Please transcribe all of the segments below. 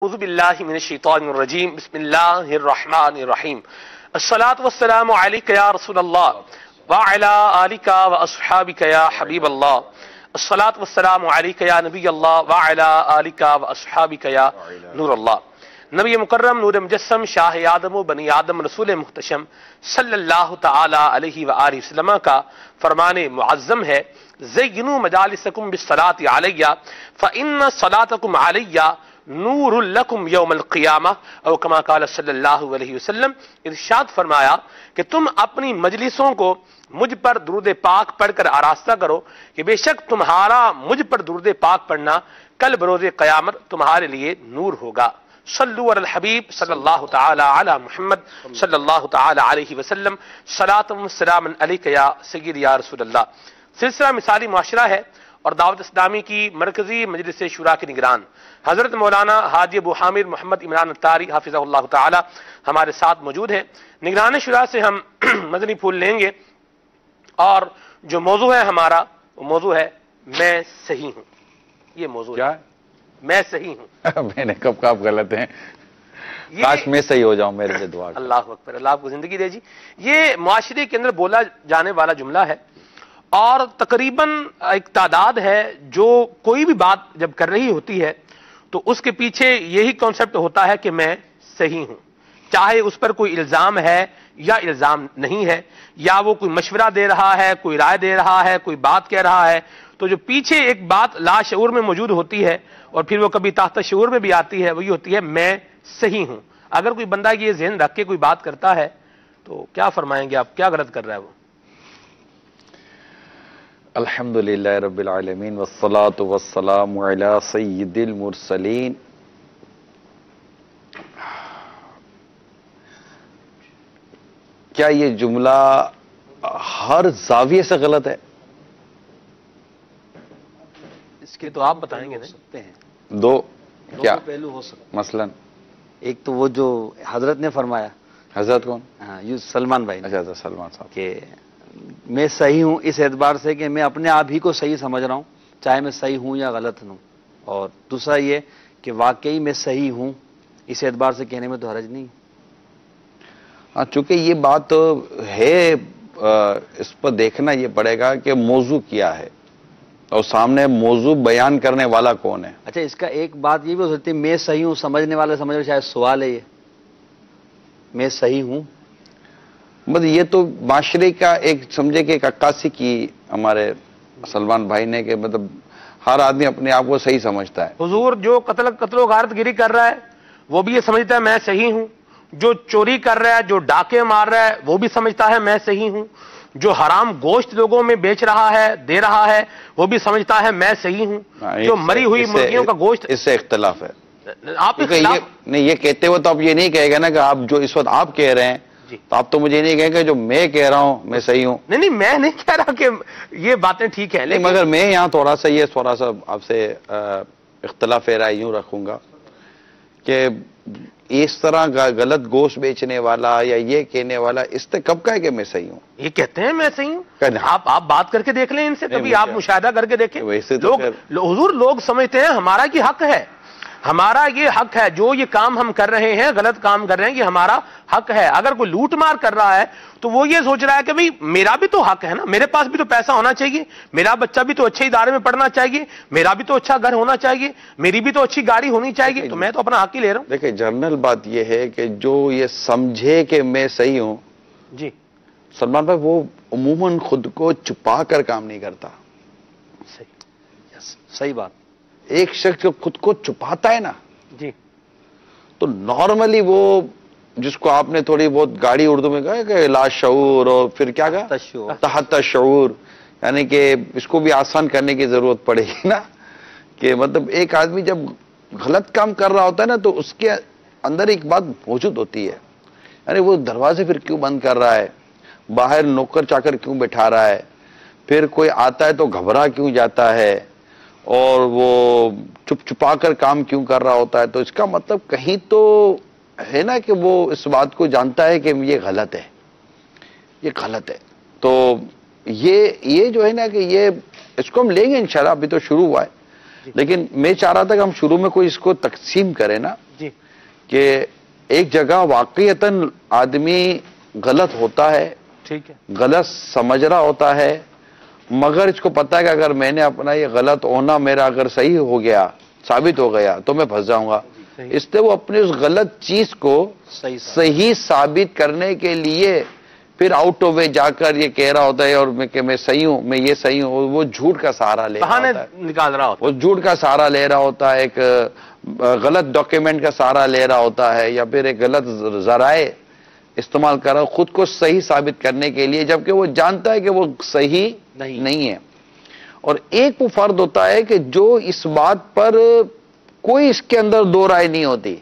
اعوذ باللہ من الشیطان الرجیم بسم اللہ الرحمن الرحیم الصلاۃ والسلام علیک یا رسول اللہ وعلی آلک واصحابک یا حبیب اللہ الصلاۃ والسلام علیک یا نبی اللہ وعلی آلک واصحابک یا نور اللہ۔ نبی مکرم نور مجسم شاہ آدم و بنی آدم رسول محتشم صلی اللہ تعالی علیہ وآلہ وسلم کا فرمان معظم ہے، زینوا مجالسکم بالصلاۃ علیہ فإن صلاتکم علیہ نور لکم یوم القیامہ، او کما قال صلی اللہ علیہ وسلم۔ ارشاد فرمایا کہ تم اپنی مجلسوں کو مجھ پر درود پاک پڑھ کر آراستہ کرو کہ بے شک تمہارا مجھ پر درود پاک پڑھنا کل بروز قیامت تمہارے لیے نور ہوگا۔ صلو علی الحبیب صلی اللہ تعالی علی محمد صلی اللہ تعالی علیہ وسلم، صلاۃ و سلام علیک یا سید یا رسول اللہ۔ سلسلہ مثالی معاشرہ ہے اور دعوت اسلامی کی مرکزی مجلس شورا کے نگران حضرت مولانا حاجی ابو حامد محمد عمران الطاری حافظہ اللہ تعالی ہمارے ساتھ موجود ہیں۔ نگران شورا سے ہم مدنی پھول لیں گے اور جو موضوع ہے ہمارا وہ موضوع ہے میں صحیح ہوں۔ یہ موضوع کیا ہے میں صحیح ہوں۔ میں نے کب آپ غلط ہیں، کاش میں صحیح ہو جاؤں، میرے لیے دعا کریں۔ اللہ اکبر، اللہ آپ کو زندگی دے جی۔ یہ معاشرے کے اندر بولا جانے والا جملہ ہے اور تقریباً ایک تعداد ہے جو کوئی بھی بات جب کر رہی ہوتی ہے تو اس کے پیچھے یہی کانسیپٹ ہوتا ہے کہ میں صحیح ہوں، چاہے اس پر کوئی الزام ہے یا الزام نہیں ہے، یا وہ کوئی مشورہ دے رہا ہے، کوئی رائے دے رہا ہے، کوئی بات کہہ رہا ہے، تو جو پیچھے ایک بات لاشعور میں موجود ہوتی ہے اور پھر وہ کبھی تحت شعور میں بھی آتی ہے، وہی ہوتی ہے میں صحیح ہوں۔ اگر کوئی بندہ یہ ذہن رکھ کے کوئی بات کرتا ہے تو کیا فرمائیں گے آپ، کیا غلط کر رہا ہے وہ؟ الحمدللہ رب العالمین والصلاة والسلام علی سید المرسلین۔ کیا یہ جملہ ہر زاویے سے غلط ہے؟ اس کے تو آپ بتائیں گے نا۔ سکتے ہیں دو کیا کیا پہلو ہو سکتے مثلا؟ ایک تو وہ جو حضرت نے فرمایا، حضرت کون؟ ہاں یہ سلمان بھائی نے، اچھا حضرت سلمان صاحب۔ کہ میں صحیح ہوں اس اعتبار سے کہ میں اپنے آپ ہی کو صحیح سمجھ رہا ہوں، چاہے میں صحیح ہوں یا غلط ہوں۔ اور دوسرا یہ کہ واقعی میں صحیح ہوں، اس اعتبار سے کہنے میں تو حرج نہیں۔ ہاں چونکہ یہ بات ہے، اس پر دیکھنا یہ پڑے گا کہ موضوع کیا ہے اور سامنے موضوع بیان کرنے والا کون ہے۔ اچھا اس کا ایک بات یہ بھی ہو سکتی ہے، میں صحیح ہوں سمجھنے والے سمجھ رہے شاید سوال ہے یہ، میں صحیح ہوں۔ مطلب یہ تو معاشرے کا ایک سمجھے کہ ایک عکاسی کی ہمارے سلمان بھائی نے کہ مطلب ہر آدمی اپنے آپ کو صحیح سمجھتا ہے۔ حضور جو قتل و غارت گیری کر رہا ہے وہ بھی یہ سمجھتا ہے میں صحیح ہوں، جو چوری کر رہا ہے، جو ڈاکے مار رہا ہے وہ بھی سمجھتا ہے میں صحیح ہوں، جو حرام گوشت لوگوں میں بیچ رہا ہے دے رہا ہے وہ بھی سمجھتا ہے میں صحیح ہوں، جو مری ہوئی مرغیوں کا گوشت۔ اس سے اختلاف ہے۔ آپ اختلاف نہیں، یہ کہتے ہوئے تو آپ یہ نہیں کہے گا نا کہ آپ جو اس وقت آپ کہہ رہے ہیں تو آپ تو مجھے نہیں کہیں گے جو میں کہہ رہا ہوں میں صحیح ہوں۔ نہیں میں نہیں کہہ رہا کہ یہ باتیں ٹھیک ہیں، نہیں مگر میں یہاں تھوڑا سا آپ سے اختلاف رائے یوں رکھوں گا کہ اس طرح غلط گوشت بیچنے والا یا یہ کہنے والا اس سے کب کا ہے کہ میں صحیح ہوں؟ یہ کہتے ہیں میں صحیح ہوں۔ کہنا آپ بات کر کے دیکھ لیں ان سے، کبھی آپ مشاہدہ کر کے دیکھیں۔ ویسے تو حضور لوگ سمجھتے ہیں ہمارا یہ حق ہے، ہمارا یہ حق ہے، جو یہ کام ہم کر رہے ہیں غلط کام کر رہے ہیں یہ ہمارا حق ہے۔ اگر کوئی لوٹ مار کر رہا ہے تو وہ یہ سوچ رہا ہے کہ بھئی میرا بھی تو حق ہے نا، میرے پاس بھی تو پیسہ ہونا چاہیے، میرا بچہ بھی تو اچھے ادارے میں پڑھنا چاہیے، میرا بھی تو اچھا گھر ہونا چاہیے، میری بھی تو اچھی گاڑی ہونی چاہیے، تو میں تو اپنا حق ہی لے رہا ہوں۔ دیکھیں جنرل بات یہ ہے کہ جو یہ سمجھے کہ میں صحیح ہوں، جی سلمان بھائی وہ عموماً خود کو چھپا کر کام نہیں کرتا۔ صحیح بات۔ ایک شخص جو خود کو چھپاتا ہے نا جی تو نارملی وہ جس کو آپ نے تھوڑی بہت گاڑی اردو میں کہا کہ لا شعور اور پھر کیا کہا تشعور۔ تحت شعور، یعنی کہ اس کو بھی آسان کرنے کی ضرورت پڑے گی نا کہ مطلب ایک آدمی جب غلط کام کر رہا ہوتا ہے نا تو اس کے اندر ایک بات موجود ہوتی ہے، یعنی وہ دروازے پھر کیوں بند کر رہا ہے، باہر نوکر چاکر کیوں بٹھا رہا ہے، پھر کوئی آتا ہے تو گھبرا کیوں جاتا ہے اور وہ چپ چھپا کر کام کیوں کر رہا ہوتا ہے، تو اس کا مطلب کہیں تو ہے نا کہ وہ اس بات کو جانتا ہے کہ یہ غلط ہے، یہ غلط ہے۔ تو یہ جو ہے نا کہ یہ اس کو ہم لیں گے انشاءاللہ، ابھی تو شروع ہوا ہے لیکن میں چاہ رہا تھا کہ ہم شروع میں کوئی اس کو تقسیم کریں نا جی کہ ایک جگہ واقعتاً آدمی غلط ہوتا ہے، ٹھیک ہے، غلط سمجھ رہا ہوتا ہے، مگر اس کو پتا ہے کہ اگر میں نے اپنا یہ غلط ہونا میرا اگر صحیح ہو گیا، ثابت ہو گیا تو میں پھنس جاؤں گا، صحیح، اس لیے وہ اپنی اس غلط چیز کو صحیح ثابت کرنے کے لیے پھر آؤٹ آف وے جا کر یہ کہہ رہا ہوتا ہے اور کہ میں صحیح ہوں، میں یہ صحیح ہوں، وہ جھوٹ کا سہارا لے رہا بہانے ہوتا ہے، نکال رہا ہوتا وہ جھوٹ کا سہارا لے رہا ہوتا ہے، ایک غلط ڈاکیومنٹ کا سہارا لے رہا ہوتا ہے، یا پھر ایک غلط ذرائع استعمال کر رہا ہے خود کو صحیح ثابت کرنے کے لیے، جبکہ وہ جانتا ہے کہ وہ صحیح نہیں ہے۔ اور ایک وہ فرد ہوتا ہے کہ جو اس بات پر کوئی اس کے اندر دو رائے نہیں ہوتی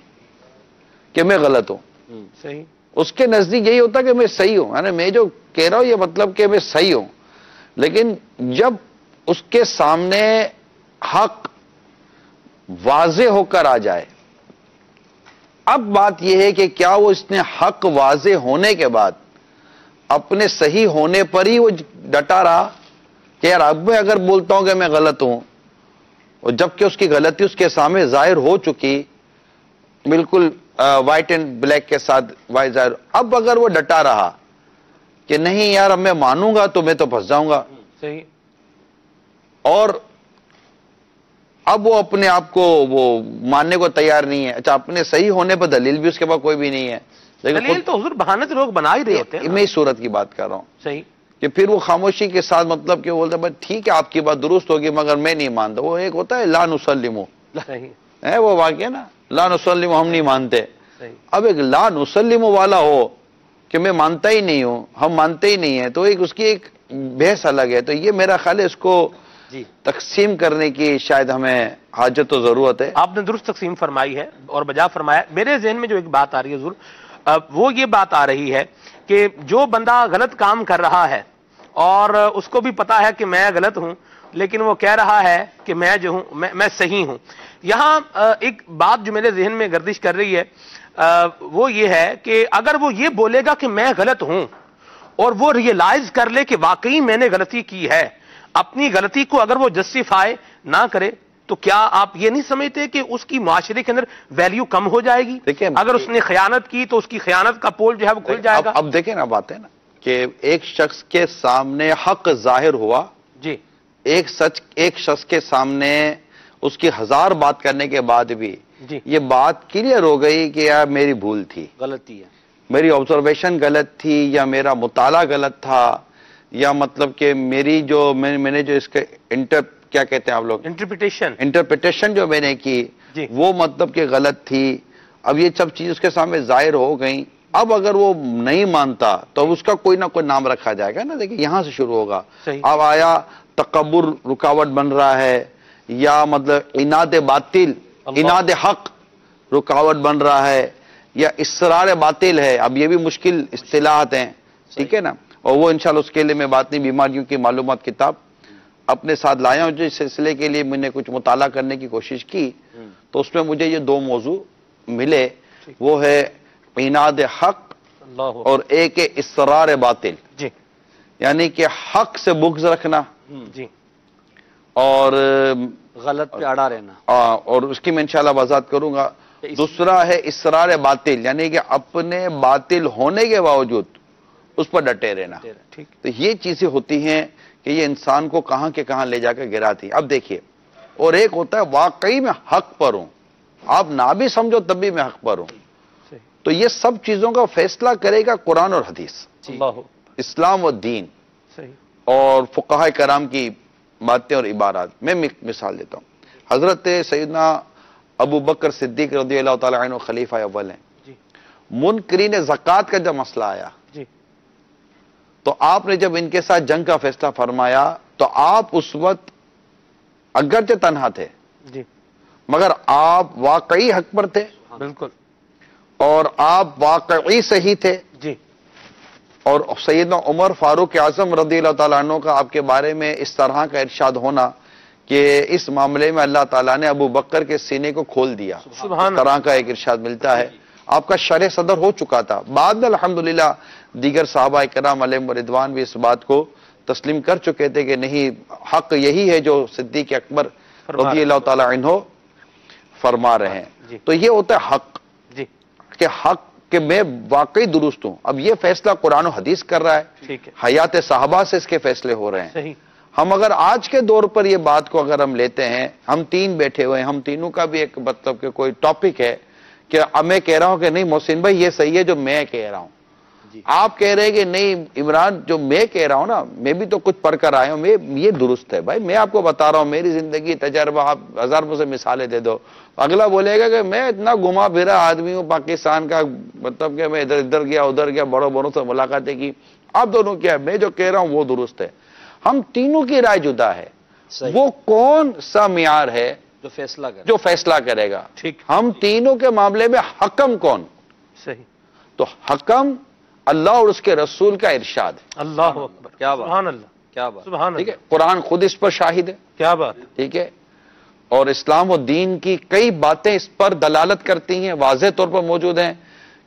کہ میں غلط ہوں، صحیح، اس کے نزدیک یہی ہوتا کہ میں صحیح ہوں، یعنی میں جو کہہ رہا ہوں یہ مطلب کہ میں صحیح ہوں، لیکن جب اس کے سامنے حق واضح ہو کر آ جائے، اب بات یہ ہے کہ کیا وہ اس نے حق واضح ہونے کے بعد اپنے صحیح ہونے پر ہی وہ ڈٹا رہا کہ یار اب میں اگر بولتا ہوں کہ میں غلط ہوں، اور جبکہ اس کی غلطی اس کے سامنے ظاہر ہو چکی، بالکل وائٹ اینڈ بلیک کے ساتھ وائٹ ظاہر، اب اگر وہ ڈٹا رہا کہ نہیں یار اب میں مانوں گا تو میں تو پھنس جاؤں گا، صحیح، اور اب وہ اپنے آپ کو وہ ماننے کو تیار نہیں ہے، اچھا اپنے صحیح ہونے پر دلیل بھی اس کے پاس کوئی بھی نہیں ہے، لیکن دلیل تو حضور بہانے تو لوگ بنا ہی رہے ہوتے ہیں، میں اس صورت کی بات کر رہا ہوں صحیح، کہ پھر وہ خاموشی کے ساتھ مطلب کہ بولتے ہیں ٹھیک ہے آپ کی بات درست ہوگی مگر میں نہیں مانتا، وہ ایک ہوتا ہے لا نسلمو، صحیح، ہے وہ واقعہ نا، لا نسلمو ہم نہیں مانتے، صحیح، اب ایک لا نسلمو والا ہو کہ میں مانتا ہی نہیں ہوں، ہم مانتے ہی نہیں ہیں، تو ایک اس کی ایک بحث الگ ہے، تو یہ میرا خیال ہے اس کو جی تقسیم کرنے کی شاید ہمیں حاجت و ضرورت ہے۔ آپ نے درست تقسیم فرمائی ہے اور بجا فرمایا۔ میرے ذہن میں جو ایک بات آ رہی ہے حضور، وہ یہ بات آ رہی ہے کہ جو بندہ غلط کام کر رہا ہے اور اس کو بھی پتا ہے کہ میں غلط ہوں، لیکن وہ کہہ رہا ہے کہ میں جو ہوں میں صحیح ہوں، یہاں ایک بات جو میرے ذہن میں گردش کر رہی ہے وہ یہ ہے کہ اگر وہ یہ بولے گا کہ میں غلط ہوں اور وہ ریئلائز کر لے کہ واقعی میں نے غلطی کی ہے، اپنی غلطی کو اگر وہ جسٹیفائی نہ کرے، تو کیا آپ یہ نہیں سمجھتے کہ اس کی معاشرے کے اندر ویلیو کم ہو جائے گی؟ اگر اس نے خیانت کی تو اس کی خیانت کا پول جو ہے وہ کھل جائے گا۔ اب دیکھیں نا بات ہے نا کہ ایک شخص کے سامنے حق ظاہر ہوا، جی، ایک شخص کے سامنے اس کی ہزار بات کرنے کے بعد بھی جی، یہ بات کلیئر ہو گئی کہ یار میری بھول تھی، غلطی ہے، میری آبزرویشن غلط تھی، یا میرا مطالعہ غلط تھا، یا مطلب کہ میری جو میں نے جو اس کے کیا کہتے ہیں آپ لوگ انٹرپریٹیشن جو میں نے کی جی، وہ مطلب کہ غلط تھی، اب یہ سب چیز اس کے سامنے ظاہر ہو گئیں، اب اگر وہ نہیں مانتا تو اس کا کوئی نہ کوئی نام رکھا جائے گا نا، دیکھیں یہاں سے شروع ہوگا، صحیح، اب آیا تکبر رکاوٹ بن رہا ہے، یا مطلب عناد باطل عناد حق رکاوٹ بن رہا ہے، یا اصرار باطل ہے، اب یہ بھی مشکل اصطلاحات ہیں، ٹھیک ہے نا، اور وہ انشاءاللہ اس کے لیے میں بات نہیں، بیماریوں کی معلومات کتاب اپنے ساتھ لایا ہوں، جو اس سلسلے کے لیے میں نے کچھ مطالعہ کرنے کی کوشش کی، تو اس میں مجھے یہ دو موضوع ملے، وہ ہے عناد حق اور ایک ہے اصرار باطل، جی، یعنی کہ حق سے بغض رکھنا، جی، اور غلط پہ اڑا رہنا، اور اس کی میں انشاءاللہ وضاحت کروں گا۔ دوسرا ہے اصرار باطل، یعنی کہ اپنے باطل ہونے کے باوجود اس پر ڈٹے رہنا، ٹھیک، تو یہ چیزیں ہوتی ہیں کہ یہ انسان کو کہاں کے کہاں لے جا کے گراتی۔ اب دیکھیے، اور ایک ہوتا ہے واقعی میں حق پر ہوں، آپ نہ بھی سمجھو تب بھی میں حق پر ہوں، تو یہ سب چیزوں کا فیصلہ کرے گا قرآن اور حدیث، اسلام و دین، اور فقہاء کرام کی باتیں اور عبارات۔ میں مثال دیتا ہوں، حضرت سیدنا ابو بکر صدیق رضی اللہ تعالیٰ عنہ خلیفہ اول ہیں، منکرین زکوٰۃ کا جب مسئلہ آیا تو آپ نے جب ان کے ساتھ جنگ کا فیصلہ فرمایا تو آپ اس وقت اگرچہ تنہا تھے مگر آپ واقعی حق پر تھے، بالکل، اور آپ واقعی صحیح تھے، اور سیدنا عمر فاروق اعظم رضی اللہ تعالیٰ عنہ کا آپ کے بارے میں اس طرح کا ارشاد ہونا کہ اس معاملے میں اللہ تعالیٰ نے ابو بکر کے سینے کو کھول دیا، اس طرح کا ایک ارشاد ملتا ہے۔ آپ کا شرح صدر ہو چکا تھا، بعد میں الحمدللہ دیگر صحابہ کرام علیہم رضوان بھی اس بات کو تسلیم کر چکے تھے کہ نہیں، حق یہی ہے جو صدیق اکبر رضی اللہ تعالی عنہ فرما رہے ہیں. تو یہ ہوتا ہے حق جی کہ حق کہ میں واقعی درست ہوں. اب یہ فیصلہ قرآن و حدیث کر رہا ہے, ٹھیک ہے, حیات صحابہ سے اس کے فیصلے ہو رہے ہیں. صحیح. ہم اگر آج کے دور پر یہ بات کو اگر ہم لیتے ہیں, ہم تین بیٹھے ہوئے ہیں, ہم تینوں کا بھی ایک مطلب کہ کوئی ٹاپک ہے کہ اب میں کہہ رہا ہوں کہ نہیں محسن بھائی یہ صحیح ہے جو میں کہہ رہا ہوں, آپ کہہ رہے ہیں کہ نہیں عمران جو میں کہہ رہا ہوں نا, میں بھی تو کچھ پڑھ کر آیا ہوں, یہ درست ہے. بھائی میں آپ کو بتا رہا ہوں میری زندگی تجربہ, آپ ہزار مجھ سے مثالیں دے دو, اگلا بولے گا کہ میں اتنا گھما پھرا آدمی ہوں پاکستان کا, مطلب کہ میں ادھر گیا ادھر گیا, بڑوں بڑوں سے ملاقاتیں کی, آپ دونوں کیا, میں جو کہہ رہا ہوں وہ درست ہے. ہم تینوں کی رائے جدا ہے. وہ کون سا معیار ہے جو فیصلہ کرے گا؟ ٹھیک. ہم تینوں کے معاملے میں حکم کون؟ صحیح. تو حکم اللہ اور اس کے رسول کا ارشاد ہے. اللہ اکبر, کیا بات, سبحان اللہ, کیا بات, سبحان ٹھیک ہے, اللہ, قرآن خود اس پر شاہد ہے. کیا بات, ٹھیک ہے, اور اسلام و دین کی کئی باتیں اس پر دلالت کرتی ہیں, واضح طور پر موجود ہیں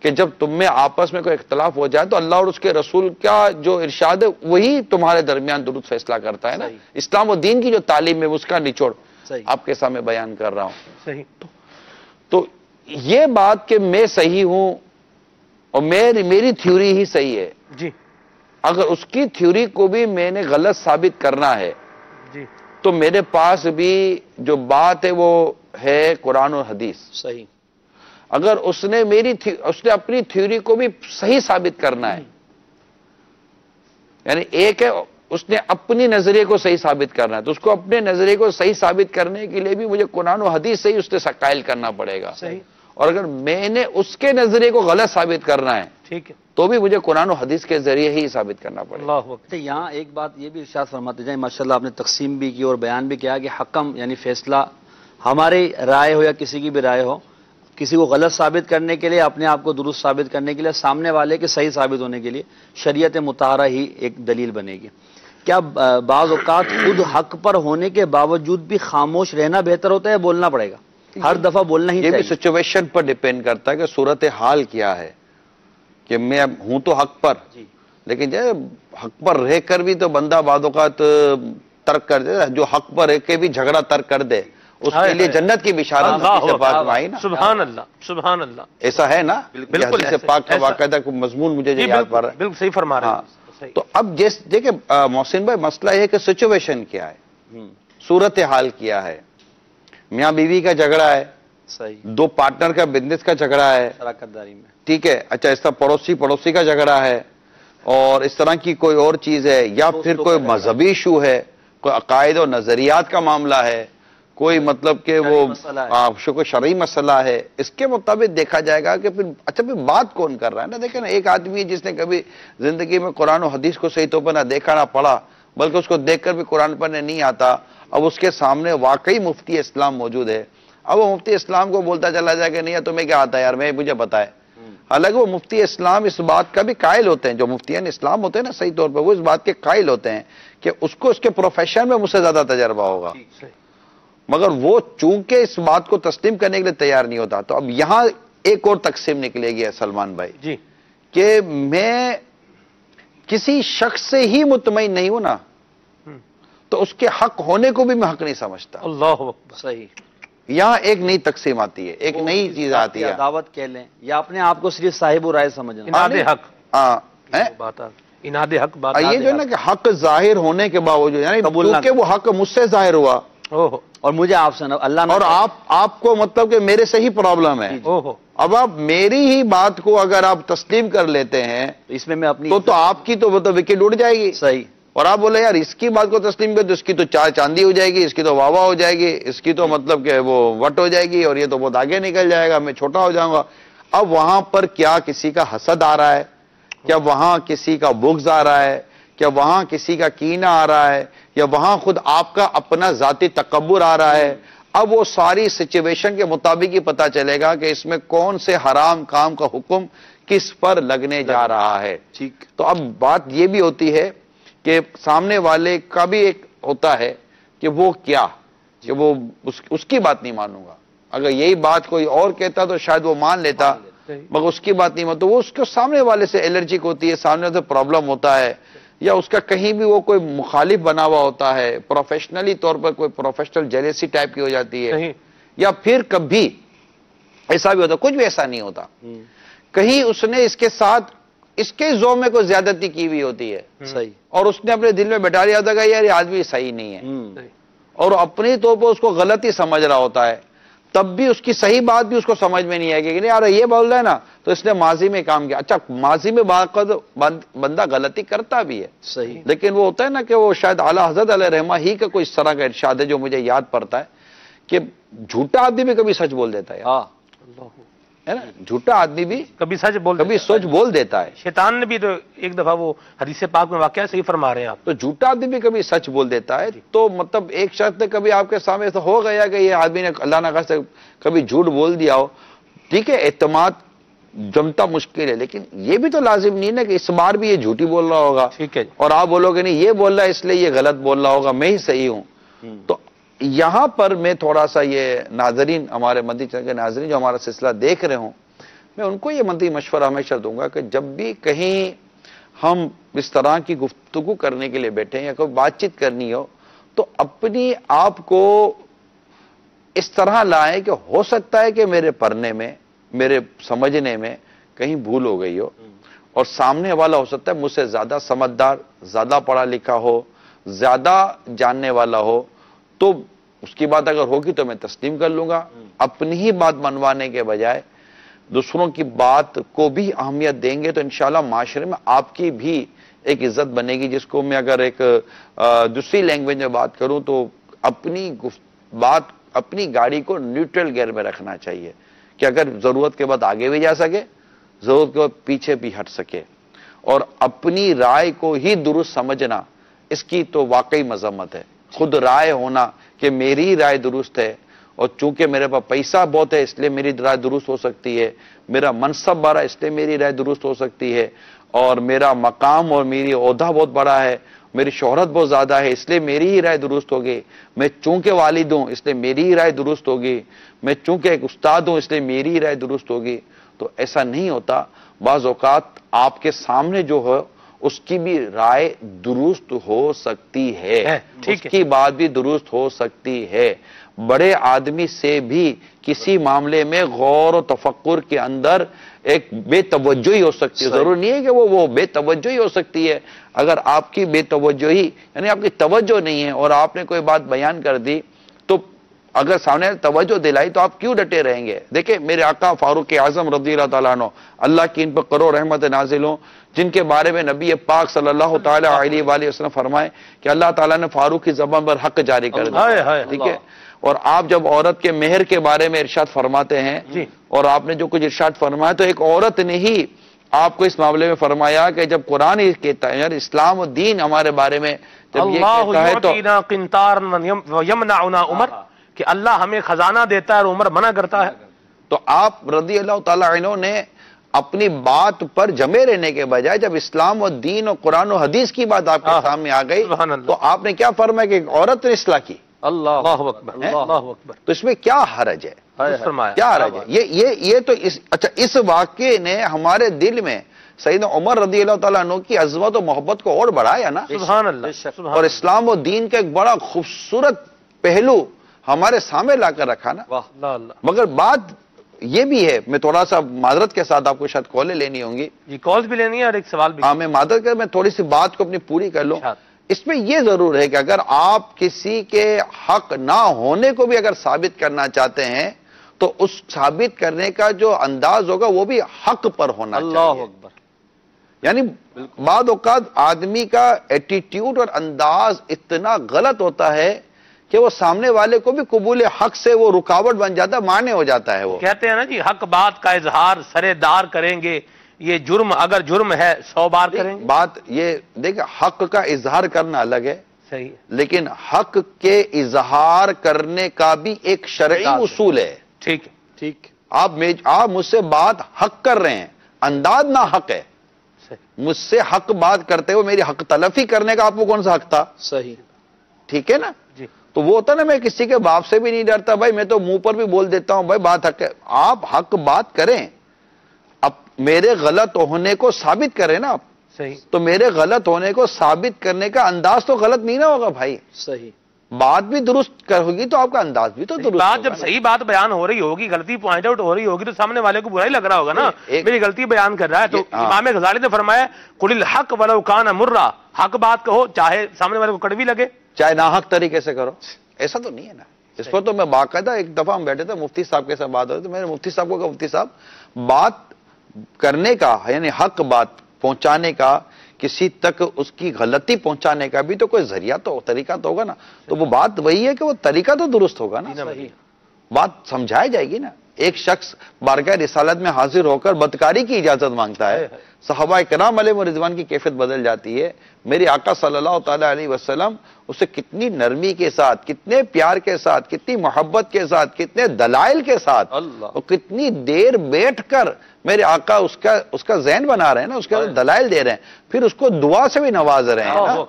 کہ جب تم میں آپس میں کوئی اختلاف ہو جائے تو اللہ اور اس کے رسول کا جو ارشاد ہے وہی تمہارے درمیان درست فیصلہ کرتا ہے نا. اسلام و دین کی جو تعلیم ہے اس کا نچوڑ آپ کے سامنے بیان کر رہا ہوں. صحیح. تو یہ بات کہ میں صحیح ہوں اور میری تھیوری ہی صحیح ہے, جی, اگر اس کی تھیوری کو بھی میں نے غلط ثابت کرنا ہے جی, تو میرے پاس بھی جو بات ہے وہ ہے قرآن و حدیث. صحیح. اگر اس نے اپنی تھیوری کو بھی صحیح ثابت کرنا ہے, یعنی ایک ہے اس نے اپنی نظریے کو صحیح ثابت کرنا ہے, تو اس کو اپنے نظریے کو صحیح ثابت کرنے کے لیے بھی مجھے قرآن و حدیث سے ہی اس سے قائل کرنا پڑے گا. صحیح. اور اگر میں نے اس کے نظریے کو غلط ثابت کرنا ہے ٹھیک ہے, تو بھی مجھے قرآن و حدیث کے ذریعے ہی ثابت کرنا پڑے گا. اللہ اکبر. یہاں ایک بات یہ بھی ارشاد فرماتے جائیں, ماشاءاللہ آپ نے تقسیم بھی کی اور بیان بھی کیا کہ حکم یعنی فیصلہ ہماری رائے ہو یا کسی کی بھی رائے ہو, کسی کو غلط ثابت کرنے کے لیے, اپنے آپ کو درست ثابت کرنے کے لیے, سامنے والے کے صحیح ثابت ہونے کے لیے شریعت مطہرہ ہی ایک دلیل بنے گی. کیا بعض اوقات خود حق پر ہونے کے باوجود بھی خاموش رہنا بہتر ہوتا ہے, بولنا پڑے گا ہر دفعہ بولنا ہی یہ بھی چاہیے؟ سچویشن پر ڈیپینڈ کرتا ہے کہ صورت حال کیا ہے, کہ میں ہوں تو حق پر, لیکن حق پر رہ کر بھی تو بندہ بعض اوقات ترک کر دے, جو حق پر رہ کے بھی جھگڑا ترک کر دے اس کے لیے جنت کی بشارت پاک میں آئی نا. سبحان اللہ, سبحان اللہ, ایسا ہے نا, بالکل حدیث پاک کا باقاعدہ مضمون مجھے جو یاد پڑ رہا ہے. بالکل صحیح فرما رہے ہیں. تو اب دیکھیں محسن بھائی, مسئلہ یہ ہے کہ سچویشن کیا ہے, صورت حال کیا ہے, میاں بیوی کا جھگڑا ہے, صحیح, دو پارٹنر کا بزنس کا جھگڑا ہے, شراکت داری میں, ٹھیک ہے, اچھا اس طرح پڑوسی کا جھگڑا ہے, اور اس طرح کی کوئی اور چیز ہے, یا پھر کوئی مذہبی ایشو ہے, کوئی عقائد و نظریات کا معاملہ ہے, کوئی مطلب کہ وہ کوئی شرعی مسئلہ ہے, اس کے مطابق دیکھا جائے گا کہ پھر بات کون کر رہا ہے نا. دیکھیں نا, ایک آدمی جس نے کبھی زندگی میں قرآن و حدیث کو صحیح طور پر نہ دیکھا نہ پڑھا, بلکہ اس کو دیکھ کر بھی قرآن پڑھنے نہیں آتا, اب اس کے سامنے واقعی مفتی اسلام موجود ہے, اب وہ مفتی اسلام کو بولتا چلا جائے کہ نہیں تمہیں کیا آتا ہے یار, مجھے بتائے. حالانکہ وہ مفتی اسلام اس بات کا بھی قائل ہوتے ہیں, جو مفتیان اسلام ہوتے ہیں نا صحیح طور پر, وہ اس بات کے قائل ہوتے ہیں کہ اس کو اس کے پروفیشن میں مجھ سے زیادہ تجربہ ہوگا, مگر وہ چونکہ اس بات کو تسلیم کرنے کے لیے تیار نہیں ہوتا. تو اب یہاں ایک اور تقسیم نکلے گی سلمان بھائی, جی, کہ میں کسی شخص سے ہی مطمئن نہیں ہوں نا, تو اس کے حق ہونے کو بھی میں حق نہیں سمجھتا. اللہ اکبر. صحیح. یہاں ایک نئی تقسیم آتی ہے, ایک نئی چیز آتی ہے, دعوت کہہ لیں یا اپنے آپ کو صرف صاحب و رائے سمجھنا, اناد حق, بات اناد حق بات. یہ جو ہے نا کہ حق ظاہر ہونے کے باوجود, یعنی کیونکہ وہ حق مجھ سے ظاہر ہوا اور مجھے آپ سے اللہ نے, اور آپ کو مطلب کہ میرے سے ہی پرابلم ہے, اب آپ میری ہی بات کو اگر آپ تسلیم کر لیتے ہیں اس میں اپنی تو آپ کی تو مطلب وکٹ اڑ جائے گی. صحیح. اور آپ بولے یار اس کی بات کو تسلیم کر تو اس کی تو چار چاندی ہو جائے گی, اس کی تو واہ واہ ہو جائے گی, اس کی تو مطلب کہ وہ وٹ ہو جائے گی, اور یہ تو بہت آگے نکل جائے گا, میں چھوٹا ہو جاؤں گا. اب وہاں پر کیا کسی کا حسد آ رہا ہے, کیا وہاں کسی کا بغض آ رہا ہے, کیا وہاں کسی کا کینہ آ رہا ہے, یا وہاں خود آپ کا اپنا ذاتی تکبر آ رہا ہے. اب وہ ساری سچویشن کے مطابق ہی پتا چلے گا کہ اس میں کون سے حرام کام کا حکم کس پر لگنے جا رہا ہے. ٹھیک. تو اب بات یہ بھی ہوتی ہے کہ سامنے والے کا بھی ایک ہوتا ہے کہ وہ کیا, کہ وہ اس کی بات نہیں مانوں گا. اگر یہی بات کوئی اور کہتا تو شاید وہ مان لیتا, مگر اس کی بات نہیں مانتا, وہ اس کے سامنے والے سے الرجک ہوتی ہے, سامنے سے پرابلم ہوتا ہے, یا اس کا کہیں بھی وہ کوئی مخالف بنا ہوا ہوتا ہے, پروفیشنلی طور پر کوئی پروفیشنل جیلیسی ٹائپ کی ہو جاتی ہے, صحیح. یا پھر کبھی ایسا بھی ہوتا, کچھ بھی ایسا نہیں ہوتا, کہیں اس نے اس کے ساتھ اس کے ذوق میں کوئی زیادتی کی ہوئی ہوتی ہے, صحیح, اور اس نے اپنے دل میں بیٹھا لیا ہوتا ہے کہ یار یہ آدمی صحیح نہیں ہے, صحیح. اور اپنی طور پر اس کو غلط ہی سمجھ رہا ہوتا ہے, تب بھی اس کی صحیح بات بھی اس کو سمجھ میں نہیں آئے گی کہ نہیں یار یہ بول رہا ہے نا تو اس نے ماضی میں کام کیا. اچھا ماضی میں بندہ غلطی کرتا بھی ہے, صحیح, لیکن وہ ہوتا ہے نا کہ وہ شاید اعلیٰ حضرت علیہ رحمہ ہی کا کوئی اس طرح کا ارشاد ہے جو مجھے یاد پڑتا ہے کہ جھوٹا آدمی بھی کبھی سچ بول دیتا ہے, ہاں, ہے نا, جھوٹا آدمی بھی کبھی سچ بول کبھی سچ بول دیتا ہے, شیطان نے بھی تو ایک دفعہ وہ حدیث پاک میں واقعہ صحیح فرما رہے ہیں آپ. تو جھوٹا آدمی بھی کبھی سچ بول دیتا ہے. تو مطلب ایک شخص نے کبھی آپ کے سامنے ایسا ہو گیا کہ یہ آدمی نے اللہ نہ خاصہ کبھی جھوٹ بول دیا ہو, ٹھیک ہے, اعتماد جمتا مشکل ہے, لیکن یہ بھی تو لازم نہیں نا کہ اس بار بھی یہ جھوٹی بول رہا ہوگا, ٹھیک ہے جی. اور آپ بولو گے نہیں یہ بول رہا ہے اس لیے یہ غلط بول رہا ہوگا, میں ہی صحیح ہوں. تو یہاں پر میں تھوڑا سا یہ ناظرین, ہمارے مدنی چینل کے ناظرین جو ہمارا سلسلہ دیکھ رہے ہوں, میں ان کو یہ مدنی مشورہ ہمیشہ دوں گا کہ جب بھی کہیں ہم اس طرح کی گفتگو کرنے کے لیے بیٹھے یا کوئی بات چیت کرنی ہو تو اپنی آپ کو اس طرح لائیں کہ ہو سکتا ہے کہ میرے پڑھنے میں, میرے سمجھنے میں کہیں بھول ہو گئی ہو, اور سامنے والا ہو سکتا ہے مجھ سے زیادہ سمجھدار, زیادہ پڑھا لکھا ہو, زیادہ جاننے والا ہو, تو اس کی بات اگر ہوگی تو میں تسلیم کر لوں گا. اپنی ہی بات منوانے کے بجائے دوسروں کی بات کو بھی اہمیت دیں گے تو انشاءاللہ معاشرے میں آپ کی بھی ایک عزت بنے گی, جس کو میں اگر ایک دوسری لینگویج میں بات کروں تو اپنی بات, اپنی گاڑی کو نیوٹرل گیئر میں رکھنا چاہیے کہ اگر ضرورت کے بعد آگے بھی جا سکے, ضرورت کے بعد پیچھے بھی ہٹ سکے, اور اپنی رائے کو ہی درست سمجھنا اس کی تو واقعی مذمت ہے. خود رائے ہونا کہ میری رائے درست ہے, اور چونکہ میرے پاس پیسہ بہت ہے اس لیے میری رائے درست ہو سکتی ہے, میرا منصب بڑا اس لیے میری رائے درست ہو سکتی ہے, اور میرا مقام اور میری عہدہ بہت بڑا ہے, میری شہرت بہت زیادہ ہے اس لیے میری ہی رائے درست ہوگی, میں چونکہ والد ہوں اس لیے میری ہی رائے درست ہوگی, میں چونکہ ایک استاد ہوں اس لیے میری ہی رائے درست ہوگی. تو ایسا نہیں ہوتا. بعض اوقات آپ کے سامنے جو ہو اس کی بھی رائے درست ہو سکتی ہے, اس کی بات بھی درست ہو سکتی ہے. بڑے آدمی سے بھی کسی معاملے میں غور و تفکر کے اندر ایک بے توجہی ہو سکتی ہے. ضرور نہیں ہے کہ وہ بے توجہی ہو سکتی ہے. اگر آپ کی بے توجہی یعنی آپ کی توجہ نہیں ہے اور آپ نے کوئی بات بیان کر دی تو اگر سامنے توجہ دلائی تو آپ کیوں ڈٹے رہیں گے. دیکھیں میرے آقا فاروق اعظم رضی اللہ تعالیٰ عنہ, اللہ کی ان پر کروڑ رحمت نازل ہوں, جن کے بارے میں نبی پاک صلی اللہ تعالی علیہ وآلہ وسلم فرمائے کہ اللہ تعالیٰ نے فاروق کی زبان پر حق جاری کر دیا. ٹھیک ہے, اور آپ جب عورت کے مہر کے بارے میں ارشاد فرماتے ہیں اور آپ نے جو کچھ ارشاد فرمایا تو ایک عورت نے ہی آپ کو اس معاملے میں فرمایا کہ جب قرآن کہتا ہے یار اسلام و دین ہمارے بارے میں جب یہ کہتا ہے تو یمنعنا عمر, کہ اللہ ہمیں خزانہ دیتا ہے اور عمر منع کرتا ہے. تو آپ رضی اللہ تعالیٰ عنہ نے اپنی بات پر جمے رہنے کے بجائے جب اسلام و دین اور قرآن و حدیث کی بات آپ کے سامنے آ گئی تو آپ نے کیا فرمایا کہ ایک عورت نے اصلاح کی. اللہ اکبر, اللہ اکبر. تو اس میں کیا حرج ہے, فرمایا کیا حرج ہے. یہ تو اچھا اس واقعے نے ہمارے دل میں سیدنا عمر رضی اللہ تعالیٰ عنہ کی عظمت و محبت کو اور بڑھایا نا. سبحان اللہ. اور اسلام و دین کا ایک بڑا خوبصورت پہلو ہمارے سامنے لا کر رکھا نا. مگر بات یہ بھی ہے, میں تھوڑا سا معذرت کے ساتھ آپ کو شاید کالیں لینی ہوں گی. جی کالز بھی لینی ہے اور ایک سوال بھی. ہاں میں معذرت کر میں تھوڑی سی بات کو اپنی پوری کر لوں. اس میں یہ ضرور ہے کہ اگر آپ کسی کے حق نہ ہونے کو بھی اگر ثابت کرنا چاہتے ہیں تو اس ثابت کرنے کا جو انداز ہوگا وہ بھی حق پر ہونا چاہیے. اللہ اکبر. یعنی بعض اوقات آدمی کا ایٹیٹیوڈ اور انداز اتنا غلط ہوتا ہے کہ وہ سامنے والے کو بھی قبول حق سے وہ رکاوٹ بن جاتا ہے, مانے ہو جاتا ہے. وہ کہتے ہیں نا جی حق بات کا اظہار سرے دار کریں گے, یہ جرم اگر جرم ہے 100 بار کریں گے. بات یہ دیکھ, حق کا اظہار کرنا الگ ہے, صحیح, لیکن حق کے اظہار کرنے کا بھی ایک شرعی اصول ہے. ٹھیک ٹھیک. آپ مجھ سے بات حق کر رہے ہیں, انداز نہ حق ہے. مجھ سے حق بات کرتے ہوئے میری حق تلفی کرنے کا آپ کو کون سا حق تھا؟ صحیح. ٹھیک ہے نا جی. تو وہ ہوتا نا میں کسی کے باپ سے بھی نہیں ڈرتا بھائی, میں تو منہ پر بھی بول دیتا ہوں بھائی بات حق ہے. آپ حق بات کریں, اب میرے غلط ہونے کو ثابت کریں نا. صحیح. تو میرے غلط ہونے کو ثابت کرنے کا انداز تو غلط نہیں نہ ہوگا بھائی. صحیح. بات بھی درست ہوگی تو آپ کا انداز بھی تو درست بات ہوگا جب صحیح بات بیان ہو رہی ہوگی، غلطی پوائنٹ آؤٹ ہو رہی ہوگی، تو سامنے والے کو برا ہی لگ رہا ہوگا نا. میری غلطی بیان کر رہا ہے. تو امام غزالی نے فرمایا قل الحق ولو کان مرا، حق بات کہو چاہے سامنے والے کو کڑوی لگے، چاہے ناحق طریقے سے کرو. ایسا تو نہیں ہے نا. اس پر تو میں باقاعدہ ایک دفعہ ہم بیٹھے تھے مفتی صاحب کے ساتھ بات ہو رہی تھی. میں نے مفتی صاحب کو کہا مفتی صاحب بات کرنے کا یعنی حق بات پہنچانے کا، کسی تک اس کی غلطی پہنچانے کا بھی تو کوئی ذریعہ تو طریقہ تو ہوگا نا. تو وہ بات وہی ہے کہ وہ طریقہ تو درست ہوگا نا. بات سمجھائی جائے گی نا. ایک شخص بارگاہ رسالت میں حاضر ہو کر بدکاری کی اجازت مانگتا ہے، صحابہ کرام علیہ رضوان کی کیفیت بدل جاتی ہے. میرے آقا صلی اللہ تعالی علیہ وسلم اسے کتنی نرمی کے ساتھ، کتنے پیار کے ساتھ، کتنی محبت کے ساتھ، کتنے دلائل کے ساتھ اور کتنی دیر بیٹھ کر میرے آقا اس کا ذہن بنا رہے ہیں نا، اس کے دلائل دے رہے ہیں، پھر اس کو دعا سے بھی نواز رہے ہیں نا.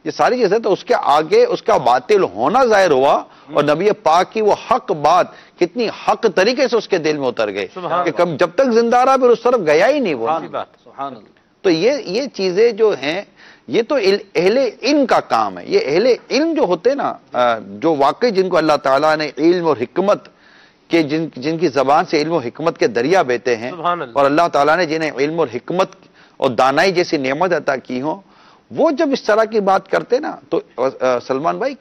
یہ ساری چیزیں تو اس کے آگے اس کا باطل ہونا ظاہر ہوا، اور نبی پاک کی وہ حق بات کتنی حق طریقے سے اس کے دل میں اتر گئے کہ جب تک زندہ رہا پھر اس طرف گیا ہی نہیں وہ. تو یہ چیزیں جو ہیں یہ تو اہل علم کا کام ہے. یہ اہل علم جو ہوتے نا، جو واقعی جن کو اللہ تعالیٰ نے علم اور حکمت کے جن کی زبان سے علم و حکمت کے دریا بہتے ہیں، اور اللہ تعالیٰ نے جنہیں علم اور حکمت اور دانائی جیسی نعمت عطا کی ہوں، وہ جب اس طرح کی بات کرتے نا تو سلمان بھائی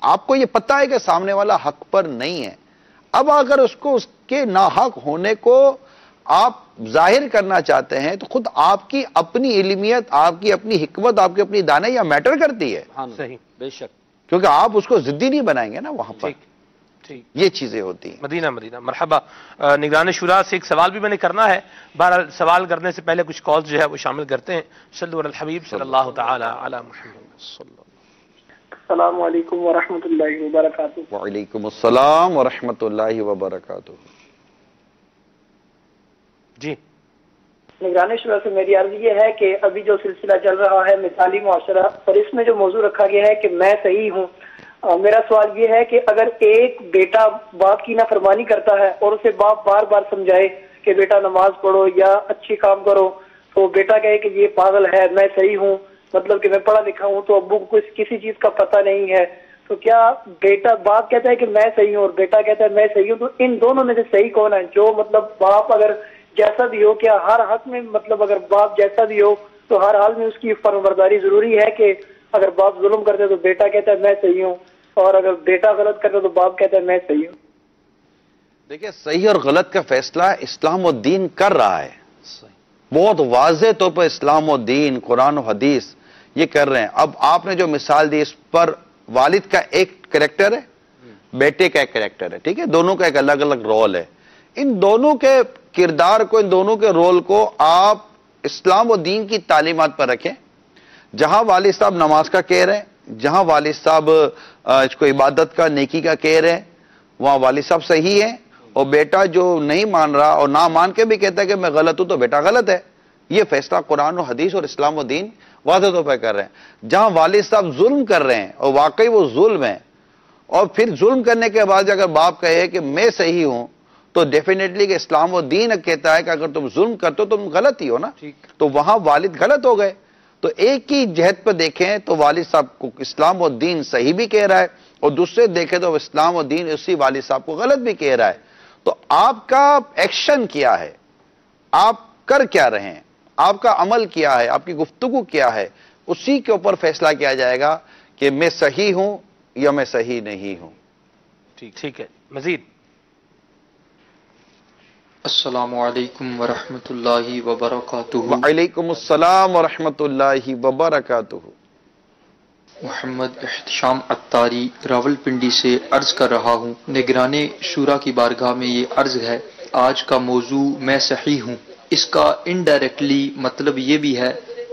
آپ کو یہ پتہ ہے کہ سامنے والا حق پر نہیں ہے. اب اگر اس کے ناحق ہونے کو آپ ظاہر کرنا چاہتے ہیں تو خود آپ کی اپنی علمیت، آپ کی اپنی حکمت، آپ کی اپنی دانائی میٹر کرتی ہے. صحیح، بے شک. کیونکہ آپ اس کو ضدی نہیں بنائیں گے نا وہاں پر. یہ چیزیں ہوتی ہیں. مدینہ مرحبا. نگران شورا سے ایک سوال بھی میں نے کرنا ہے. بہرحال سوال کرنے سے پہلے کچھ کالز جو ہے وہ شامل کرتے ہیں. صلو علی الحبیب صلی اللہ تعالی علی محمد. السلام علیکم ورحمۃ اللہ وبرکاتہ. وعلیکم السلام ورحمۃ اللہ وبرکاتہ. جی نگران شورا سے میری عرض یہ ہے کہ ابھی جو سلسلہ چل رہا ہے مثالی معاشرہ، اور اس میں جو موضوع رکھا گیا ہے کہ میں صحیح ہوں، میرا سوال یہ ہے کہ اگر ایک بیٹا باپ کی نافرمانی کرتا ہے اور اسے باپ بار بار سمجھائے کہ بیٹا نماز پڑھو یا اچھی کام کرو، تو بیٹا کہے کہ یہ پاگل ہے، میں صحیح ہوں، مطلب کہ میں پڑھا لکھا ہوں، تو ابو کو کسی چیز کا پتہ نہیں ہے، تو کیا بیٹا باپ کہتا ہے کہ میں صحیح ہوں اور بیٹا کہتا ہے میں صحیح ہوں، تو ان دونوں میں سے صحیح کون ہے؟ جو مطلب باپ اگر جیسا بھی ہو، کیا ہر حق میں مطلب اگر باپ جیسا بھی ہو تو ہر حال میں اس کی فرمانبرداری ضروری ہے کہ اگر باپ ظلم کرتے تو بیٹا کہتا ہے میں صحیح ہوں، اور اگر بیٹا غلط کرتا تو باپ کہتا ہے میں صحیح ہوں؟ دیکھیں صحیح اور غلط کا فیصلہ اسلام و دین کر رہا ہے. بہت واضح طور پر اسلام و دین، قرآن و حدیث یہ کر رہے ہیں. اب آپ نے جو مثال دی اس پر والد کا ایک کریکٹر ہے، بیٹے کا ایک کریکٹر ہے، ٹھیک ہے، دونوں کا ایک الگ الگ رول ہے. ان دونوں کے کردار کو، ان دونوں کے رول کو آپ اسلام و دین کی تعلیمات پر رکھیں. جہاں والد صاحب نماز کا کہہ رہے ہیں، جہاں والد صاحب اس کو عبادت کا، نیکی کا کہہ رہے ہیں، وہاں والد صاحب صحیح ہیں، اور بیٹا جو نہیں مان رہا اور نہ مان کے بھی کہتا ہے کہ میں غلط ہوں تو بیٹا غلط ہے. یہ فیصلہ قرآن و حدیث اور اسلام و دین واضح طور پر کر رہے ہیں. جہاں والد صاحب ظلم کر رہے ہیں اور واقعی وہ ظلم ہے، اور پھر ظلم کرنے کے بعد اگر باپ کہے کہ میں صحیح ہوں، تو ڈیفینیٹلی کہ اسلام و دین کہتا ہے کہ اگر تم ظلم کرتے ہو تم غلط ہی ہو نا، تو وہاں والد غلط ہو گئے. تو ایک ہی جہت پہ دیکھیں تو والد صاحب کو اسلام و دین صحیح بھی کہہ رہا ہے، اور دوسرے دیکھیں تو اسلام و دین اسی والد صاحب کو غلط بھی کہہ رہا ہے. تو آپ کا ایکشن کیا ہے، آپ کر کیا رہے ہیں، آپ کا عمل کیا ہے، آپ کی گفتگو کیا ہے، اسی کے اوپر فیصلہ کیا جائے گا کہ میں صحیح ہوں یا میں صحیح نہیں ہوں. ٹھیک ہے. مزید. السلام علیکم ورحمۃ اللہ وبرکاتہ. وعلیکم السلام ورحمۃ اللہ وبرکاتہ. محمد احتشام عطاری راولپنڈی سے عرض کر رہا ہوں. نگران شورا کی بارگاہ میں یہ عرض ہے، آج کا موضوع میں صحیح ہوں، اس کا انڈائریکٹلی مطلب یہ بھی ہے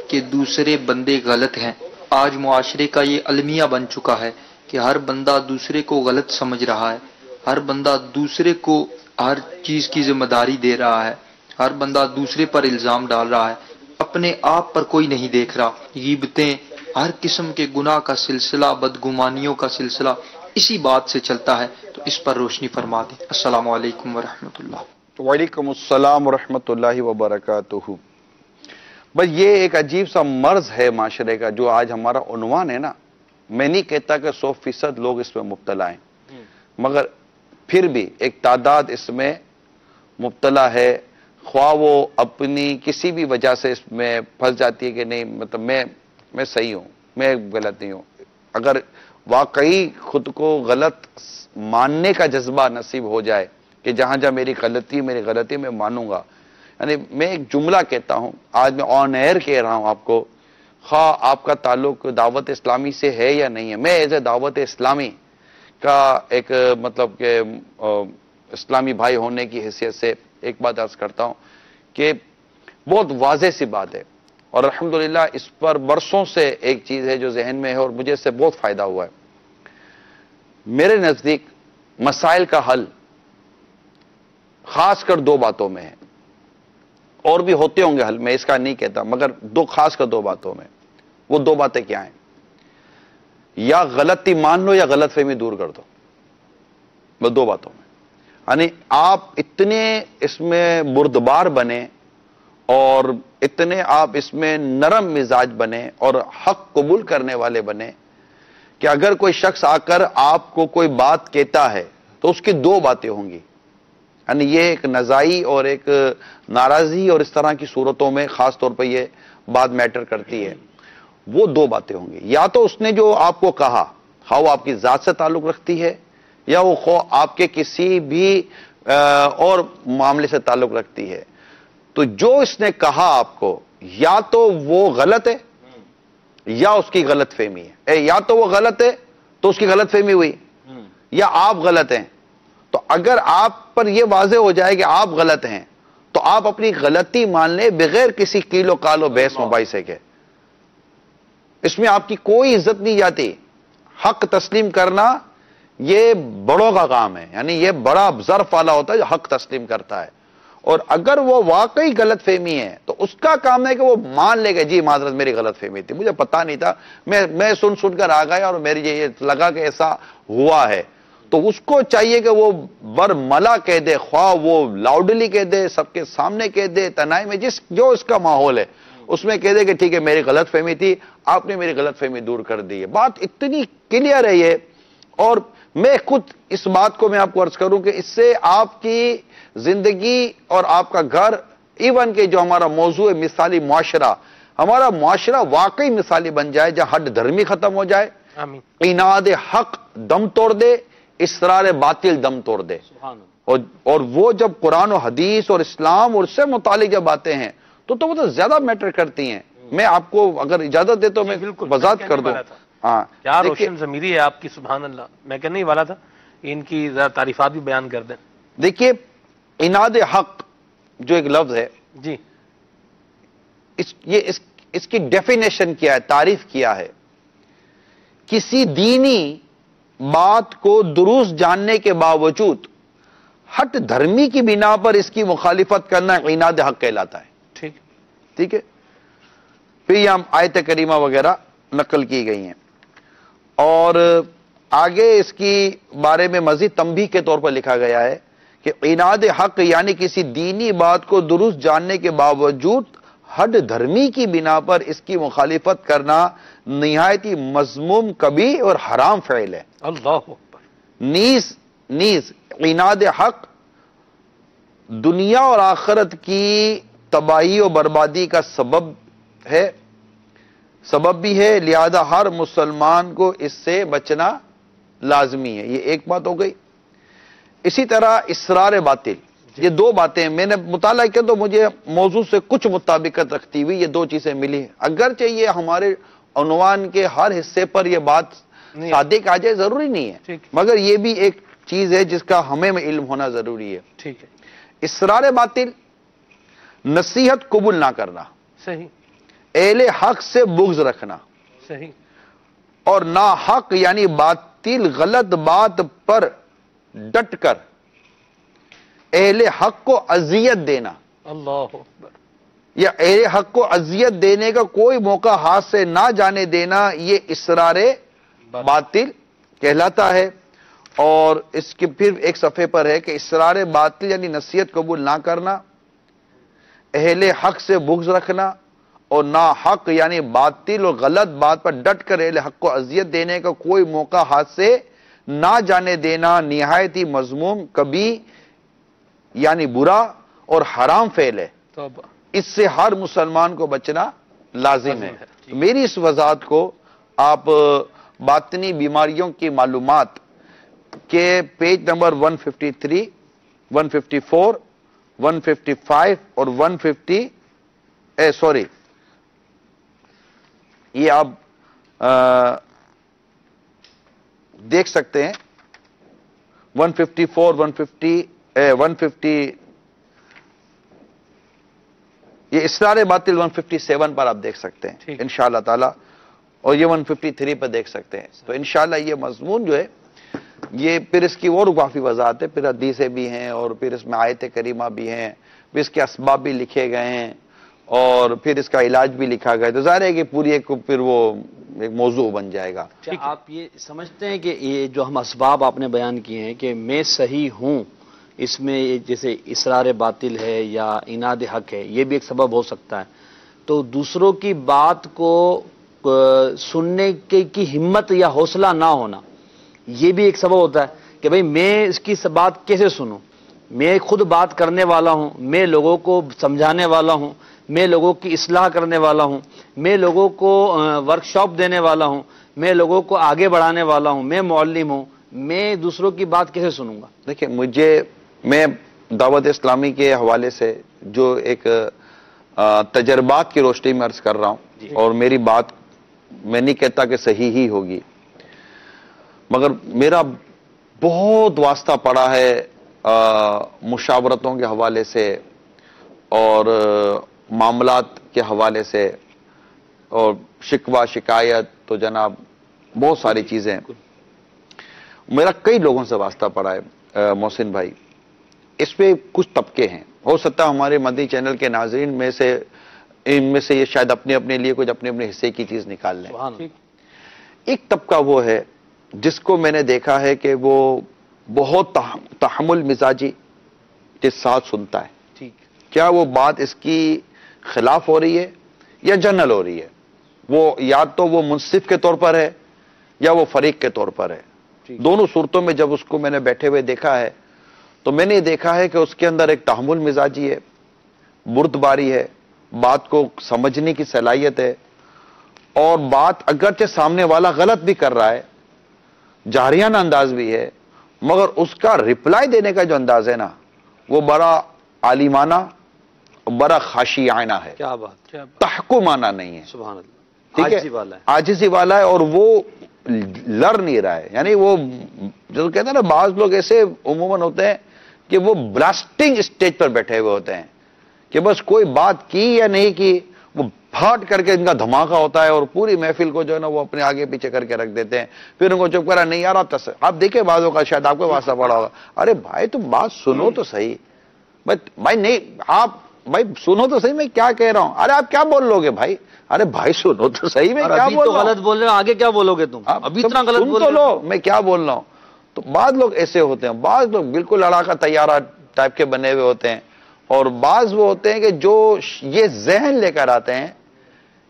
کہ دوسرے بندے غلط ہیں. آج معاشرے کا یہ المیہ بن چکا ہے کہ ہر بندہ دوسرے کو غلط سمجھ رہا ہے، ہر بندہ دوسرے کو ہر چیز کی ذمہ داری دے رہا ہے، ہر بندہ دوسرے پر الزام ڈال رہا ہے، اپنے آپ پر کوئی نہیں دیکھ رہا. غیبتیں، ہر قسم کے گناہ کا سلسلہ، بدگمانیوں کا سلسلہ اسی بات سے چلتا ہے. تو اس پر روشنی فرما دیں. السلام علیکم ورحمۃ اللہ. وعلیکم السلام ورحمۃ اللہ وبرکاتہ. بس یہ ایک عجیب سا مرض ہے معاشرے کا جو آج ہمارا عنوان ہے نا. میں نہیں کہتا کہ 100% لوگ اس میں مبتلا ہیں، مگر پھر بھی ایک تعداد اس میں مبتلا ہے، خواہ وہ اپنی کسی بھی وجہ سے اس میں پھنس جاتی ہے کہ نہیں مطلب میں صحیح ہوں، میں غلط نہیں ہوں. اگر واقعی خود کو غلط ماننے کا جذبہ نصیب ہو جائے کہ جہاں جہاں میری غلطی میں مانوں گا. یعنی میں ایک جملہ کہتا ہوں، آج میں آن ایئر کہہ رہا ہوں آپ کو، خواہ آپ کا تعلق دعوت اسلامی سے ہے یا نہیں ہے. میں ایز اے دعوت اسلامی کا ایک مطلب کہ اسلامی بھائی ہونے کی حیثیت سے ایک بات عرض کرتا ہوں کہ بہت واضح سی بات ہے، اور الحمدللہ اس پر برسوں سے ایک چیز ہے جو ذہن میں ہے اور مجھے اس سے بہت فائدہ ہوا ہے. میرے نزدیک مسائل کا حل خاص کر دو باتوں میں ہے، اور بھی ہوتے ہوں گے حل، میں اس کا نہیں کہتا، مگر خاص کر دو باتوں میں. وہ دو باتیں کیا ہیں؟ یا غلطی مان لو یا غلط فہمی دور کر دو. وہ دو باتوں میں یعنی آپ اتنے اس میں بردبار بنے اور اتنے آپ اس میں نرم مزاج بنے اور حق قبول کرنے والے بنے کہ اگر کوئی شخص آ کر آپ کو کوئی بات کہتا ہے تو اس کی دو باتیں ہوں گی. یعنی یہ ایک نزاعی اور ایک ناراضی اور اس طرح کی صورتوں میں خاص طور پہ یہ بات میٹر کرتی ہے. وہ دو باتیں ہوں گی، یا تو اس نے جو آپ کو کہا خواہ وہ آپ کی ذات سے تعلق رکھتی ہے یا وہ خواہ آپ کے کسی بھی اور معاملے سے تعلق رکھتی ہے، تو جو اس نے کہا آپ کو یا تو وہ غلط ہے یا اس کی غلط فہمی ہے. یا تو وہ غلط ہے تو اس کی غلط فہمی ہوئی، یا آپ غلط ہیں. تو اگر آپ پر یہ واضح ہو جائے کہ آپ غلط ہیں تو آپ اپنی غلطی مان لیں بغیر کسی کیل و کال و بحث مباحثے کے. اس میں آپ کی کوئی عزت نہیں جاتی. حق تسلیم کرنا یہ بڑوں کا کام ہے، یعنی یہ بڑا ظرف والا ہوتا ہے جو حق تسلیم کرتا ہے. اور اگر وہ واقعی غلط فہمی ہے تو اس کا کام ہے کہ وہ مان لے گا جی معذرت میری غلط فہمی تھی، مجھے پتا نہیں تھا، میں سن کر آ گیا اور میری یہ لگا کہ ایسا ہوا ہے. تو اس کو چاہیے کہ وہ برملا کہہ دے، خواہ وہ لاؤڈلی کہہ دے، سب کے سامنے کہہ دے، تنہائی میں جو اس کا ماحول ہے اس میں کہہ دے کہ ٹھیک ہے میری غلط فہمی تھی، آپ نے میری غلط فہمی دور کر دی ہے. بات اتنی کلیئر ہے یہ. اور میں خود اس بات کو میں آپ کو عرض کروں کہ اس سے آپ کی زندگی اور آپ کا گھر، ایون کہ جو ہمارا موضوع ہے مثالی معاشرہ، ہمارا معاشرہ واقعی مثالی بن جائے جہاں ہٹ دھرمی ختم ہو جائے، عناد حق دم توڑ دے، اسرار باطل دم توڑ دے. اور وہ جب قرآن و حدیث اور اسلام اور اس سے متعلق جب باتیں ہیں تو وہ تو زیادہ میٹر کرتی ہیں. میں آپ کو اگر اجازت دے تو میں وضاحت کر دوں. ہاں کیا روشن ضمیری ہے آپ کی، سبحان اللہ. میں کہنے ہی والا تھا ان کی ذرا تعریفات بھی بیان کر دیں. دیکھیے عناد حق جو ایک لفظ ہے جی، اس کی ڈیفینیشن کیا ہے، تعریف کیا ہے؟ کسی دینی بات کو درست جاننے کے باوجود ہٹ دھرمی کی بنا پر اس کی مخالفت کرنا عناد حق کہلاتا ہے. ٹھیک ہے. پھر یہ آیت کریمہ وغیرہ نقل کی گئی ہیں اور آگے اس کی بارے میں مزید تنبیہ کے طور پر لکھا گیا ہے کہ عناد حق یعنی کسی دینی بات کو درست جاننے کے باوجود ہٹ دھرمی کی بنا پر اس کی مخالفت کرنا نہایتی مذموم کبیرہ اور حرام فعل ہے. اللہ اکبر. نیز عناد حق دنیا اور آخرت کی تباہی و بربادی کا سبب بھی ہے، لہذا ہر مسلمان کو اس سے بچنا لازمی ہے. یہ ایک بات ہو گئی. اسی طرح اسرار باطل، یہ دو باتیں میں نے مطالعہ کیا تو مجھے موضوع سے کچھ مطابقت رکھتی ہوئی یہ دو چیزیں ملی. اگرچہ یہ ہمارے عنوان کے ہر حصے پر یہ بات صادق آ جائے ضروری نہیں ہے، مگر یہ بھی ایک چیز ہے جس کا ہمیں علم ہونا ضروری ہے. ٹھیک ہے. اسرار باطل، نصیحت قبول نہ کرنا، صحیح. اہل حق سے بغض رکھنا، صحیح. اور ناحق یعنی باطل غلط بات پر ڈٹ کر اہل حق کو اذیت دینا. اللہ اکبر. یا اہل حق کو اذیت دینے کا کوئی موقع ہاتھ سے نہ جانے دینا، یہ اسرار باطل کہلاتا ہے. اور اس کے پھر ایک صفحے پر ہے کہ اسرار باطل یعنی نصیحت قبول نہ کرنا، اہل حق سے بغض رکھنا اور ناحق یعنی باطل اور غلط بات پر ڈٹ کر اہل حق کو اذیت دینے کا کوئی موقع ہاتھ سے نہ جانے دینا نہایت ہی مذموم کبھی یعنی برا اور حرام فعل ہے. توبہ. اس سے ہر مسلمان کو بچنا لازم ہے. میری اس وضاحت کو آپ باطنی بیماریوں کی معلومات کے پیج نمبر 153 154 155 اور 150 سوری یہ آپ دیکھ سکتے ہیں 154 150 یہ اسرار باطل 157 پر آپ دیکھ سکتے ہیں انشاءاللہ تعالی, اور یہ 153 پر دیکھ سکتے ہیں. تو انشاءاللہ یہ مضمون جو ہے یہ پھر اس کی اور کافی وضاحت ہے, پھر حدیثیں بھی ہیں اور پھر اس میں آیت کریمہ بھی ہیں, پھر اس کے اسباب بھی لکھے گئے ہیں اور پھر اس کا علاج بھی لکھا گیا ہے. تو ظاہر ہے کہ پوری ایک پھر وہ ایک موضوع بن جائے گا. کیا آپ یہ سمجھتے ہیں کہ یہ جو ہم اسباب آپ نے بیان کیے ہیں کہ میں صحیح ہوں, اس میں جیسے اصرار باطل ہے یا عناد حق ہے, یہ بھی ایک سبب ہو سکتا ہے, تو دوسروں کی بات کو سننے کی ہمت یا حوصلہ نہ ہونا یہ بھی ایک سبب ہوتا ہے کہ بھئی میں اس کی بات کیسے سنوں, میں خود بات کرنے والا ہوں, میں لوگوں کو سمجھانے والا ہوں, میں لوگوں کی اصلاح کرنے والا ہوں, میں لوگوں کو ورکشاپ دینے والا ہوں, میں لوگوں کو آگے بڑھانے والا ہوں, میں معلم ہوں, میں دوسروں کی بات کیسے سنوں گا؟ دیکھیں میں دعوت اسلامی کے حوالے سے جو ایک تجربات کی روشنی میں عرض کر رہا ہوں, اور میری بات میں نہیں کہتا کہ صحیح ہی ہوگی, مگر میرا بہت واسطہ پڑا ہے مشاورتوں کے حوالے سے اور معاملات کے حوالے سے اور شکوہ شکایت, تو جناب بہت ساری چیزیں میرا کئی لوگوں سے واسطہ پڑا ہے محسن بھائی. اس پہ کچھ طبقے ہیں, ہو سکتا ہے ہمارے مدنی چینل کے ناظرین میں سے ان میں سے یہ شاید اپنے لیے کچھ اپنے حصے کی چیز نکال لیں. ایک طبقہ وہ ہے جس کو میں نے دیکھا ہے کہ وہ بہت تحمل مزاجی کے ساتھ سنتا ہے. کیا وہ بات اس کی خلاف ہو رہی ہے یا جنرل ہو رہی ہے, وہ یا تو وہ منصف کے طور پر ہے یا وہ فریق کے طور پر ہے. دونوں صورتوں میں جب اس کو میں نے بیٹھے ہوئے دیکھا ہے تو میں نے دیکھا ہے کہ اس کے اندر ایک تحمل مزاجی ہے, بردباری ہے, بات کو سمجھنے کی صلاحیت ہے, اور بات اگرچہ سامنے والا غلط بھی کر رہا ہے, جاہریانہ انداز بھی ہے, مگر اس کا رپلائی دینے کا جو انداز ہے نا وہ بڑا عالمانہ, بڑا خاشعانہ ہے. کیا بات, تحکمانہ نہیں ہے. سبحان اللہ. ٹھیک ہے, عاجزی والا ہے, اور وہ لڑ نہیں رہا ہے. یعنی وہ جو کہتے ہیں نا, بعض لوگ ایسے عموماً ہوتے ہیں کہ وہ بلاسٹنگ اسٹیج پر بیٹھے ہوئے ہوتے ہیں کہ بس کوئی بات کی یا نہیں کی وہ پھاٹ کر کے ان کا دھماکہ ہوتا ہے, اور پوری محفل کو جو ہے نا وہ اپنے آگے پیچھے کر کے رکھ دیتے ہیں. پھر ان کو چپ کرا, نہیں یار آپ دیکھیں بعضوں کا شاید آپ کو واسطہ پڑا ہوگا, ارے بھائی تم بات سنو تو صحیح, بھائی نہیں آپ بھائی سنو تو صحیح میں کیا کہہ رہا ہوں, ارے آپ کیا بول لو گے بھائی, ارے بھائی سنو تو صحیح میں کیا بول رہا ہوں, غلط بول رہے ہو, آگے کیا بولو گے تم, ابھی اتنا غلط بول رہے ہو, میں کیا بول رہا ہوں. تو بعض لوگ ایسے ہوتے ہیں, بعض لوگ بالکل لڑاکا تیارہ ٹائپ کے بنے ہوئے ہوتے ہیں, اور بعض وہ ہوتے ہیں کہ جو یہ ذہن لے کر آتے ہیں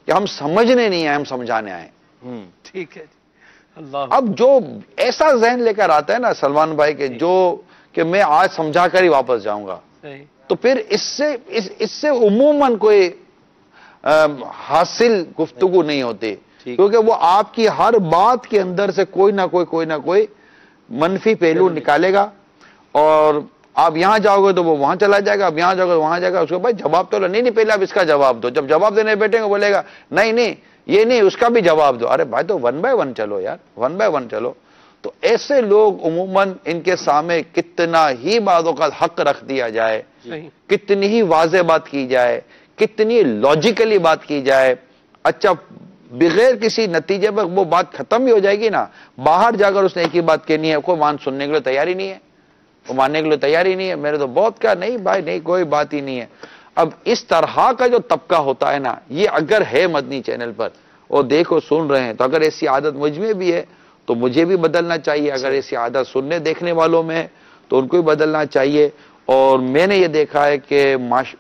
کہ ہم سمجھنے نہیں آئے, ہم سمجھانے آئے. ٹھیک ہے اللہ. اب جو ایسا ذہن لے کر آتا ہے نا سلمان بھائی کہ جو کہ میں آج سمجھا کر ہی واپس جاؤں گا, تو پھر اس سے عموماً کوئی حاصل گفتگو نہیں ہوتی, کیونکہ وہ آپ کی ہر بات کے اندر سے کوئی نہ کوئی منفی پہلو نکالے گا, اور آپ یہاں جاؤ گے تو وہ وہاں چلا جائے گا, آپ یہاں جاؤ گے وہاں جائے گا. اس کو بھائی جواب تو نہیں پہلے آپ اس کا جواب دو, جب جواب دینے بیٹھیں گے بولے گا نہیں یہ نہیں, اس کا بھی جواب دو. ارے بھائی تو 1 by 1 چلو یار, 1 by 1 چلو. تو ایسے لوگ عموماً ان کے سامنے کتنا ہی بعضوں کا حق رکھ دیا جائے, کتنی ہی واضح بات کی جائے, کتنی لاجیکلی بات کی جائے, اچھا بغیر کسی نتیجے پر وہ بات ختم بھی ہو جائے گی نا, باہر جا کر اس نے ایک ہی بات کہنی ہے, کوئی سننے کے لیے تیار ہی نہیں ہے, وہ ماننے کے لیے تیار ہی نہیں ہے. میرے تو بہت کہا نہیں بھائی نہیں, کوئی بات ہی نہیں ہے. اب اس طرح کا جو طبقہ ہوتا ہے نا, یہ اگر ہے مدنی چینل پر اور دیکھو سن رہے ہیں, تو اگر ایسی عادت مجھ میں بھی ہے تو مجھے بھی بدلنا چاہیے. اگر ایسی عادت سننے دیکھنے والوں میں ہے تو ان کو بھی بدلنا چاہیے. اور میں نے یہ دیکھا ہے کہ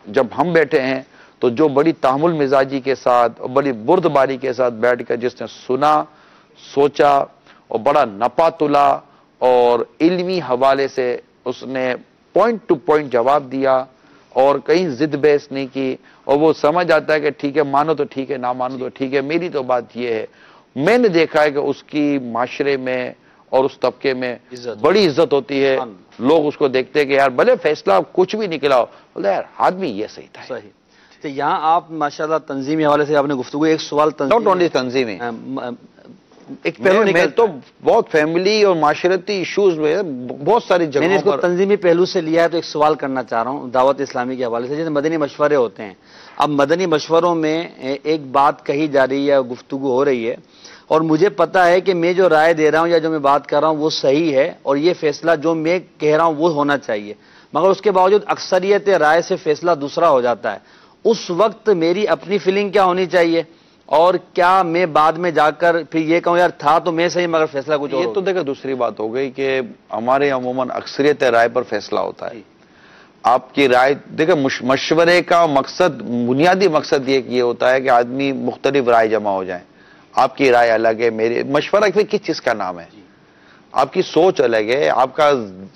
جب ہم بیٹھے ہیں تو جو بڑی تحمل مزاجی کے ساتھ اور بڑی بردباری کے ساتھ بیٹھ کر جس نے سنا، سوچا اور بڑا نپا تلا اور علمی حوالے سے اس نے پوائنٹ ٹو پوائنٹ جواب دیا اور کہیں ضد بحث نہیں کی، اور وہ سمجھ آتا ہے کہ ٹھیک ہے مانو تو ٹھیک ہے، نہ مانو تو ٹھیک ہے، میری تو بات یہ ہے، میں نے دیکھا ہے کہ اس کی معاشرے میں اور اس طبقے میں بڑی عزت ہوتی ہے. لوگ اس کو دیکھتے ہیں کہ یار بھلے فیصلہ کچھ بھی نکلا ہو، بولے یار آدمی یہ صحیح تھا. صحیح. تو یہاں آپ ماشاءاللہ تنظیمی حوالے سے آپ نے گفتگو، ایک سوال ناٹ اونلی تنظیمی، ایک پہلو میں تو بہت فیملی اور معاشرتی ایشوز میں بہت ساری میں نے اس جگہوں کو پر تنظیمی پہلو سے لیا ہے، تو ایک سوال کرنا چاہ رہا ہوں دعوت اسلامی کے حوالے سے. جیسے مدنی مشورے ہوتے ہیں، اب مدنی مشوروں میں ایک بات کہی جا رہی ہے، گفتگو ہو رہی ہے، اور مجھے پتا ہے کہ میں جو رائے دے رہا ہوں یا جو میں بات کر رہا ہوں وہ صحیح ہے، اور یہ فیصلہ جو میں کہہ رہا ہوں وہ ہونا چاہیے، مگر اس کے باوجود اکثریت رائے سے فیصلہ دوسرا ہو جاتا ہے. اس وقت میری اپنی فیلنگ کیا ہونی چاہیے، اور کیا میں بعد میں جا کر پھر یہ کہوں یار تھا تو میں صحیح مگر فیصلہ کچھ اور؟ یہ تو دیکھیں دوسری بات ہو گئی کہ ہمارے عموماً اکثریت رائے پر فیصلہ ہوتا ہے. آپ کی رائے دیکھیں، مشورے کا مقصد، بنیادی مقصد یہ ہوتا ہے کہ آدمی مختلف رائے جمع ہو جائیں. آپ کی رائے الگ ہے، میرے مشورہ کس چیز کا نام ہے، آپ کی سوچ الگ ہے، آپ کا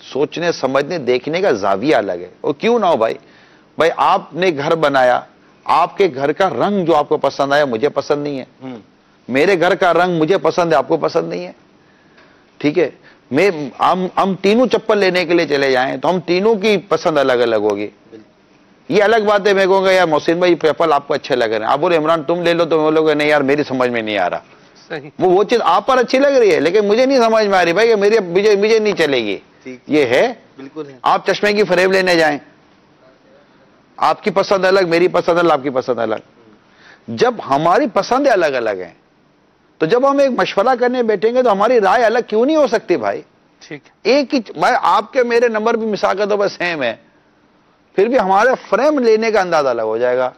سوچنے سمجھنے دیکھنے کا زاویہ الگ ہے. اور کیوں نہ ہو بھائی آپ نے گھر بنایا، آپ کے گھر کا رنگ جو آپ کو پسند آیا مجھے پسند نہیں ہے، میرے گھر کا رنگ مجھے پسند ہے آپ کو پسند نہیں ہے، ٹھیک ہے. ہم تینوں چپل لینے کے لیے چلے جائیں تو ہم تینوں کی پسند الگ الگ ہوگی. یہ الگ بات ہے میں کہوں گا یار محسن بھائی چپل آپ کو اچھے لگ رہے ہیں، آپ بولے عمران تم لے لو، تو میں بولوں گا نہیں یار میری سمجھ میں نہیں آ رہا. صحیح. وہ چیز آپ پر اچھی لگ رہی ہے لیکن مجھے نہیں سمجھ میں آ رہی بھائی، کہ مجھے نہیں چلے گی. یہ ہے بالکل ہے. آپ چشمے کی فریب لینے جائیں، آپ کی پسند الگ، میری پسند الگ، آپ کی پسند الگ. جب ہماری پسندیں الگ الگ ہیں تو جب ہم ایک مشورہ کرنے بیٹھیں گے تو ہماری رائے الگ کیوں نہیں ہو سکتی بھائی؟ ٹھیک. ایک ہی بھائی آپ کے میرے نمبر بھی مثال کا تو بس سیم ہے، پھر بھی ہمارے فریم لینے کا انداز الگ ہو جائے گا.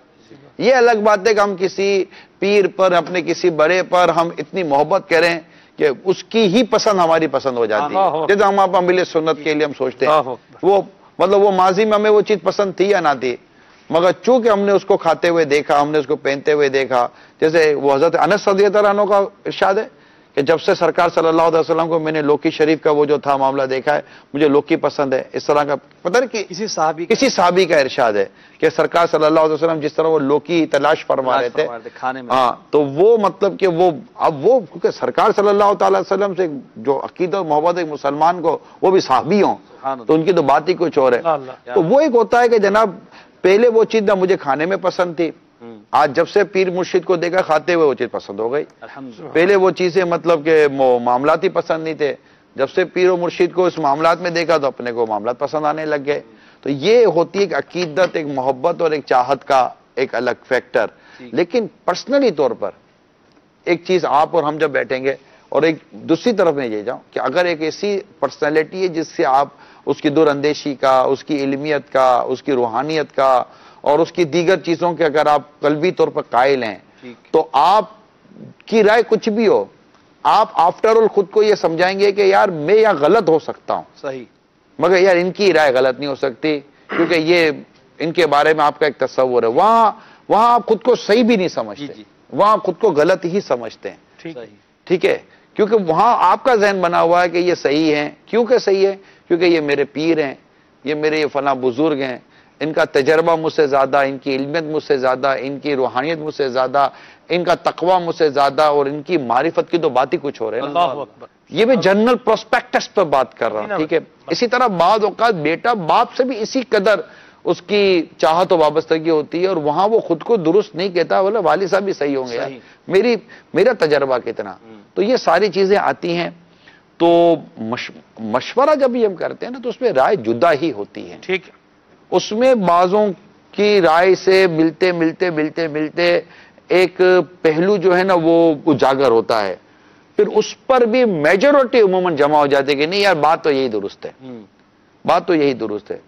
یہ الگ بات ہے کہ ہم کسی پیر پر، اپنے کسی بڑے پر ہم اتنی محبت کریں کہ اس کی ہی پسند ہماری پسند ہو جاتی ہے. جیسے ہم آپ مل سنت کے لیے ہم سوچتے ہیں، وہ مطلب وہ ماضی میں ہمیں وہ چیز پسند تھی یا نہ تھی، مگر چونکہ ہم نے اس کو کھاتے ہوئے دیکھا، ہم نے اس کو پہنتے ہوئے دیکھا. جیسے وہ حضرت انس رضی اللہ عنہ کا ارشاد ہے کہ جب سے سرکار صلی اللہ علیہ وسلم کو میں نے لوکی شریف کا وہ جو تھا معاملہ دیکھا ہے، مجھے لوکی پسند ہے. اس طرح کا پتہ نہیں کہ کسی صحابی کا ارشاد ہے کہ سرکار صلی اللہ علیہ وسلم جس طرح وہ لوکی تلاش فرما رہے تھے کھانے میں، ہاں، تو وہ مطلب کہ وہ اب وہ کیونکہ سرکار صلی اللہ تعالی وسلم سے جو عقیدہ اور محبت ایک مسلمان کو، وہ بھی صحابی ہوں تو ان کی تو بات ہی کچھ اور ہے. تو وہ ایک ہوتا ہے کہ جناب پہلے وہ چیز نہ مجھے کھانے میں پسند تھی، آج جب سے پیر مرشد کو دیکھا کھاتے ہوئے وہ چیز پسند ہو گئی. پہلے وہ چیزیں مطلب کہ معاملات ہی پسند نہیں تھے، جب سے پیر و مرشد کو اس معاملات میں دیکھا تو اپنے کو معاملات پسند آنے لگ گئے. تو یہ ہوتی ہے ایک عقیدت، ایک محبت اور ایک چاہت کا ایک الگ فیکٹر. لیکن پرسنلی طور پر ایک چیز آپ اور ہم جب بیٹھیں گے، اور ایک دوسری طرف میں یہ جاؤں کہ اگر ایک ایسی پرسنالٹی ہے جس سے آپ اس کی دور اندیشی کا، اس کی علمیت کا، اس کی روحانیت کا اور اس کی دیگر چیزوں کے اگر آپ قلبی طور پر قائل ہیں، تو آپ کی رائے کچھ بھی ہو، آپ آفٹر آل خود کو یہ سمجھائیں گے کہ یار میں یہاں غلط ہو سکتا ہوں، صحیح، مگر یار ان کی رائے غلط نہیں ہو سکتی، کیونکہ یہ ان کے بارے میں آپ کا ایک تصور ہے. وہاں آپ خود کو صحیح بھی نہیں سمجھتے، وہاں آپ خود کو غلط ہی سمجھتے ہیں. ٹھیک ہے، کیونکہ وہاں آپ کا ذہن بنا ہوا ہے کہ یہ صحیح ہے. کیوں کہ صحیح ہے؟ کیونکہ یہ میرے پیر ہیں، یہ میرے فلاں بزرگ ہیں، ان کا تجربہ مجھ سے زیادہ، ان کی علمیت مجھ سے زیادہ، ان کی روحانیت مجھ سے زیادہ، ان کا تقوی مجھ سے زیادہ، اور ان کی معرفت کی تو بات ہی کچھ ہو رہے ہیں. یہ میں جنرل پروسپیکٹس پر بات کر رہا ہوں. ٹھیک ہے، اسی طرح بعض اوقات بیٹا باپ سے بھی اسی قدر اس کی چاہت و وابستگی ہوتی ہے، اور وہاں وہ خود کو درست نہیں کہتا، بولے والد صاحب بھی صحیح ہوں گے، میرا تجربہ کتنا. تو یہ ساری چیزیں آتی ہیں. تو مشورہ جب بھی ہم کرتے ہیں نا تو اس میں رائے جدا ہی ہوتی ہے. ٹھیک ہے، اس میں بعضوں کی رائے سے ملتے ایک پہلو جو ہے نا وہ اجاگر ہوتا ہے، پھر اس پر بھی میجورٹی عموماً جمع ہو جاتے کہ نہیں یار بات تو یہی درست ہے، بات تو یہی درست ہے.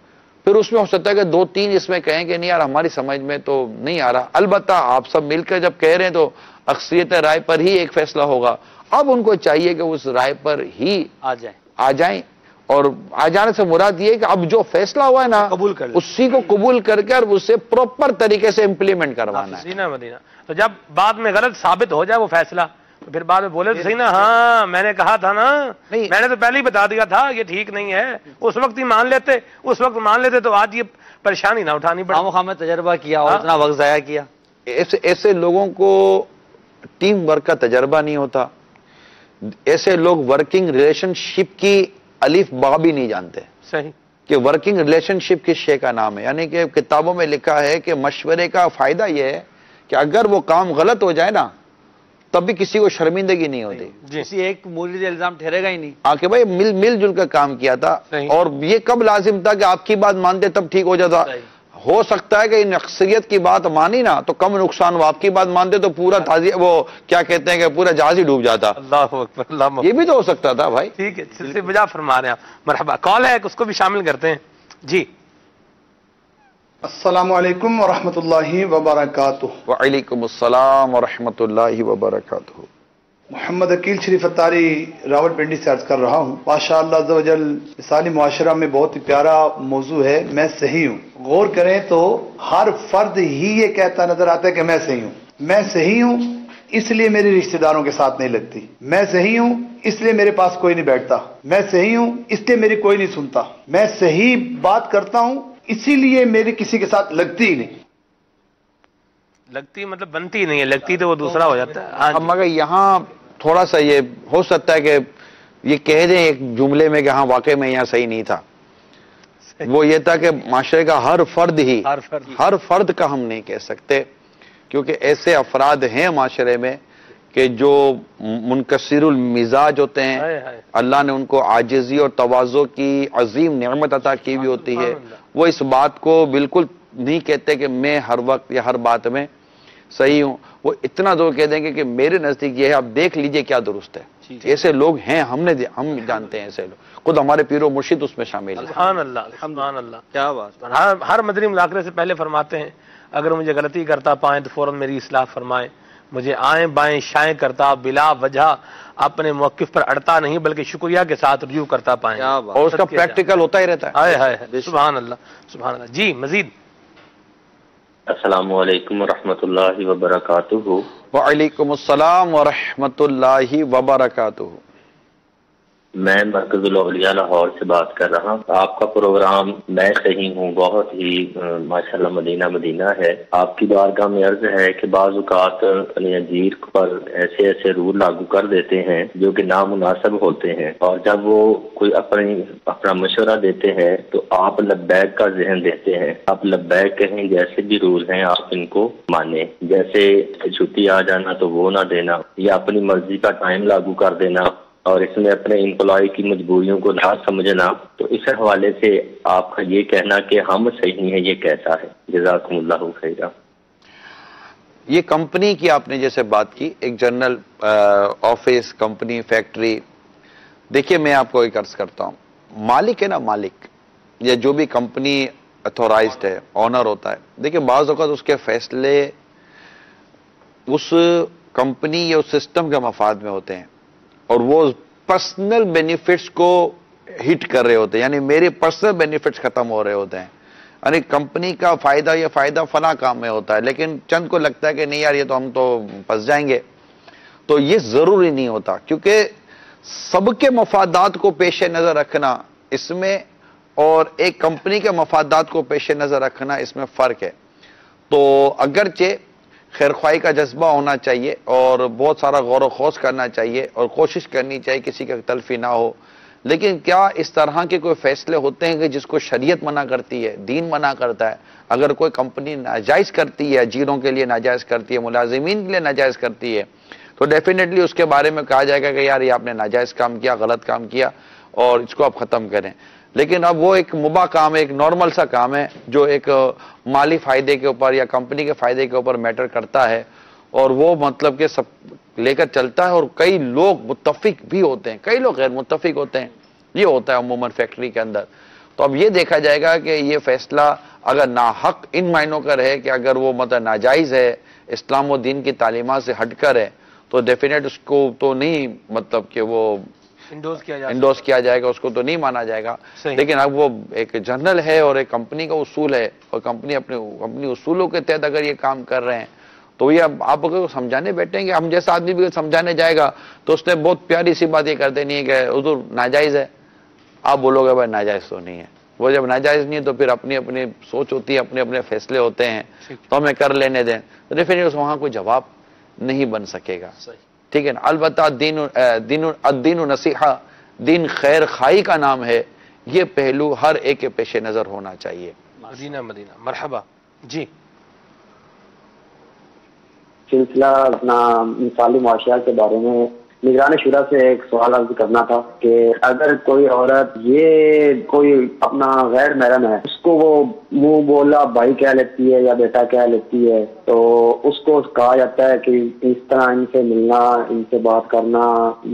پھر اس میں ہو سکتا ہے کہ 2-3 اس میں کہیں کہ نہیں یار ہماری سمجھ میں تو نہیں آ رہا. البتہ آپ سب مل کر جب کہہ رہے ہیں تو اکثریت رائے پر ہی ایک فیصلہ ہوگا. اب ان کو چاہیے کہ اس رائے پر ہی آ جائیں اور آ جانے سے مراد یہ کہ اب جو فیصلہ ہوا ہے نا قبول کر لیں، اسی کو قبول کر کے اور اسے پراپر طریقے سے امپلیمنٹ کروانا ہے. سینا مدینہ. تو جب بعد میں غلط ثابت ہو جائے وہ فیصلہ تو پھر بعد میں بولے تو صحیح نا، ہاں میں نے کہا تھا نا، نہیں. میں نے تو پہلے ہی بتا دیا تھا یہ ٹھیک نہیں ہے. اس وقت ہی مان لیتے تو آج یہ پریشانی نہ اٹھانی پڑتی. خام میں تجربہ کیا اور اتنا وقت ضائع کیا. ایسے لوگوں کو ٹیم ورک کا تجربہ نہیں ہوتا. ایسے لوگ ورکنگ ریلیشن شپ کی الف با بھی نہیں جانتے صحیح کہ ورکنگ ریلیشن شپ کس شے کا نام ہے. یعنی کہ کتابوں میں لکھا ہے کہ مشورے کا فائدہ یہ ہے کہ اگر وہ کام غلط ہو جائے نا تب بھی کسی کو شرمندگی نہیں ہوتی. کسی ایک مولوی الزام ٹھہرے گا ہی نہیں. کہ بھائی مل جل کر کام کیا تھا. صحیح. اور یہ کب لازم تھا کہ آپ کی بات مانتے تب ٹھیک ہو جاتا. صحیح. ہو سکتا ہے کہ ان اکثریت کی بات مانی نا تو کم نقصان ہو، آپ کی بات مانتے تو پورا وہ کیا کہتے ہیں کہ پورا جہاز ہی ڈوب جاتا. اللہ اکبر اللہ اکبر. یہ بھی تو ہو سکتا تھا بھائی. ٹھیک ہے سلسلے بجا فرما رہے ہیں آپ. مرحبا. کال ہے اس کو بھی شامل کرتے ہیں. جی السلام علیکم ورحمۃ اللہ وبرکاتہ. وعلیکم السلام ورحمۃ اللہ وبرکاتہ. محمد عقیل شریف اتاری راول پنڈی سے عرض کر رہا ہوں. ماشاء اللہ عز و جل مثالی معاشرہ میں بہت ہی پیارا موضوع ہے میں صحیح ہوں. غور کریں تو ہر فرد ہی یہ کہتا نظر آتا ہے کہ میں صحیح ہوں. میں صحیح ہوں اس لیے میری رشتہ داروں کے ساتھ نہیں لگتی. میں صحیح ہوں اس لیے میرے پاس کوئی نہیں بیٹھتا. میں صحیح ہوں اس لیے میری کوئی نہیں سنتا. میں صحیح بات کرتا ہوں اسی لیے میری کسی کے ساتھ لگتی ہی نہیں. لگتی مطلب بنتی نہیں ہے، لگتی تو وہ دوسرا ہو جاتا ہے. اب مگر یہاں تھوڑا سا یہ ہو سکتا ہے کہ یہ کہہ دیں ایک جملے میں کہ ہاں واقعی میں یہاں صحیح نہیں تھا. وہ یہ تھا کہ معاشرے کا ہر فرد کا ہم نہیں کہہ سکتے کیونکہ ایسے افراد ہیں معاشرے میں کہ جو منکسر المزاج ہوتے ہیں. اللہ نے ان کو عاجزی اور تواضع کی عظیم نعمت عطا کی بھی ہوتی ہے. وہ اس بات کو بالکل نہیں کہتے کہ میں ہر وقت یا ہر بات میں صحیح ہوں. وہ اتنا زور کہہ دیں گے کہ میرے نزدیک یہ ہے، آپ دیکھ لیجئے کیا درست ہے. ایسے لوگ ہیں، ہم جانتے ہیں ایسے لوگ. خود ہمارے پیر و مرشد اس میں شامل ہیں. سبحان اللہ سبحان اللہ. کیا بات. ہر مدنی مذاکرے سے پہلے فرماتے ہیں اگر مجھے غلطی کرتا پائیں تو فوراً میری اصلاح فرمائیں. مجھے آئیں بائیں شائیں کرتا بلا وجہ اپنے موقف پر اڑتا نہیں بلکہ شکریہ کے ساتھ رجوع کرتا پائیں. اور اس کا پریکٹیکل ہوتا ہی رہتا ہے. ہائے ہائے سبحان اللہ سبحان اللہ. جی مزید. السلام علیکم ورحمۃ اللہ وبرکاتہ. وعلیکم السلام ورحمۃ اللہ وبرکاتہ. میں مرکز الاولیاء لاہور سے بات کر رہا ہوں. آپ کا پروگرام میں صحیح ہوں بہت ہی ماشاءاللہ مدینہ مدینہ ہے. آپ کی بارگاہ میں عرض ہے کہ بعض اوقات انجیر پر ایسے رول لاگو کر دیتے ہیں جو کہ نامناسب ہوتے ہیں اور جب وہ کوئی اپنا مشورہ دیتے ہیں تو آپ لبیک کا ذہن دیتے ہیں. آپ لبیک کہیں جیسے بھی رول ہیں آپ ان کو مانیں. جیسے چھٹی آ جانا تو وہ نہ دینا یا اپنی مرضی کا ٹائم لاگو کر دینا اور اس میں اپنے امپلائی کی مجبوریوں کو نہ سمجھنا. تو اس حوالے سے آپ کا یہ کہنا کہ ہم صحیح ہیں یہ کیسا ہے؟ جزاکم اللہ خیرہ. یہ کمپنی کی آپ نے جیسے بات کی، ایک جنرل آفس کمپنی فیکٹری. دیکھیے میں آپ کو ایک عرض کرتا ہوں، مالک ہے نا، مالک یا جو بھی کمپنی اتھورائزڈ ہے آنر ہوتا ہے. دیکھیے بعض اوقات اس کے فیصلے اس کمپنی یا اس سسٹم کے مفاد میں ہوتے ہیں اور وہ پرسنل بینیفٹس کو ہٹ کر رہے ہوتے ہیں. یعنی میرے پرسنل بینیفٹس ختم ہو رہے ہوتے ہیں. یعنی کمپنی کا فائدہ یا فائدہ فلاں کام میں ہوتا ہے لیکن چند کو لگتا ہے کہ نہیں یار یہ تو ہم تو پھنس جائیں گے. تو یہ ضروری نہیں ہوتا کیونکہ سب کے مفادات کو پیش نظر رکھنا اس میں اور ایک کمپنی کے مفادات کو پیش نظر رکھنا اس میں فرق ہے. تو اگرچہ خیرخواہی کا جذبہ ہونا چاہیے اور بہت سارا غور و خوض کرنا چاہیے اور کوشش کرنی چاہیے کسی کا تلفی نہ ہو، لیکن کیا اس طرح کے کوئی فیصلے ہوتے ہیں کہ جس کو شریعت منع کرتی ہے، دین منع کرتا ہے؟ اگر کوئی کمپنی ناجائز کرتی ہے، اجیروں کے لیے ناجائز کرتی ہے، ملازمین کے لیے ناجائز کرتی ہے تو ڈیفینیٹلی اس کے بارے میں کہا جائے گا کہ یار یہ آپ نے ناجائز کام کیا، غلط کام کیا اور اس کو آپ ختم کریں. لیکن اب وہ ایک مباح کام ہے، ایک نارمل سا کام ہے جو ایک مالی فائدے کے اوپر یا کمپنی کے فائدے کے اوپر میٹر کرتا ہے اور وہ مطلب کہ سب لے کر چلتا ہے اور کئی لوگ متفق بھی ہوتے ہیں، کئی لوگ غیر متفق ہوتے ہیں. یہ ہوتا ہے عموماً فیکٹری کے اندر. تو اب یہ دیکھا جائے گا کہ یہ فیصلہ اگر ناحق ان معنوں کا رہے کہ اگر وہ مطلب ناجائز ہے، اسلام و دین کی تعلیمات سے ہٹ کر ہے تو ڈیفینیٹ اس کو تو نہیں مطلب کہ وہ انڈوز کیا جائے گا، اس کو تو نہیں مانا جائے گا. لیکن اب وہ ایک جرنل ہے اور ایک کمپنی کا اصول ہے، اور کمپنی اپنی اصولوں کے تحت اگر یہ کام کر رہے ہیں تو یہ آپ اگر سمجھانے بیٹھیں گے، ہم جیسا آدمی بھی سمجھانے جائے گا تو اس نے بہت پیاری سی بات یہ کر دینی ہے کہ حضور ناجائز ہے. آپ بولو گے بھائی ناجائز تو نہیں ہے. وہ جب ناجائز نہیں ہے تو پھر اپنی اپنی سوچ ہوتی ہے، اپنے اپنے فیصلے ہوتے ہیں، تو ہمیں کر لینے دیں. تو ڈیفینیٹلی وہاں کوئی جواب نہیں بن سکے گا. ٹھیک ہے نا. البتہ الدین نصیحہ، دین خیر خائی کا نام ہے، یہ پہلو ہر ایک کے پیش نظر ہونا چاہیے. مدینہ مرحبا. جی سلسلہ اپنا مثالی معاشرہ کے بارے میں نگران شورا سے ایک سوال عرض کرنا تھا کہ اگر کوئی عورت یہ کوئی اپنا غیر محرم ہے، اس کو وہ منہ بولا بھائی کہہ لیتی ہے یا بیٹا کہہ لیتی ہے، تو اس کو کہا جاتا ہے کہ اس طرح ان سے ملنا، ان سے بات کرنا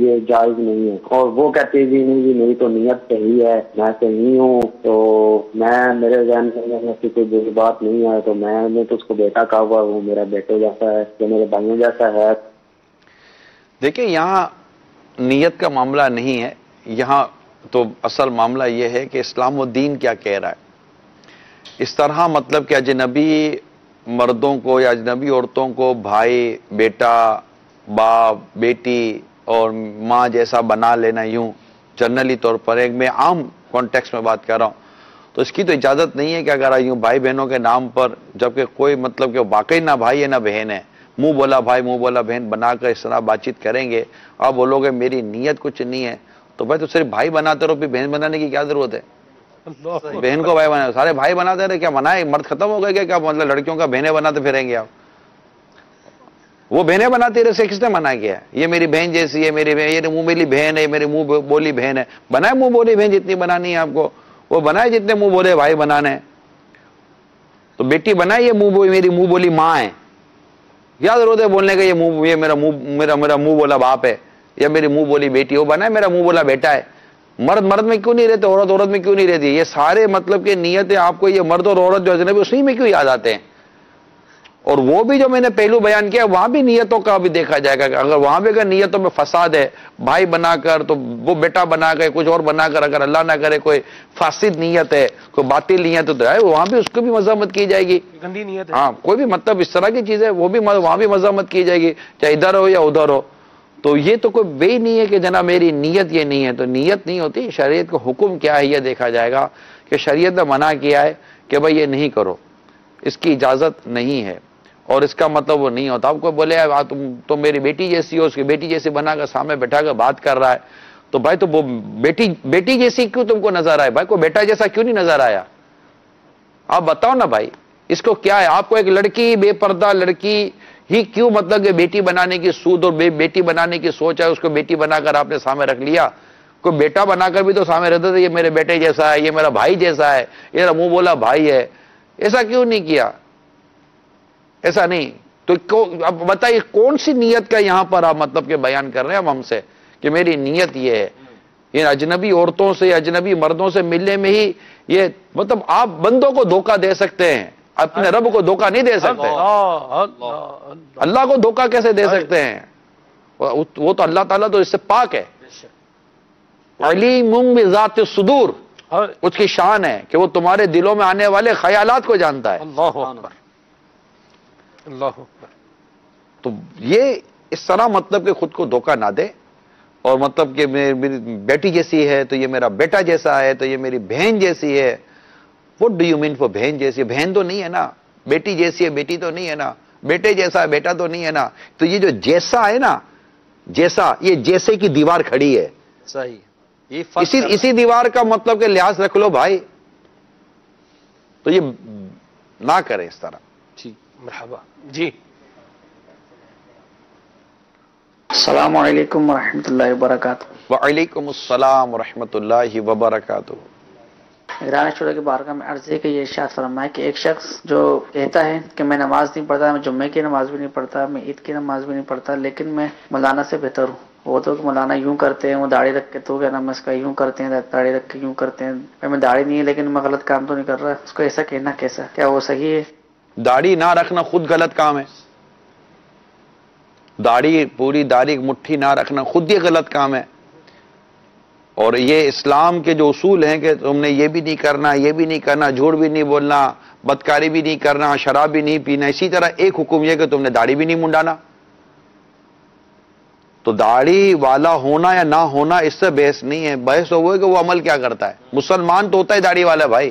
یہ جائز نہیں ہے. اور وہ کہتی ہے نہیں جی میری تو نیت صحیح ہے، میں صحیح ہوں، تو میرے ذہن میں ایسی کوئی بری بات نہیں ہے، تو میں نے تو اس کو بیٹا کہا ہوا، وہ میرا بیٹے جیسا ہے، جو میرے بھائیوں جیسا ہے. دیکھیں یہاں نیت کا معاملہ نہیں ہے، یہاں تو اصل معاملہ یہ ہے کہ اسلام و دین کیا کہہ رہا ہے. اس طرح مطلب کہ اجنبی مردوں کو یا اجنبی عورتوں کو بھائی، بیٹا، باپ، بیٹی اور ماں جیسا بنا لینا، یوں جنرلی طور پر ایک میں عام کانٹیکس میں بات کر رہا ہوں، تو اس کی تو اجازت نہیں ہے کہ اگر یوں بھائی بہنوں کے نام پر، جبکہ کوئی مطلب کہ واقعی نہ بھائی ہے نہ بہن ہے، منہ بولا بھائی منہ بولا بہن بنا کر اس طرح بات چیت کریں گے. آپ بولو گے میری نیت کچھ نہیں ہے، تو بھائی تو صرف بھائی بناتے رہو، پھر بہن بنانے کی کیا ضرورت ہے؟ بہن کو بھائی بنا، سارے بھائی بناتے رہے، کیا منائے؟ مرد ختم ہو گئے کیا مطلب لڑکیوں کا بہنیں بناتے پھریں گے آپ؟ وہ بہنیں بناتی رہے سے کس نے منع کیا؟ یہ میری بہن جیسی ہے، میری بہن، یہ منہ میری بہن ہے، میری منہ بولی بہن ہے. بنائے منہ بولی بہن جتنی بنانی ہے آپ کو، وہ بنائے جتنے منہ بولے بھائی بنانے. تو بیٹی بنائے یہ میری منہ بولی ماں ہے، کیا ضرورت ہے بولنے کا یہ میرا منہ بولا باپ ہے یا میری منہ بولی بیٹی؟ وہ بنائے میرا منہ بولا بیٹا ہے. مرد مرد میں کیوں نہیں رہتے، عورت عورت میں کیوں نہیں رہتی؟ یہ سارے مطلب کہ نیتیں آپ کو یہ مرد اور عورت جو اجنبی اسی میں کیوں یاد آتے ہیں؟ اور وہ بھی جو میں نے پہلو بیان کیا وہاں بھی نیتوں کا بھی دیکھا جائے گا کہ اگر وہاں بھی اگر نیتوں میں فساد ہے، بھائی بنا کر تو وہ بیٹا بنا کر کچھ اور بنا کر، اگر اللہ نہ کرے کوئی فاسد نیت ہے، کوئی باطل نیت تو ہے، وہاں بھی اس کو بھی مذمت کی جائے گی. گندی نیت ہے. ہاں کوئی بھی مطلب اس طرح کی چیز ہے وہ بھی وہاں بھی مذمت کی جائے گی، چاہے ادھر ہو یا ادھر ہو. تو یہ تو کوئی وے نہیں ہے کہ جناب میری نیت یہ نہیں ہے. تو نیت نہیں ہوتی، شریعت کا حکم کیا ہے یہ دیکھا جائے گا کہ شریعت نے منع کیا ہے کہ بھائی یہ نہیں کرو، اس کی اجازت نہیں ہے، اور اس کا مطلب وہ نہیں ہوتا. آپ کو بولے تم میری بیٹی جیسی ہو، اس کی بیٹی جیسی بنا کر سامنے بیٹھا کر بات کر رہا ہے، تو بھائی تو وہ بیٹی جیسی کیوں تم کو نظر آئے؟ بھائی کو بیٹا جیسا کیوں نہیں نظر آیا؟ آپ بتاؤ نا بھائی، اس کو کیا ہے؟ آپ کو ایک لڑکی، بے پردہ لڑکی ہی کیوں مطلب کہ بیٹی بنانے کی سود اور بیٹی بنانے کی سوچ ہے، اس کو بیٹی بنا کر آپ نے سامنے رکھ لیا؟ کوئی بیٹا بنا کر بھی تو سامنے رہتا تھا، یہ میرے بیٹے جیسا ہے، یہ میرا بھائی جیسا ہے، یہ میرا منہ بولا بھائی ہے. ایسا کیوں نہیں کیا؟ ایسا نہیں. تو اب بتائیے کون سی نیت کا یہاں پر آپ مطلب کہ بیان کر رہے ہیں اب ہم سے کہ میری نیت یہ ہے؟ ان اجنبی عورتوں سے، اجنبی مردوں سے ملنے میں ہی یہ مطلب آپ بندوں کو دھوکہ دے سکتے ہیں، اپنے رب کو دھوکہ نہیں دے سکتے. اللہ کو دھوکہ کیسے دے سکتے ہیں؟ وہ تو اللہ تعالیٰ تو اس سے پاک ہے. علیم بذات الصدور، اس کی شان ہے کہ وہ تمہارے دلوں میں آنے والے خیالات کو جانتا ہے. اللہ اکبر، اللہ اکبر. تو یہ اس طرح مطلب کہ خود کو دھوکہ نہ دے، اور مطلب کہ میری بیٹی جیسی ہے تو یہ میرا بیٹا جیسا ہے، تو یہ میری بہن جیسی ہے. What do you mean for بہن جیسی؟ بہن تو نہیں ہے نا. بیٹی جیسی ہے، بیٹی تو نہیں ہے نا. بیٹے جیسا ہے، بیٹا تو نہیں ہے نا. تو یہ جو جیسا ہے نا، جیسا، یہ جیسے کی دیوار کھڑی ہے. صحیح. اسی دیوار کا مطلب کہ لحاظ رکھ لو بھائی. تو یہ نہ کریں اس طرح. جی مرحبا. جی السلام علیکم ورحمۃ اللہ وبرکاتہ. وعلیکم السلام ورحمۃ اللہ وبرکاتہ. نگران شورا کی بارگاہ میں عرض ہے کہ یہ ارشاد فرمائے کہ ایک شخص جو کہتا ہے کہ میں نماز نہیں پڑھتا، میں جمعے کی نماز بھی نہیں پڑھتا، میں عید کی نماز بھی نہیں پڑھتا، لیکن میں مولانا سے بہتر ہوں. وہ تو مولانا یوں کرتے ہیں، وہ داڑھی رکھ کے تو کیا نام اس کا یوں کرتے ہیں، داڑھی رکھ کے یوں کرتے ہیں. میں داڑھی نہیں ہے لیکن میں غلط کام تو نہیں کر رہا. اس کو ایسا کہنا کیسا؟ کیا وہ صحیح ہے؟ داڑھی نہ رکھنا خود غلط کام ہے. داڑھی، پوری داڑھی مٹھی نہ رکھنا خود یہ غلط کام ہے. اور یہ اسلام کے جو اصول ہیں کہ تم نے یہ بھی نہیں کرنا، یہ بھی نہیں کرنا، جھوٹ بھی نہیں بولنا، بدکاری بھی نہیں کرنا، شراب بھی نہیں پینا، اسی طرح ایک حکم یہ کہ تم نے داڑھی بھی نہیں منڈانا. تو داڑھی والا ہونا یا نہ ہونا اس سے بحث نہیں ہے، بحث وہ ہے کہ وہ عمل کیا کرتا ہے. مسلمان تو ہوتا ہے داڑھی والا بھائی.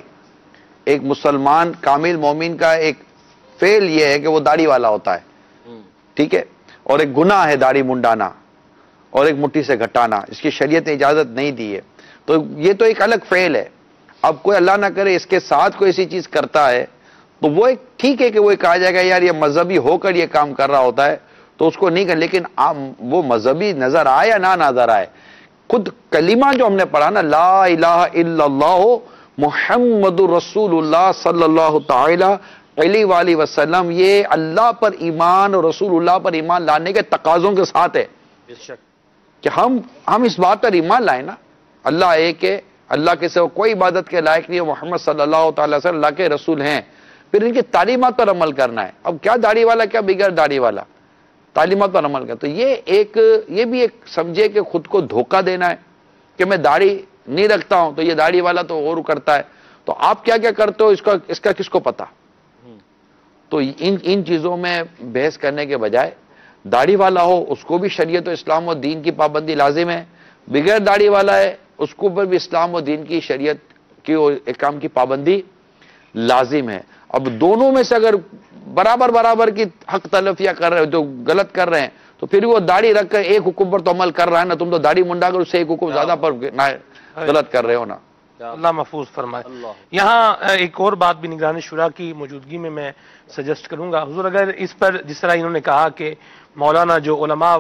ایک مسلمان کامل مومن کا ایک فعل یہ ہے کہ وہ داڑھی والا ہوتا ہے، ٹھیک ہے. اور ایک گناہ ہے داڑھی منڈانا اور ایک مٹھی سے گھٹانا، اس کی شریعت نے اجازت نہیں دی ہے. تو یہ تو ایک الگ فعل ہے. اب کوئی اللہ نہ کرے اس کے ساتھ کوئی ایسی چیز کرتا ہے تو وہ ایک ٹھیک ہے کہ وہ کہا جائے گا یار یہ مذہبی ہو کر یہ کام کر رہا ہوتا ہے تو اس کو نہیں کر، لیکن وہ مذہبی نظر آئے یا نہ نظر آئے، خود کلمہ جو ہم نے پڑھا نا لا الہ الا اللہ محمد رسول اللہ صلی اللہ تعالی علیہ وآلہ وسلم، یہ اللہ پر ایمان اور رسول اللہ پر ایمان لانے کے تقاضوں کے ساتھ ہے کہ ہم اس بات پر ایمان لائیں نا اللہ ایک ہے، اللہ کے سوا کوئی عبادت کے لائق نہیں ہے، محمد صلی اللہ تعالی وسلم اللہ کے رسول ہیں، پھر ان کی تعلیمات پر عمل کرنا ہے. اب کیا داڑھی والا کیا بغیر داڑھی والا، تعلیمات پر عمل کرنا. تو یہ بھی ایک سمجھے کہ خود کو دھوکہ دینا ہے کہ میں داڑھی نہیں رکھتا ہوں تو یہ داڑھی والا تو اور کرتا ہے. تو آپ کیا کیا کرتے ہو اس کا کس کو پتا. تو ان چیزوں میں بحث کرنے کے بجائے داڑھی والا ہو اس کو بھی شریعت و اسلام و دین کی پابندی لازم ہے، بغیر داڑھی والا ہے اس کو پر بھی اسلام و دین کی شریعت کی احکام کی پابندی لازم ہے. اب دونوں میں سے اگر برابر کی حق تلفیاں کر رہے ہو جو غلط کر رہے ہیں تو پھر وہ داڑھی رکھ کر ایک حکم پر تو عمل کر رہا ہے نا، تم تو داڑھی منڈا کر اس سے ایک حکم زیادہ پر غلط کر رہے ہو نا. اللہ محفوظ فرمائے. یہاں ایک اور بات بھی نگران شورا کی موجودگی میں سجسٹ کروں گا. حضور اگر اس پر جس طرح انہوں نے کہا کہ مولانا جو علماء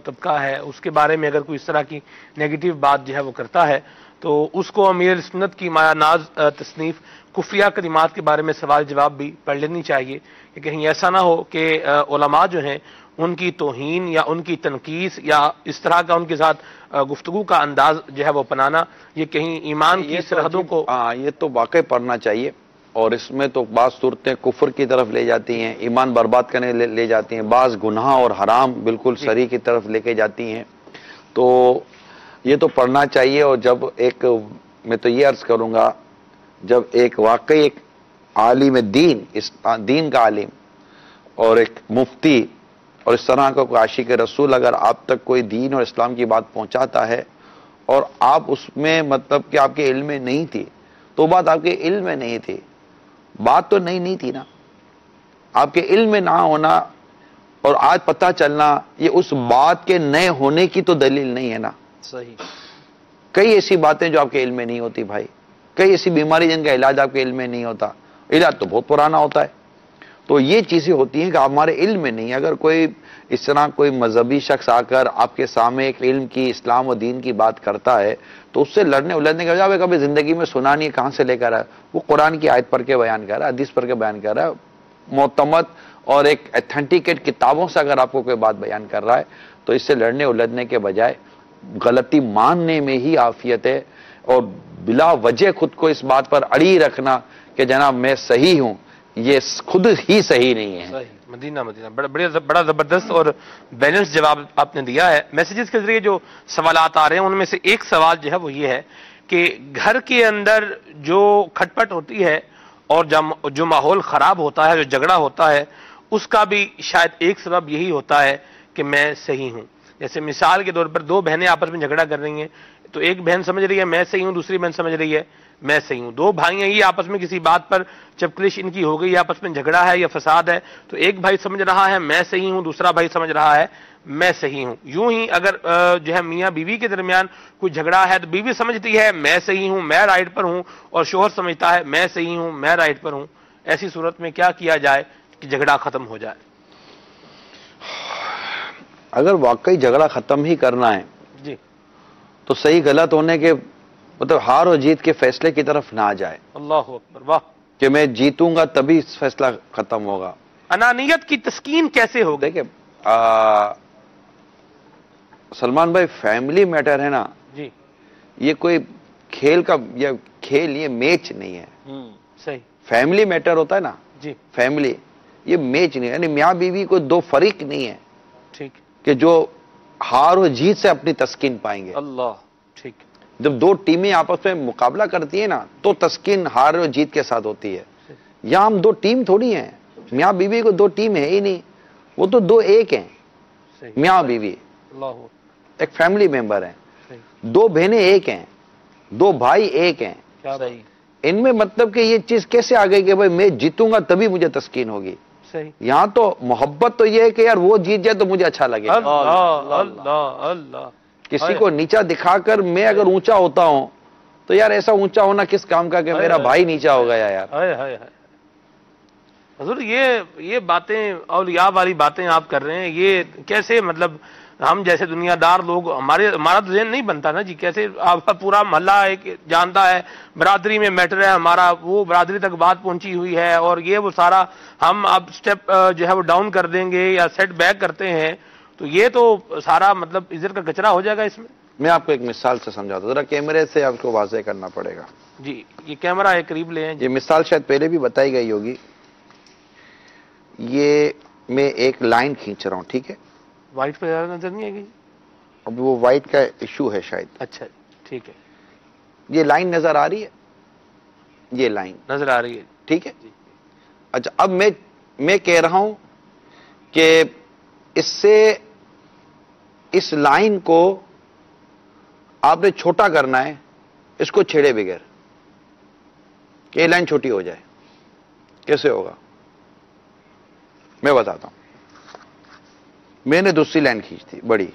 طبقہ ہے اس کے بارے میں اگر کوئی اس طرح کی نیگیٹو بات جو ہے وہ کرتا ہے تو اس کو امیر سنت کی مایا ناز تصنیف کفریہ کلمات کے بارے میں سوال جواب بھی پڑھ لینی چاہیے کہ کہیں ایسا نہ ہو کہ علماء جو ہیں ان کی توہین یا ان کی تنقیص یا اس طرح کا ان کے ساتھ گفتگو کا انداز جو ہے وہ اپنانا یہ کہیں ایمان کی سرحدوں کو یہ تو واقع پڑھنا چاہیے. اور اس میں تو بعض صورتیں کفر کی طرف لے جاتی ہیں، ایمان برباد کرنے لے جاتی ہیں، بعض گناہ اور حرام بالکل صریح کی طرف لے کے جاتی ہیں. تو یہ تو پڑھنا چاہیے. اور جب میں تو یہ عرض کروں گا جب ایک واقعی ایک عالم دین کا عالم اور ایک مفتی اور اس طرح کا کوئی عاشق رسول اگر آپ تک کوئی دین اور اسلام کی بات پہنچاتا ہے اور آپ اس میں مطلب کہ آپ کے علم میں نہیں تھی تو بات آپ کے علم میں نہیں تھی، بات تو نہیں تھی نا. آپ کے علم میں نہ ہونا اور آج پتہ چلنا یہ اس بات کے نئے ہونے کی تو دلیل نہیں ہے نا. صحیح. کئی ایسی باتیں جو آپ کے علم میں نہیں ہوتی بھائی، کئی ایسی بیماری جن کا علاج آپ کے علم میں نہیں ہوتا، علاج تو بہت پرانا ہوتا ہے. تو یہ چیزیں ہوتی ہیں کہ ہمارے علم میں نہیں. اگر کوئی اس طرح کوئی مذہبی شخص آ کر آپ کے سامنے ایک علم کی اسلام و دین کی بات کرتا ہے تو اس سے لڑنے الجھنے کے بجائے کبھی زندگی میں سنا نہیں، کہاں سے لے کر آیا. وہ قرآن کی آیت پڑھ کے بیان کر رہا ہے، حدیث پڑھ کے بیان کر رہا ہے، معتمد اور ایک ایتھینٹیکیٹ کتابوں سے اگر آپ کو کوئی بات بیان کر رہا ہے تو اس سے لڑنے الجھنے کے بجائے غلطی ماننے میں ہی عافیت ہے. اور بلا وجہ خود کو اس بات پر اڑی رکھنا کہ جناب میں صحیح ہوں یہ خود ہی صحیح نہیں ہے. مدینہ بڑا زبردست اور بیلنس جواب آپ نے دیا ہے. میسیجز کے ذریعے جو سوالات آ رہے ہیں ان میں سے ایک سوال جو ہے وہ یہ ہے کہ گھر کے اندر جو کھٹ پٹ ہوتی ہے اور جو ماحول خراب ہوتا ہے، جو جھگڑا ہوتا ہے، اس کا بھی شاید ایک سبب یہی ہوتا ہے کہ میں صحیح ہوں. جیسے مثال کے طور پر دو بہنیں آپس میں جھگڑا کر رہی ہیں تو ایک بہن سمجھ رہی ہے میں صحیح ہوں، دوسری بہن سمجھ رہی ہے میں صحیح ہوں. دو بھائی ہیں یہ آپس میں کسی بات پر چپکلش ان کی ہو گئی، آپس میں جھگڑا ہے یا فساد ہے تو ایک بھائی سمجھ رہا ہے میں صحیح ہوں، دوسرا بھائی سمجھ رہا ہے میں صحیح ہوں. یوں ہی اگر جو ہے میاں بیوی کے درمیان کوئی جھگڑا ہے تو بیوی سمجھتی ہے میں صحیح ہوں، میں رائٹ پر ہوں، اور شوہر سمجھتا ہے میں صحیح ہوں، میں رائٹ پر ہوں. ایسی صورت میں کیا کیا جائے کہ جھگڑا ختم ہو جائے؟ اگر واقعی جھگڑا ختم ہی کرنا ہے جی تو صحیح غلط ہونے کے مطلب ہار اور جیت کے فیصلے کی طرف نہ جائے. اللہ اکبر، واہ. کہ میں جیتوں گا تبھی فیصلہ ختم ہوگا. انانیت کی تسکین کیسے ہوگی؟ دیکھیں سلمان بھائی فیملی میٹر ہے نا جی، یہ کوئی کھیل کا یا کھیل یہ میچ نہیں ہے. صحیح. فیملی میٹر ہوتا ہے نا جی فیملی، یہ میچ نہیں ہے. یعنی میاں بیوی کو دو فریق نہیں ہے ٹھیک کہ جو ہار و جیت سے اپنی تسکین پائیں گے. اللہ ٹھیک. جب دو ٹیمیں آپس میں مقابلہ کرتی ہیں نا تو تسکین ہار اور جیت کے ساتھ ہوتی ہے. یہاں ہم دو ٹیم تھوڑی ہیں, میاں بیوی کو دو ٹیم ہے ہی نہیں, وہ تو دو ایک ہیں, میاں بیوی ایک فیملی ممبر ہیں, دو بہنیں ایک ہیں, دو بھائی ایک ہیں. ان میں مطلب کہ یہ چیز کیسے آ گئی کہ بھائی میں جیتوں گا تبھی مجھے تسکین ہوگی. یہاں تو محبت تو یہ ہے کہ یار وہ جیت جائے تو مجھے اچھا لگے. کسی کو نیچا دکھا کر میں اگر اونچا ہوتا ہوں تو یار ایسا اونچا ہونا کس کام کا کہ میرا بھائی نیچا ہو گیا یار. حضور یہ باتیں اولیاء والی باتیں آپ کر رہے ہیں, یہ کیسے مطلب ہم جیسے دنیا دار لوگ ہمارا تو ذہن نہیں بنتا نا جی. کیسے آپ کا پورا محلہ ایک جانتا ہے, برادری میں میٹر ہے ہمارا, وہ برادری تک بات پہنچی ہوئی ہے, اور یہ وہ سارا ہم اب سٹیپ جو ہے وہ ڈاؤن کر دیں گے یا سیٹ بیک کرتے ہیں تو یہ تو سارا مطلب عزت کا کچرا ہو جائے گا. اس میں آپ کو ایک مثال سے سمجھاتا ہوں, ذرا کیمرے سے آپ کو واضح کرنا پڑے گا. جی یہ کیمرہ ایک قریب لے ہیں. یہ مثال شاید پہلے بھی بتائی گئی ہوگی. یہ میں ایک لائن کھینچ رہا ہوں, ٹھیک ہے, وائٹ پہ زیادہ نظر نہیں آئے گی. اب وہ وائٹ کا ایشو ہے شاید. اچھا ٹھیک ہے, یہ لائن نظر آ رہی ہے, یہ لائن نظر آ رہی ہے, ٹھیک ہے. اچھا اب میں کہہ رہا ہوں کہ اس لائن کو آپ نے چھوٹا کرنا ہے, اس کو چھیڑے بغیر کہ یہ لائن چھوٹی ہو جائے. کیسے ہوگا میں بتاتا ہوں. میں نے دوسری لائن کھینچ دی بڑی,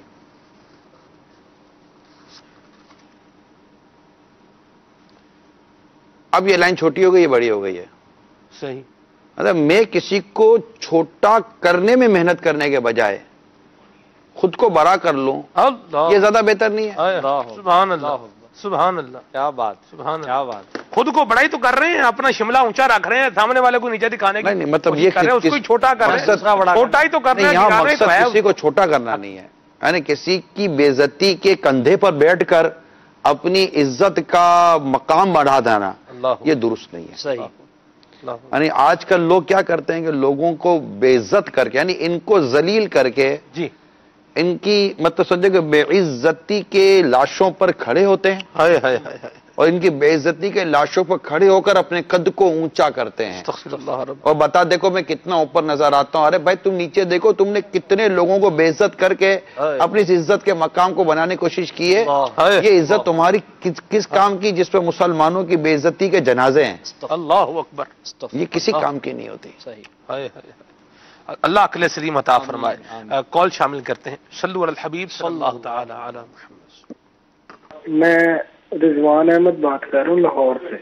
اب یہ لائن چھوٹی ہو گئی, یہ بڑی ہو گئی ہے. صحیح. مطلب میں کسی کو چھوٹا کرنے میں محنت کرنے کے بجائے خود کو بڑا کر لوں, یہ زیادہ بہتر نہیں ہے؟ سبحان اللہ, سبحان اللہ, کیا بات, سبحان اللہ, کیا بات. خود کو بڑائی تو کر رہے ہیں, اپنا شملہ اونچا رکھ رہے ہیں, سامنے والے کو نیچے دکھانے کی نہیں, مطلب یہ کر رہے ہیں, اس کو چھوٹا کر رہے ہیں. چھوٹا ہی تو کرنا ہے. یہاں مقصد کسی کو چھوٹا کرنا نہیں ہے, یعنی کسی کی بے عزتی کے کندھے پر بیٹھ کر اپنی عزت کا مقام بڑھا دینا, یہ درست نہیں ہے. صحیح. یعنی آج کل لوگ کیا کرتے ہیں کہ لوگوں کو بے عزت کر کے, یعنی ان کو ذلیل کر کے, جی ان کی مطلب سمجھے کہ بے عزتی کے لاشوں پر کھڑے ہوتے ہیں, اور ان کی بے عزتی کے لاشوں پر کھڑے ہو کر اپنے قد کو اونچا کرتے ہیں, اور بتا دیکھو میں کتنا اوپر نظر آتا ہوں. ارے بھائی تم نیچے دیکھو, تم نے کتنے لوگوں کو بے عزت کر کے اپنی اس عزت کے مقام کو بنانے کی کوشش کی ہے. یہ عزت تمہاری کس کام کی جس پہ مسلمانوں کی بے عزتی کے جنازے ہیں. اللہ اکبر, یہ کسی کام کی نہیں ہوتی. صحیح. اللہ عقل سلیم عطا فرمائے. کال شامل کرتے ہیں. صلو علی الحبیب صلی اللہ تعالی علی محمد. میں رضوان احمد بات کر رہا ہوں لاہور سے.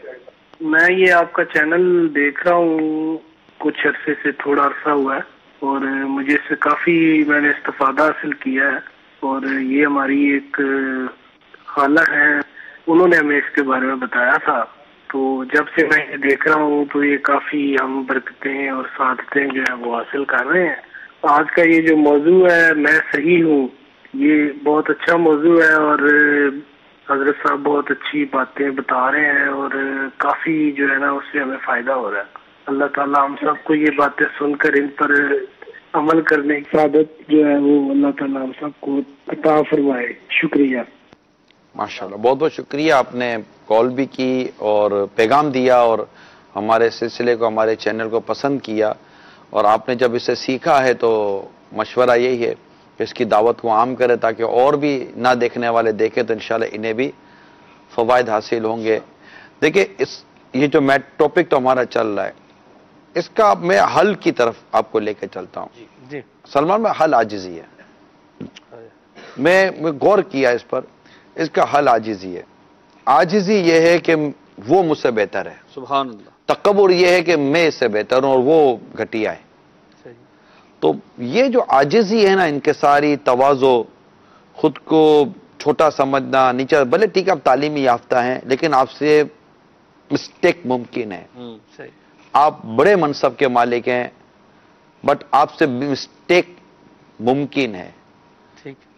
میں یہ آپ کا چینل دیکھ رہا ہوں کچھ عرصے سے, تھوڑا عرصہ ہوا ہے, اور مجھے اس سے کافی میں نے استفادہ حاصل کیا ہے. اور یہ ہماری ایک خالہ ہیں, انہوں نے ہمیں اس کے بارے میں بتایا تھا. تو جب سے میں یہ دیکھ رہا ہوں تو یہ کافی ہم برکتیں اور سعادتیں جو ہے وہ حاصل کر رہے ہیں. آج کا یہ جو موضوع ہے میں صحیح ہوں, یہ بہت اچھا موضوع ہے, اور حضرت صاحب بہت اچھی باتیں بتا رہے ہیں, اور کافی جو ہے نا اس سے ہمیں فائدہ ہو رہا ہے. اللہ تعالیٰ ہم سب کو یہ باتیں سن کر ان پر عمل کرنے کی سعادت جو ہے وہ اللہ تعالیٰ ہم سب کو عطا فرمائے. شکریہ. ماشاءاللہ, بہت بہت شکریہ. آپ نے کال بھی کی اور پیغام دیا, اور ہمارے سلسلے کو, ہمارے چینل کو پسند کیا, اور آپ نے جب اسے سیکھا ہے تو مشورہ یہی ہے کہ اس کی دعوت کو عام کرے تاکہ اور بھی نہ دیکھنے والے دیکھیں تو انشاءاللہ انہیں بھی فوائد حاصل ہوں گے. دیکھیں یہ جو ٹاپک تو ہمارا چل رہا ہے, اس کا میں حل کی طرف آپ کو لے کے چلتا ہوں. جی سلمان میں حل عاجزی ہے. میں غور کیا اس پر, اس کا حل عاجزی ہے. عاجزی یہ ہے کہ وہ مجھ سے بہتر ہے. سبحان اللہ. تکبر یہ ہے کہ میں اس سے بہتر ہوں اور وہ گھٹیا ہے. تو یہ جو عاجزی ہے نا, انکساری, تواضع, خود کو چھوٹا سمجھنا, نیچا, بھلے ٹھیک ہے آپ تعلیمی یافتہ ہیں لیکن آپ سے مسٹیک ممکن ہے. آپ بڑے منصب کے مالک ہیں بٹ آپ سے مسٹیک ممکن ہے.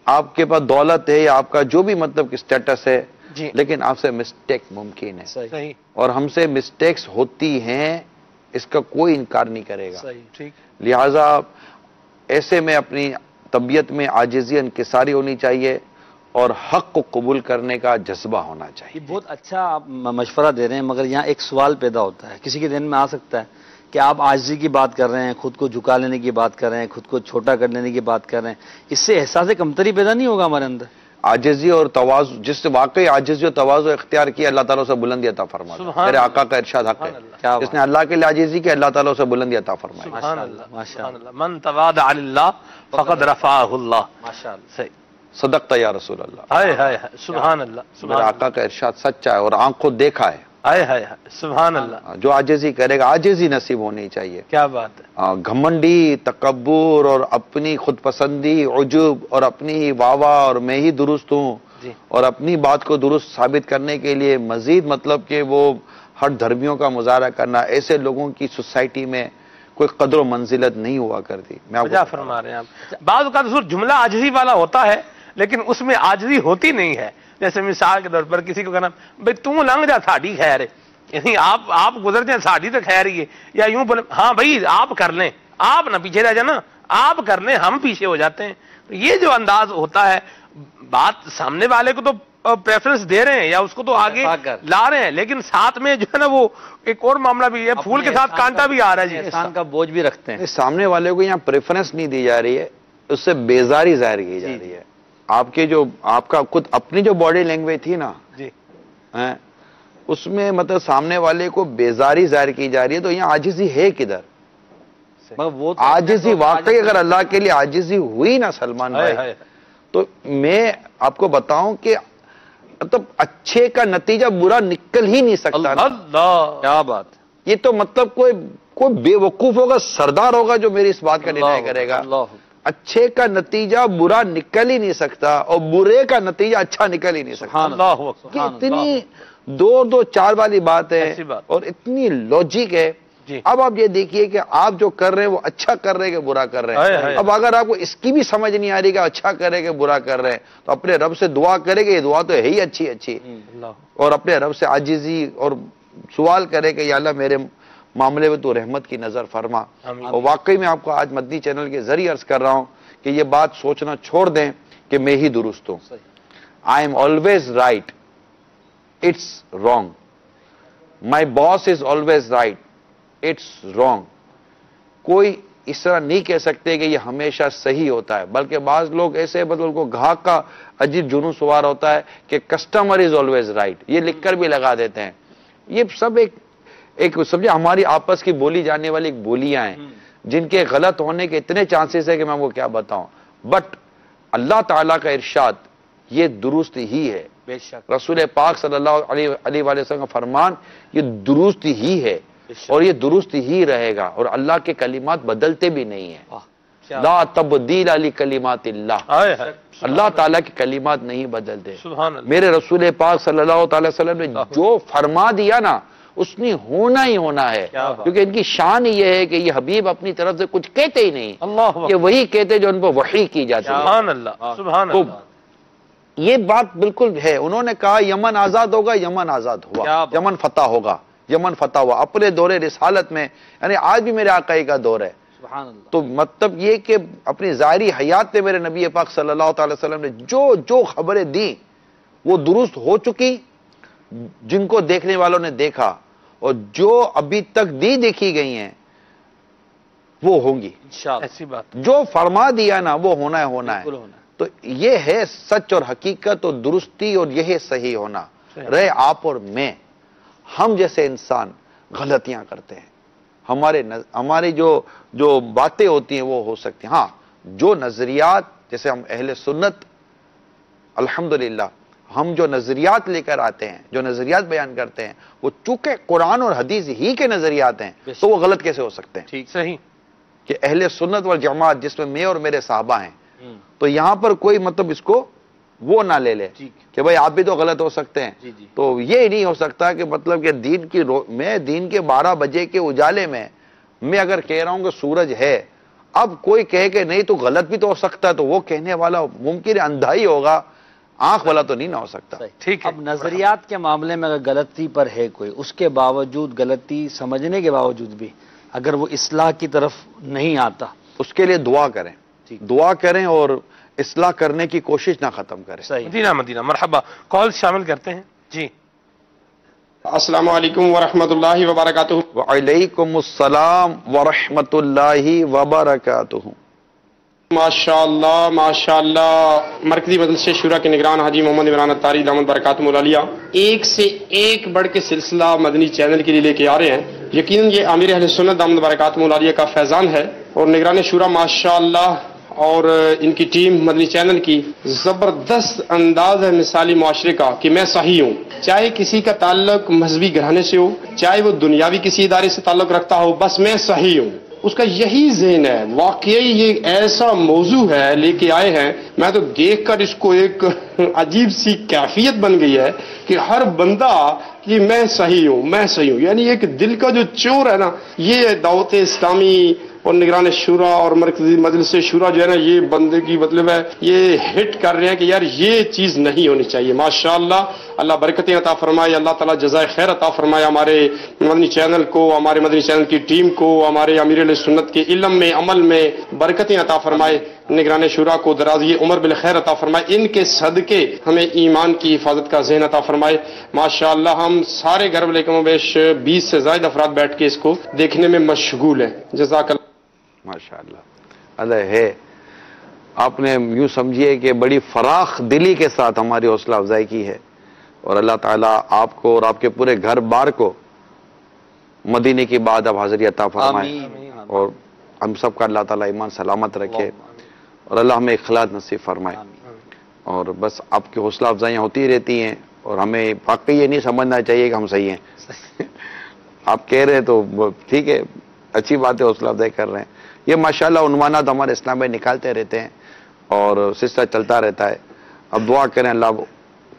آپ کے پاس دولت ہے یا آپ کا جو بھی مطلب اسٹیٹس ہے, لیکن آپ سے مسٹیک ممکن ہے. اور ہم سے مسٹیکس ہوتی ہیں, اس کا کوئی انکار نہیں کرے گا. لہذا ایسے میں اپنی طبیعت میں عاجزی, انکساری ہونی چاہیے, اور حق کو قبول کرنے کا جذبہ ہونا چاہیے. یہ بہت اچھا آپ مشورہ دے رہے ہیں، مگر یہاں ایک سوال پیدا ہوتا ہے، کسی کے ذہن میں آ سکتا ہے کہ آپ عاجزی کی بات کر رہے ہیں، خود کو جھکا لینے کی بات کر رہے ہیں، خود کو چھوٹا کر لینے کی بات کر رہے ہیں، اس سے احساس کمتری پیدا نہیں ہوگا ہمارے اندر؟ عاجزی اور تواضع، جس سے واقعی عاجزی اور تواضع اختیار کیا، اللہ تعالیٰ سے بلندی عطا فرماتا ہے. میرے آقا کا ارشاد حق ہے، جس نے اللہ کے لیے عاجزی کی، اللہ تعالیٰ سے بلندی عطا فرمائے. سبحان اللہ، سبحان اللہ. من تواضع للہ فقد رفعہ اللہ. ماشاءاللہ. صحیح. صدقت یا رسول اللہ. ہائے ہائے ہائے، سبحان اللہ، میرے سبحان آقا کا ارشاد سچا ہے اور آنکھ کو دیکھا ہے. ہائے ہائے ہائے، سبحان اللہ. جو عاجزی کرے گا، عاجزی نصیب ہونی چاہیے. کیا بات ہے. گھمنڈی، تکبر اور اپنی خود پسندی، عجب اور اپنی واہ واہ اور میں ہی درست ہوں اور اپنی بات کو درست ثابت کرنے کے لیے مزید مطلب کہ وہ ہر دھرمیوں کا مظاہرہ کرنا، ایسے لوگوں کی سوسائٹی میں کوئی قدر و منزلت نہیں ہوا کرتی. میں آپ کیا فرما رہے ہیں آپ. بعض اوقات حضور جملہ عاجزی والا ہوتا ہے لیکن اس میں عاجزی ہوتی نہیں ہے. جیسے مثال کے طور پر کسی کو کہنا بھائی تم لنگ جا ساڑی خیر ہے، یعنی آپ گزر جائیں ساڑی تو خیر ہی ہے، یا یوں بولے ہاں بھائی آپ کر لیں، آپ نہ پیچھے رہ جانا، آپ کر لیں، ہم پیچھے ہو جاتے ہیں. یہ جو انداز ہوتا ہے، بات سامنے والے کو تو پریفرنس دے رہے ہیں یا اس کو تو آگے لا رہے ہیں، لیکن ساتھ میں جو ہے نا وہ ایک اور معاملہ بھی ہے، پھول کے ساتھ کانٹا بھی آ رہا ہے. جی احسان کا بوجھ بھی رکھتے ہیں. سامنے والے کو یہاں پریفرنس نہیں دی جا رہی ہے، اس سے بیزاری ظاہر کی جا رہی ہے. آپ کا خود اپنی جو باڈی لینگویج تھی نا جی، اس میں مطلب سامنے والے کو بیزاری ظاہر کی جا رہی ہے. تو یہاں عاجزی ہے کدھر؟ وہ عاجزی واقعی اگر اللہ کے لیے عاجزی ہوئی نا سلمان بھائی، تو میں آپ کو بتاؤں کہ مطلب اچھے کا نتیجہ برا نکل ہی نہیں سکتا. اللہ کیا بات. یہ تو مطلب کوئی بے وقوف ہوگا، سردار ہوگا جو میری اس بات کا ڈینائی کرے گا. اچھے کا نتیجہ برا نکل ہی نہیں سکتا اور برے کا نتیجہ اچھا نکل ہی نہیں سکتا. یہ اتنی دو چار والی بات ہے اور اتنی لاجک ہے. اب آپ یہ دیکھیے کہ آپ جو کر رہے ہیں وہ اچھا کر رہے ہیں کہ برا کر رہے ہیں. اب اگر آپ کو اس کی بھی سمجھ نہیں آ رہی کہ اچھا کرے کہ برا کر رہے ہیں تو اپنے رب سے دعا کرے کہ یہ دعا تو ہے ہی اچھی اور اپنے رب سے عاجزی اور سوال کرے کہ یا اللہ میرے معاملے میں تو رحمت کی نظر فرما. اور واقعی میں آپ کو آج مدنی چینل کے ذریعے عرض کر رہا ہوں کہ یہ بات سوچنا چھوڑ دیں کہ میں ہی درست ہوں. I am always right, it's wrong. My boss is always right, it's wrong. کوئی اس طرح نہیں کہہ سکتے کہ یہ ہمیشہ صحیح ہوتا ہے، بلکہ بعض لوگ ایسے مطلب کو گاہک کا عجیب جنون سوار ہوتا ہے کہ کسٹمر از آلویز رائٹ، یہ لکھ کر بھی لگا دیتے ہیں. یہ سب ایک سمجھے ہماری آپس کی بولی جانے والی ایک بولیاں ہیں جن کے غلط ہونے کے اتنے چانسز ہے کہ میں وہ کیا بتاؤں. بٹ اللہ تعالیٰ کا ارشاد یہ درست ہی ہے. بے شک رسول پاک صلی اللہ علیہ وسلم کا فرمان یہ درست ہی ہے اور یہ درست ہی رہے گا. اور اللہ کے کلمات بدلتے بھی نہیں ہیں. لا تبدیل لکلمات اللہ. اللہ تعالیٰ کے کلمات نہیں بدلتے. میرے رسول پاک صلی اللہ تعالی وسلم نے جو فرما دیا نا اس نے ہونا ہی ہونا ہے، کیونکہ ان کی شان یہ ہے کہ یہ حبیب اپنی طرف سے کچھ کہتے ہی نہیں، یہ وہی کہتے جو ان پر وحی کی جاتی ہے. سبحان اللہ، سبحان اللہ. یہ بات بالکل ہے. انہوں نے کہا یمن آزاد ہوگا، یمن آزاد ہوا، یمن فتح ہوگا، یمن فتح ہوا اپنے دور رسالت میں. یعنی آج بھی میرے آقائی کا دور ہے. تو مطلب یہ کہ اپنی ظاہری حیات میں میرے نبی پاک صلی اللہ تعالی وسلم نے جو خبریں دی وہ درست ہو چکی، جن کو دیکھنے والوں نے دیکھا، اور جو ابھی تک دیکھی گئی ہیں وہ ہوں گی انشاءاللہ. ایسی بات جو فرما دیا نا وہ ہونا ہے، ہونا ہے. تو یہ ہے سچ اور حقیقت اور درستی، اور یہ ہے صحیح ہونا. رہے آپ اور میں، ہم جیسے انسان غلطیاں کرتے ہیں، ہماری جو باتیں ہوتی ہیں وہ ہو سکتی ہیں. ہاں جو نظریات، جیسے ہم اہل سنت الحمدللہ ہم جو نظریات لے کر آتے ہیں، جو نظریات بیان کرتے ہیں، وہ چونکہ قرآن اور حدیث ہی کے نظریات ہیں تو وہ غلط کیسے ہو سکتے ہیں؟ ٹھیک صحیح کہ اہل سنت والجماعت جس میں میں اور میرے صحابہ ہیں، تو یہاں پر کوئی مطلب اس کو وہ نہ لے لے کہ بھائی آپ بھی تو غلط ہو سکتے ہیں. تو یہ نہیں ہو سکتا کہ مطلب کہ میں دین کے 12 بجے کے اجالے میں اگر کہہ رہا ہوں کہ سورج ہے، اب کوئی کہے کہ نہیں تو غلط بھی تو ہو سکتا ہے، تو وہ کہنے والا ممکن اندھا ہی ہوگا، آنکھ والا تو نہیں نہ ہو سکتا. ٹھیک ہے. اب نظریات کے معاملے میں اگر غلطی پر ہے کوئی، اس کے باوجود غلطی سمجھنے کے باوجود بھی اگر وہ اصلاح کی طرف نہیں آتا، اس کے لیے دعا کریں. دعا کریں اور اصلاح کرنے کی کوشش نہ ختم کرے. صحیح. مدینہ مدینہ مرحبا. کال شامل کرتے ہیں جی. السلام علیکم ورحمۃ اللہ وبرکاتہ. وعلیکم السلام ورحمۃ اللہ وبرکاتہ. ماشاء اللہ مرکزی مجلس شورا کے نگران حاجی محمد عمران اتاری دامت برکاتہ العالیہ ایک سے ایک بڑھ کے سلسلہ مدنی چینل کے لیے لے کے آ رہے ہیں. یقیناً یہ امیر اہل سنت دامت برکاتہ العالیہ کا فیضان ہے اور نگران شورا ماشاء اللہ اور ان کی ٹیم مدنی چینل کی زبردست انداز ہے مثالی معاشرے کا کہ میں صحیح ہوں. چاہے کسی کا تعلق مذہبی گھرانے سے ہو، چاہے وہ دنیاوی کسی ادارے سے تعلق رکھتا ہو، بس میں صحیح ہوں، اس کا یہی ذہن ہے. واقعی یہ ایسا موضوع ہے لے کے آئے ہیں، میں تو دیکھ کر اس کو ایک عجیب سی کیفیت بن گئی ہے کہ ہر بندہ کہ میں صحیح ہوں میں صحیح ہوں، یعنی ایک دل کا جو چور ہے نا، یہ دعوت اسلامی اور نگران شورا اور مرکزی مجلس شورا جو ہے نا، یہ بندے کی مطلب ہے یہ ہٹ کر رہے ہیں کہ یار یہ چیز نہیں ہونی چاہیے. ماشاءاللہ اللہ برکتیں عطا فرمائے، اللہ تعالیٰ جزائے خیر عطا فرمائے ہمارے مدنی چینل کو، ہمارے مدنی چینل کی ٹیم کو، ہمارے امیر علیہ سنت کے علم میں عمل میں برکتیں عطا فرمائے، نگران شورا کو درازی عمر بالخیر عطا فرمائے، ان کے صدقے ہمیں ایمان کی حفاظت کا ذہن عطا فرمائے. ماشاءاللہ ہم سارے گھر والے کم و بیش 20 سے زائد افراد بیٹھ کے اس کو دیکھنے میں مشغول ہیں. جزاک اللہ. ماشاءاللہ اللہ ہے. آپ نے یوں سمجھیے کہ بڑی فراخ دلی کے ساتھ ہماری حوصلہ افزائی کی ہے اور اللہ تعالیٰ آپ کو اور آپ کے پورے گھر بار کو مدینے کی بعد اب حاضری عطا فرمائے اور ہم سب کا اللہ تعالیٰ ایمان سلامت رکھے اور اللہ ہمیں اخلاص نصیب فرمائے. اور بس آپ کی حوصلہ افزائیاں ہوتی رہتی ہیں اور ہمیں واقعی یہ نہیں سمجھنا چاہیے کہ ہم صحیح ہیں. آپ کہہ رہے ہیں تو ٹھیک ہے، اچھی بات ہے، حوصلہ افزائی کر رہے ہیں. یہ ماشاءاللہ عنوانات ہمارے اسلام میں نکالتے رہتے ہیں اور سلسلہ چلتا رہتا ہے. اب دعا کریں اللہ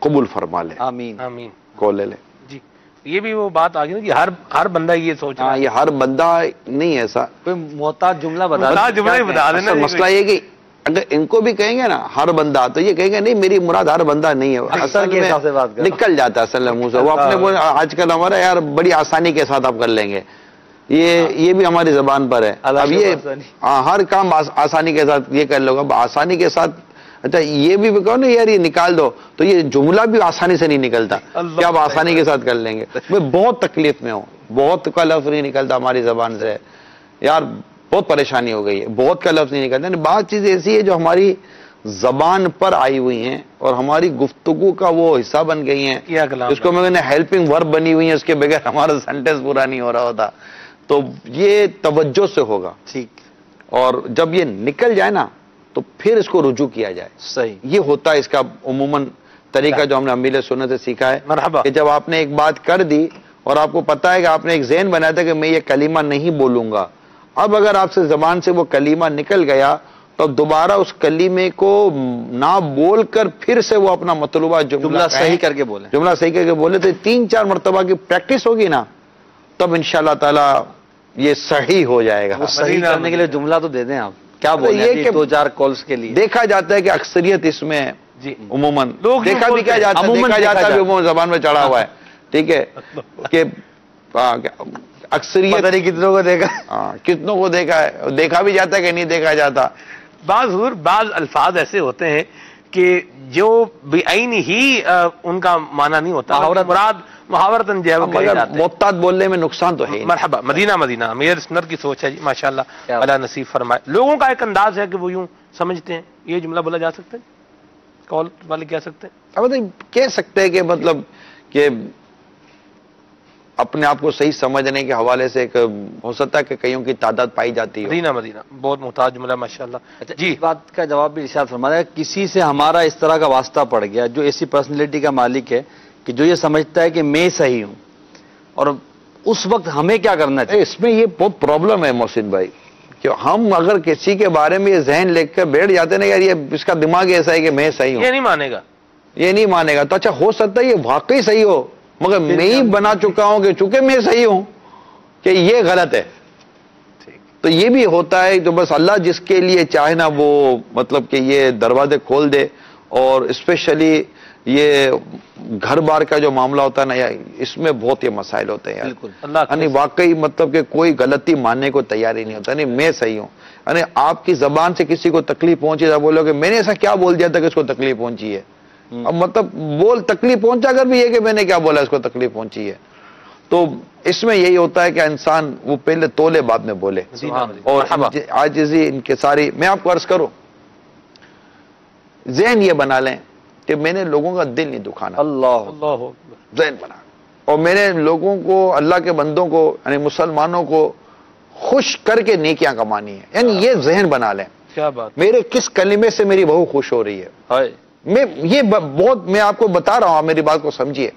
قبول فرما لے. آمین آمین. کو لے لے. جی یہ بھی وہ بات آ گئی نا کہ ہر بندہ یہ سوچ رہا ہے. یہ ہر بندہ نہیں ایسا. کوئی محتاط جملہ بتا دینا. مسئلہ یہ کہ اگر ان کو بھی کہیں گے نا ہر بندہ، تو یہ کہیں گے نہیں میری مراد ہر بندہ نہیں ہے. اصل میں نکل جاتا ہے اصل منہ سے. وہ اپنے آج کل ہمارا یار بڑی آسانی کے ساتھ آپ کر لیں گے، یہ بھی ہماری زبان پر ہے. اب یہ ہر کام آسانی کے ساتھ یہ کر لو. اب آسانی کے ساتھ اچھا یہ بھی کہو نا یار یہ نکال دو، تو یہ جملہ بھی آسانی سے نہیں نکلتا کہ آپ آسانی کے ساتھ کر لیں گے. میں بہت تکلیف میں ہوں، بہت کا لفظ نہیں نکلتا ہماری زبان سے یار، بہت پریشانی ہو گئی ہے، بہت کا لفظ نہیں نکلتا. بعض چیزیں ایسی ہے جو ہماری زبان پر آئی ہوئی ہیں اور ہماری گفتگو کا وہ حصہ بن گئی ہیں، جس کو میں نے ہیلپنگ ورب بنی ہوئی ہیں، اس کے بغیر ہمارا سینٹینس پورا نہیں ہو رہا ہوتا. تو یہ توجہ سے ہوگا ٹھیک، اور جب یہ نکل جائے نا تو پھر اس کو رجوع کیا جائے. صحیح. یہ ہوتا ہے اس کا عموماً طریقہ جو ہم نے امیر سنت سے سیکھا ہے. مرحبا. کہ جب آپ نے ایک بات کر دی اور آپ کو پتا ہے کہ آپ نے ایک ذہن بنایا تھا کہ میں یہ کلمہ نہیں بولوں گا، اب اگر آپ سے زبان سے وہ کلمہ نکل گیا تو اب دوبارہ اس کلمے کو نہ بول کر پھر سے وہ اپنا مطلوبہ جملہ صحیح کر کے بولیں، جملہ صحیح کر کے بولے تو 3-4 مرتبہ کی پریکٹس ہوگی نا، تب انشاءاللہ تعالی یہ صحیح ہو جائے گا. صحیح کرنے کے لیے جملہ تو دے دیں آپ، کیا بولیں یہ 2-4 کالز کے لیے. دیکھا جاتا ہے کہ اکثریت اس میں جی عموماً دیکھا بھی کیا جاتا ہے عموماً زبان میں چڑھا ہوا ہے. ٹھیک ہے کہ اکثریت کتنوں کو دیکھا، کتنوں کو دیکھا ہے، دیکھا بھی جاتا ہے کہ نہیں دیکھا جاتا. بعض الفاظ ایسے ہوتے ہیں کہ جو بعین ہی ان کا معنی نہیں ہوتا، مراد محاورتاً جو ہے وہ کہے جاتے ہیں. محتاط بولنے میں نقصان تو ہے. مرحبا. مدینہ مدینہ امیر سنت کی سوچ ہے جی ماشاءاللہ، اللہ نصیب فرمائے. لوگوں کا ایک انداز ہے کہ وہ یوں سمجھتے ہیں یہ جملہ بولا جا سکتا ہے، کال والے کہہ سکتے ہیں. اب کہہ سکتے ہیں کہ مطلب کہ اپنے آپ کو صحیح سمجھنے کے حوالے سے ایک ہو سکتا ہے کہ کئیوں کی تعداد پائی جاتی ہے. مدینہ مدینہ بہت محتاط جملہ ماشاءاللہ. جی اس بات کا جواب بھی ارشاد فرمایا، کسی سے ہمارا اس طرح کا واسطہ پڑ گیا جو ایسی پرسنالٹی کا مالک ہے کہ جو یہ سمجھتا ہے کہ میں صحیح ہوں، اور اس وقت ہمیں کیا کرنا چاہیے؟ اس میں یہ بہت پرابلم ہے محسن بھائی کہ ہم اگر کسی کے بارے میں یہ ذہن لے کر بیٹھ جاتے ہیں یار یہ اس کا دماغ ایسا ہے کہ میں صحیح ہوں، یہ نہیں مانے گا، یہ نہیں مانے گا. تو اچھا ہو سکتا ہے یہ واقعی صحیح ہو مگر میں ہی بنا چکا ہوں کہ چونکہ میں صحیح ہوں کہ یہ غلط ہے. تو یہ بھی ہوتا ہے. تو بس اللہ جس کے لیے چاہے نا وہ مطلب کہ یہ دروازے کھول دے. اور اسپیشلی یہ گھر بار کا جو معاملہ ہوتا ہے نا، اس میں بہت یہ مسائل ہوتے ہیں بالکل یعنی واقعی مطلب کہ کوئی غلطی ماننے کو تیار ہی نہیں ہوتا، یعنی میں صحیح ہوں، یعنی آپ کی زبان سے کسی کو تکلیف پہنچی تو بولو کہ میں نے ایسا کیا بول دیا تھا کہ اس کو تکلیف پہنچی ہے، اب مطلب تکلیف پہنچا کر بھی یہ کہ میں نے کیا بولا اس کو تکلیف پہنچی ہے، تو اس میں یہی ہوتا ہے کہ انسان وہ پہلے تولے بعد میں بولے، اور عاجزی انکساری۔ میں آپ کو عرض کروں، ذہن یہ بنا لیں کہ میں نے لوگوں کا دل نہیں دکھانا، اللہ ذہن بنا، اور میں نے لوگوں کو، اللہ کے بندوں کو، یعنی مسلمانوں کو خوش کر کے نیکیاں کمانی ہے، یعنی یہ ذہن بنا لیں۔ کیا بات، میرے کس کلمے سے میری بہو خوش ہو رہی ہے، میں آپ کو بتا رہا ہوں، آپ میری بات کو سمجھیے،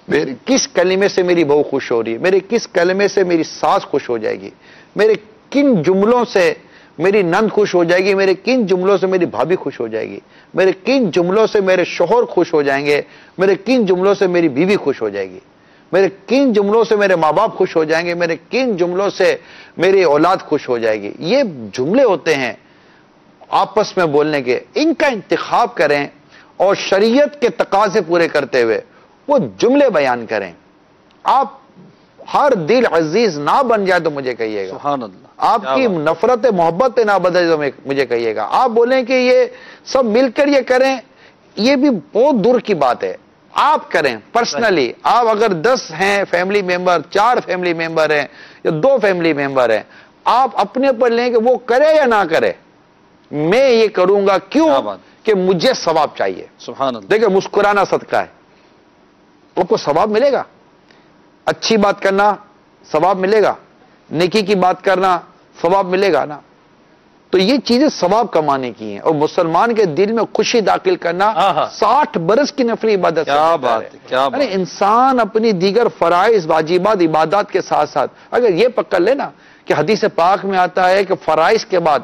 میرے کس کلمے سے میری بہو خوش ہو رہی ہے، میرے کس کلمے سے میری ساس خوش ہو جائے گی، میرے کن جملوں سے میری نند خوش ہو جائے گی، میرے کن جملوں سے میری بھابھی خوش ہو جائے گی، میرے کن جملوں سے میرے شوہر خوش ہو جائیں گے، میرے کن جملوں سے میری بیوی خوش ہو جائے گی، میرے کن جملوں سے میرے ماں باپ خوش ہو جائیں گے، میرے کن جملوں سے میری اولاد خوش ہو جائے گی۔ یہ جملے ہوتے ہیں آپس میں بولنے کے، ان کا انتخاب کریں اور شریعت کے تقاضے پورے کرتے ہوئے وہ جملے بیان کریں۔ آپ ہر دل عزیز نہ بن جائے تو مجھے کہیے گا، سبحان اللہ، آپ کی نفرت محبت نہ بدلے تو مجھے کہیے گا۔ آپ بولیں کہ یہ سب مل کر یہ کریں، یہ بھی بہت دور کی بات ہے۔ آپ کریں پرسنلی، آپ اگر 10 ہیں فیملی ممبر، 4 فیملی ممبر ہیں یا 2 فیملی ممبر ہیں، آپ اپنے پر لیں کہ وہ کرے یا نہ کرے، میں یہ کروں گا، کیوں کہ مجھے ثواب چاہیے۔ سبحان اللہ، دیکھیں مسکرانا صدقہ ہے، آپ کو ثواب ملے گا، اچھی بات کرنا ثواب ملے گا، نیکی کی بات کرنا ثواب ملے گا نا، تو یہ چیزیں ثواب کمانے کی ہیں، اور مسلمان کے دل میں خوشی داخل کرنا 60 برس کی نفلی عبادت، کیا بات ہے، کیا بات، انسان اپنی دیگر فرائض واجبات عبادات کے ساتھ ساتھ اگر یہ پکڑ لینا کہ حدیث پاک میں آتا ہے کہ فرائض کے بعد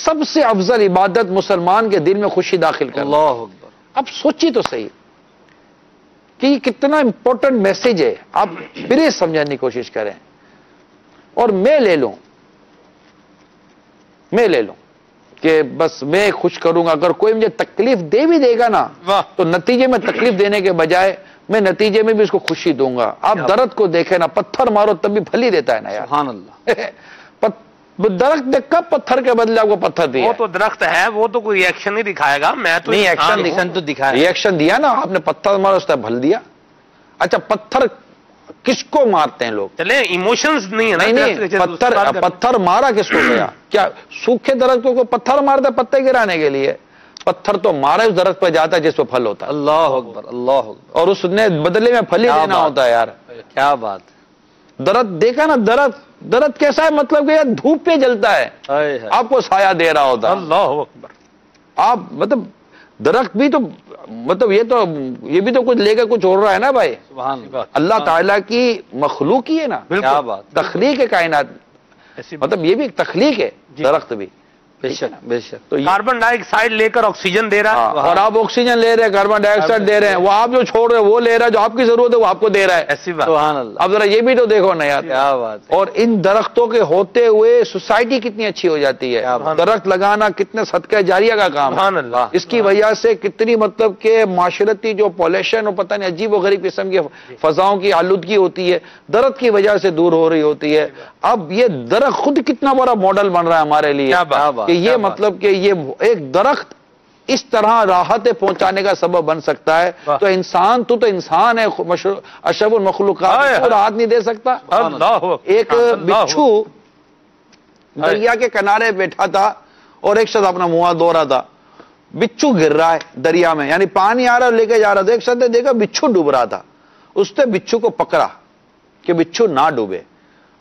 سب سے افضل عبادت مسلمان کے دل میں خوشی داخل کرنا۔ اللہ اکبر، اب سوچی تو صحیح کہ یہ کتنا امپورٹنٹ میسج ہے، آپ پھر سمجھنے کی کوشش کریں، اور میں لے لوں کہ بس میں خوش کروں گا، اگر کوئی مجھے تکلیف دے بھی دے گا نا تو نتیجے میں تکلیف دینے کے بجائے میں نتیجے میں بھی اس کو خوشی دوں گا۔ آپ درخت کو دیکھیں نا، پتھر مارو تب بھی پھل ہی دیتا ہے نا یار، سبحان اللہ، درخت دیکھ کب پتھر کے بدلے آپ کو پتھر دیا، وہ تو درخت ہے، وہ تو کوئی ایکشن نہیں دکھائے گا، میں تو نہیں ایکشن تو دکھایا، ریئیکشن دیا نا آپ نے، پتھر مارا اس نے پھل دیا۔ اچھا پتھر کس کو مارتے ہیں لوگ؟ چلے ایموشنز نہیں ہے نا، نہیں پتھر مارا کس کو گیا؟ کیا سوکھے درختوں کو پتھر مارتا ہے پتے گرانے کے لیے؟ پتھر تو مارا اس درخت پہ جاتا ہے جس پہ پھل ہوتا ہے، اللہ اکبر، اللہ اکبر، اور اس نے بدلے میں پھل ہی دینا ہوتا ہے یار۔ کیا بات، درخت دیکھا نا، درخت کیسا ہے، مطلب کہ یار دھوپ پہ جلتا ہے، آپ کو سایہ دے رہا ہوتا ہے۔ اللہ اکبر، آپ مطلب درخت بھی تو مطلب یہ بھی تو کچھ لے کر کچھ چھوڑ رہا ہے نا بھائی، سبحان اللہ، اللہ تعالیٰ کی مخلوق ہی ہے نا، کیا بات، تخلیق ہے کائنات، مطلب یہ بھی ایک تخلیق ہے درخت بھی، بے شک بے شک، تو کاربن ڈائی آکسائڈ لے کر آکسیجن دے رہا ہے، اور آپ آکسیجن لے رہے ہیں، کاربن ڈائی آکسائڈ دے رہے ہیں، وہ آپ جو چھوڑ رہے ہیں وہ لے رہا ہے، جو آپ کی ضرورت ہے وہ آپ کو دے رہا ہے، ایسی بات، سبحان اللہ، اب ذرا یہ بھی تو دیکھو نا یار، کیا بات ہے، اور ان درختوں کے ہوتے ہوئے سوسائٹی کتنی اچھی ہو جاتی ہے، درخت لگانا کتنے صدقہ جاریہ کا کام ہے، سبحان اللہ، اس کی وجہ سے کتنی مطلب کہ معاشرتی جو پالیوشن اور پتہ نہیں عجیب و غریب قسم کی فضاؤں کی آلودگی ہوتی ہے، درخت کی وجہ سے دور ہو رہی ہوتی ہے۔ اب یہ درخت خود کتنا بڑا ماڈل بن رہا ہے ہمارے لیے کہ یہ مطلب کہ یہ ایک درخت اس طرح راحتیں پہنچانے کا سبب بن سکتا ہے، تو انسان تو انسان ہے، اشرف المخلوقات کو راحت نہیں دے سکتا۔ ایک بچھو دریا کے کنارے بیٹھا تھا اور ایک شخص اپنا منہ دھو رہا تھا، بچھو گر رہا ہے دریا میں، یعنی پانی آ رہا ہے لے کے جا رہا تھا، ایک شخص نے دیکھا بچھو ڈوب رہا تھا، اس نے بچھو کو پکڑا کہ بچھو نہ ڈوبے،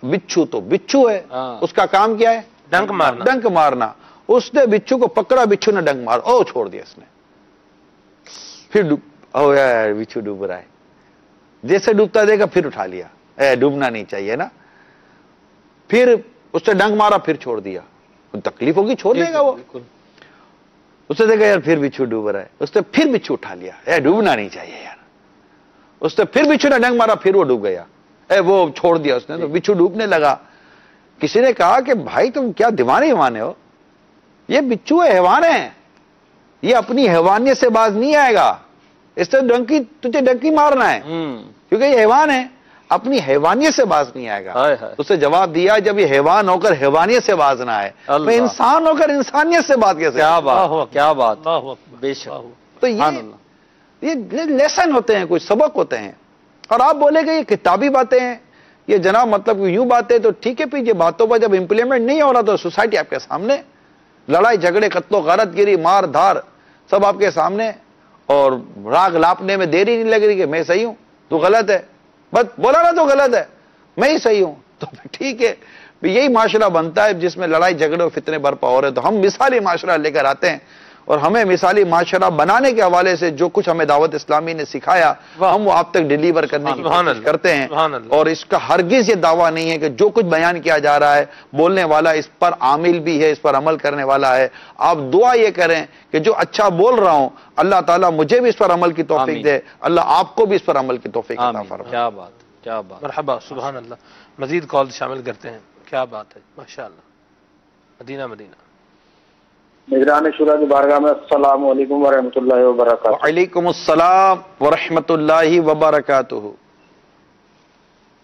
بچھو تو بچھو ہے، اس کا کام کیا ہے؟ ڈنک مارنا، اس نے بچھو کو پکڑا، بچھو نے ڈنک مارا، او چھوڑ دیا اس نے، پھر او یار بچھو ڈوب رہا ہے، جیسے ڈوبتا دیکھا پھر اٹھا لیا، ڈوبنا نہیں چاہیے نا، پھر اس نے ڈنک مارا پھر چھوڑ دیا، تکلیف ہوگی چھوڑ دے گا وہ، اس نے دیکھا یار پھر بچھو ڈوب رہا ہے، اس نے پھر بچھو اٹھا لیا، ڈوبنا نہیں چاہیے یار، اس نے پھر بچھو نے ڈنک مارا پھر وہ ڈوب گیا، وہ چھوڑ دیا اس نے، تو بچھو ڈوبنے لگا۔ کسی نے کہا کہ بھائی تم کیا دیوانے ہو، یہ بچھو حیوان ہے، یہ اپنی حیوانیت سے باز نہیں آئے گا، اس سے تجھے ڈنکی مارنا ہے کیونکہ یہ حیوان ہے، اپنی حیوانیت سے باز نہیں آئے گا. اس سے جواب دیا جب یہ حیوان ہو کر حیوانیت سے باز نہ آئے میں انسان ہو کر انسانیت سے باز کیسے؟ کیا بات، کیا بات، بے شک. تو یہ لیسن ہوتے ہیں، کچھ سبق ہوتے ہیں. اور آپ بولے گا یہ کتابی باتیں ہیں، یہ جناب مطلب یوں باتیں، تو ٹھیک ہے پیجھے باتوں پر جب امپلیمنٹ نہیں ہو رہا تو سوسائٹی آپ کے سامنے، لڑائی جھگڑے قتل و غارت گری مار دھار سب آپ کے سامنے، اور راگ لاپنے میں دیری نہیں لگ رہی کہ میں صحیح ہوں تو غلط ہے، بس بولا نا تو غلط ہے، میں ہی صحیح ہوں تو ٹھیک ہے. یہی معاشرہ بنتا ہے جس میں لڑائی جھگڑے اور فتنے برپا ہو رہے. تو ہم مثالی معاشرہ لے کر آتے ہیں، اور ہمیں مثالی معاشرہ بنانے کے حوالے سے جو کچھ ہمیں دعوت اسلامی نے سکھایا ہم وہ آپ تک ڈیلیور کرنے کی کوشش کرتے ہیں. اور اس کا ہرگز یہ دعویٰ نہیں ہے کہ جو کچھ بیان کیا جا رہا ہے بولنے والا اس پر عامل بھی ہے، اس پر عمل کرنے والا ہے. آپ دعا یہ کریں کہ جو اچھا بول رہا ہوں اللہ تعالیٰ مجھے بھی اس پر عمل کی توفیق دے، اللہ آپ کو بھی اس پر عمل کی توفیق عطا فرمائے. کیا بات، کیا بات. مرحبا، سبحان اللہ. مزید کال شامل کرتے ہیں. کیا بات ہے، ماشاءاللہ. مدینہ نگران شورا کی بارگاہ میں السلام علیکم ورحمۃ اللہ وبرکاتہ. وعلیکم السلام ورحمۃ اللہ وبرکاتہ.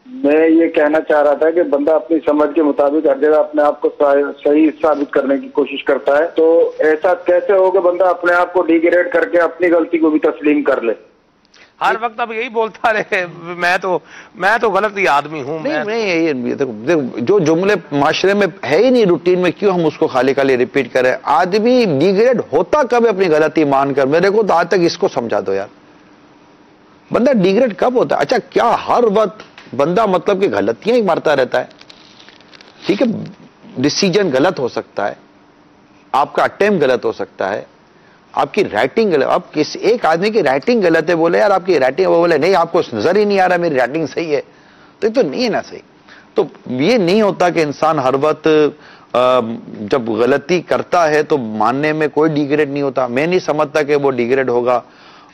میں یہ کہنا چاہ رہا تھا کہ بندہ اپنی سمجھ کے مطابق ہر جگہ اپنے آپ کو صحیح ثابت کرنے کی کوشش کرتا ہے، تو ایسا کیسے ہو کہ بندہ اپنے آپ کو ڈیگریڈ کر کے اپنی غلطی کو بھی تسلیم کر لے؟ ہر وقت اب یہی بولتا رہے میں تو غلط ہی آدمی ہوں. نہیں، جو جملے معاشرے میں ہے ہی نہیں روٹین میں، کیوں ہم اس کو خالی خالی ریپیٹ کریں؟ آدمی ڈیگریڈ ہوتا کب اپنی غلطی مان کر؟ میرے کو تو آج تک اس کو سمجھا دو یار، بندہ ڈیگریڈ کب ہوتا ہے؟ اچھا کیا ہر وقت بندہ مطلب کہ غلطیاں ہی مارتا رہتا ہے؟ ٹھیک ہے، ڈیسیجن غلط ہو سکتا ہے، آپ کا اٹیمپٹ غلط ہو سکتا ہے، آپ کی رائٹنگ غلط، اب کسی ایک آدمی کی رائٹنگ غلط ہے، بولے یار آپ کی رائٹنگ، وہ بولے نہیں آپ کو نظر ہی نہیں آ رہا میری رائٹنگ صحیح ہے، تو یہ تو نہیں ہے نا صحیح. تو یہ نہیں ہوتا کہ انسان ہر وقت جب غلطی کرتا ہے تو ماننے میں کوئی ڈیگریڈ نہیں ہوتا. میں نہیں سمجھتا کہ وہ ڈیگریڈ ہوگا.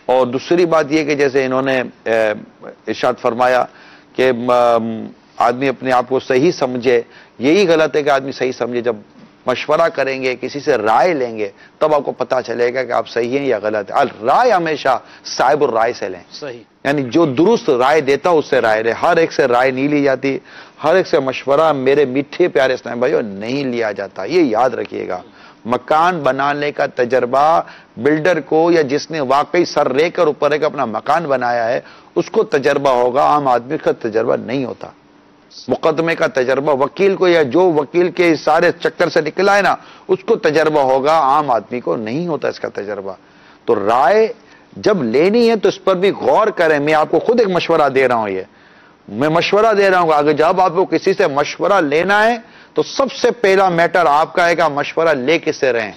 اور دوسری بات یہ کہ جیسے انہوں نے ارشاد فرمایا کہ آدمی اپنے آپ کو صحیح سمجھے، یہی غلط ہے کہ آدمی صحیح سمجھے. جب مشورہ کریں گے، کسی سے رائے لیں گے تب آپ کو پتا چلے گا کہ آپ صحیح ہیں یا غلط ہے. رائے ہمیشہ صاحب الرائے سے لیں، صحیح، یعنی جو درست رائے دیتا اس سے رائے لیں. ہر ایک سے رائے نہیں لی جاتی، ہر ایک سے مشورہ میرے میٹھے پیارے اسلام بھائیو نہیں لیا جاتا. یہ یاد رکھیے گا. مکان بنانے کا تجربہ بلڈر کو یا جس نے واقعی سر رے کر اوپر ایک اپنا مکان بنایا ہے اس کو تجربہ ہوگا، عام آدمی کا تجربہ نہیں ہوتا. مقدمے کا تجربہ وکیل کو یا جو وکیل کے سارے چکر سے نکلا ہے نا اس کو تجربہ ہوگا، عام آدمی کو نہیں ہوتا اس کا تجربہ. تو رائے جب لینی ہے تو اس پر بھی غور کریں. میں آپ کو خود ایک مشورہ دے رہا ہوں، یہ میں مشورہ دے رہا ہوں. اگر جب آپ کو کسی سے مشورہ لینا ہے تو سب سے پہلا میٹر آپ کا ہے کہ مشورہ لے کس سے رہیں.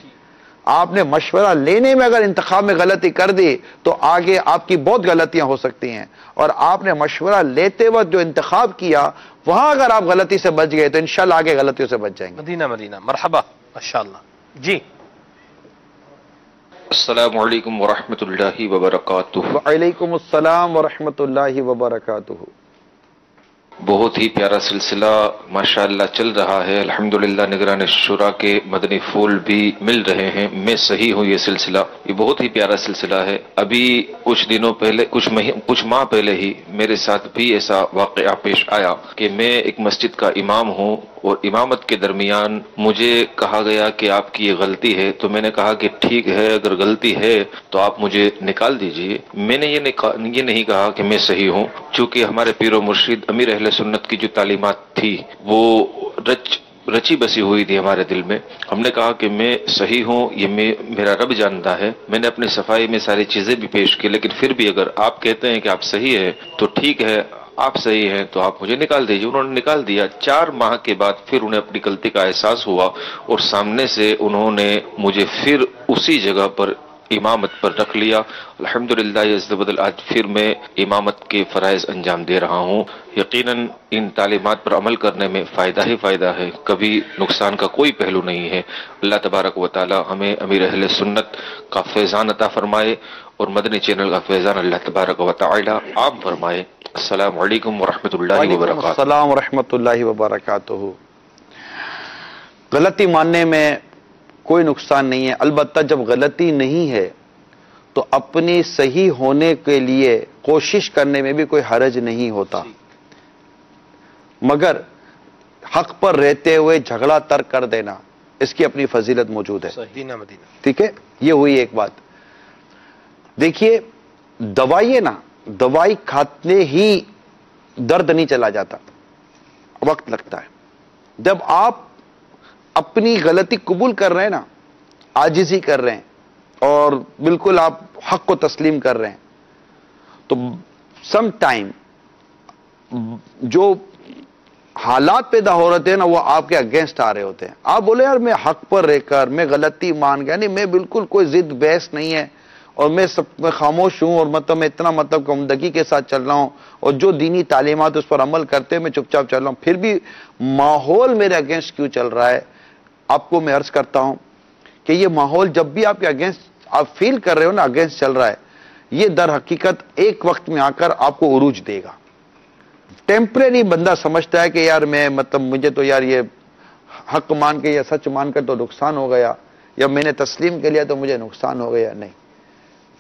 آپ نے مشورہ لینے میں اگر انتخاب میں غلطی کر دی تو آگے آپ کی بہت غلطیاں ہو سکتی ہیں. اور آپ نے مشورہ لیتے وقت جو انتخاب کیا وہاں اگر آپ غلطی سے بچ گئے تو انشاءاللہ آگے غلطیوں سے بچ جائیں گے. مدینہ مرحبا، ماشاءاللہ. جی السلام علیکم ورحمۃ اللہ وبرکاتہ. وعلیکم السلام ورحمۃ اللہ وبرکاتہ. بہت ہی پیارا سلسلہ ماشاءاللہ چل رہا ہے. الحمدللہ نگران شورا کے مدنی پھول بھی مل رہے ہیں. میں صحیح ہوں یہ سلسلہ، یہ بہت ہی پیارا سلسلہ ہے. ابھی کچھ دنوں پہلے کچھ ماہ پہلے ہی میرے ساتھ بھی ایسا واقعہ پیش آیا کہ میں ایک مسجد کا امام ہوں اور امامت کے درمیان مجھے کہا گیا کہ آپ کی یہ غلطی ہے. تو میں نے کہا کہ ٹھیک ہے اگر غلطی ہے تو آپ مجھے نکال دیجئے. میں نے یہ نہیں کہا کہ میں صحیح ہوں، چونکہ ہمارے پیر و مرشد امیر اہل سنت کی جو تعلیمات تھی وہ رچی بسی ہوئی تھی ہمارے دل میں. ہم نے کہا کہ میں صحیح ہوں، یہ میرا رب جانتا ہے. میں نے اپنی صفائی میں ساری چیزیں بھی پیش کی، لیکن پھر بھی اگر آپ کہتے ہیں کہ آپ صحیح ہیں تو ٹھیک ہے، آپ صحیح ہیں تو آپ مجھے نکال دیجئے. انہوں نے نکال دیا. 4 ماہ کے بعد پھر انہیں اپنی غلطی کا احساس ہوا اور سامنے سے انہوں نے مجھے پھر اسی جگہ پر امامت پر رکھ لیا. الحمدللہ آج پھر میں امامت کے فرائض انجام دے رہا ہوں. یقیناً ان تعلیمات پر عمل کرنے میں فائدہ ہی فائدہ ہے، کبھی نقصان کا کوئی پہلو نہیں ہے. اللہ تبارک و تعالی ہمیں امیر اہل سنت کا فیضان عطا فرمائے اور مدنی چینل کا فیضان اللہ تبارک و تعالی عام فرمائے. السلام علیکم ورحمۃ اللہ وبرکاتہ. السلام ورحمۃ اللہ وبرکاتہ. غلطی ماننے میں کوئی نقصان نہیں ہے، البتہ جب غلطی نہیں ہے تو اپنی صحیح ہونے کے لیے کوشش کرنے میں بھی کوئی حرج نہیں ہوتا، مگر حق پر رہتے ہوئے جھگڑا ترک کر دینا اس کی اپنی فضیلت موجود ہے۔ ٹھیک ہے، یہ ہوئی ایک بات۔ دیکھیے دوائی ہے نا، دوائی کھاتے ہی درد نہیں چلا جاتا، وقت لگتا ہے۔ جب آپ اپنی غلطی قبول کر رہے ہیں نا، عاجزی کر رہے ہیں اور بالکل آپ حق کو تسلیم کر رہے ہیں، تو سم ٹائم جو حالات پیدا ہو رہے ہیں نا وہ آپ کے اگینسٹ آ رہے ہوتے ہیں۔ آپ بولے یار میں حق پر رہ کر میں غلطی مان گیا، نہیں میں بالکل کوئی ضد بحث نہیں ہے اور میں خاموش ہوں اور میں اتنا عمدگی کے ساتھ چل رہا ہوں اور جو دینی تعلیمات اس پر عمل کرتے ہیں میں چپ چاپ چل رہا ہوں، پھر بھی ماحول میرے اگینسٹ کیوں چل رہا ہے؟ آپ کو میں عرض کرتا ہوں کہ یہ ماحول جب بھی آپ کے اگینسٹ آپ فیل کر رہے ہو نا اگینسٹ چل رہا ہے، یہ در حقیقت ایک وقت میں آ کر آپ کو عروج دے گا۔ ٹیمپریری بندہ سمجھتا ہے کہ یار میں مجھے تو یار یہ حق مان کے یا سچ مان کر تو نقصان ہو گیا، یا میں نے تسلیم کر لیا تو مجھے نقصان ہو گیا۔ نہیں،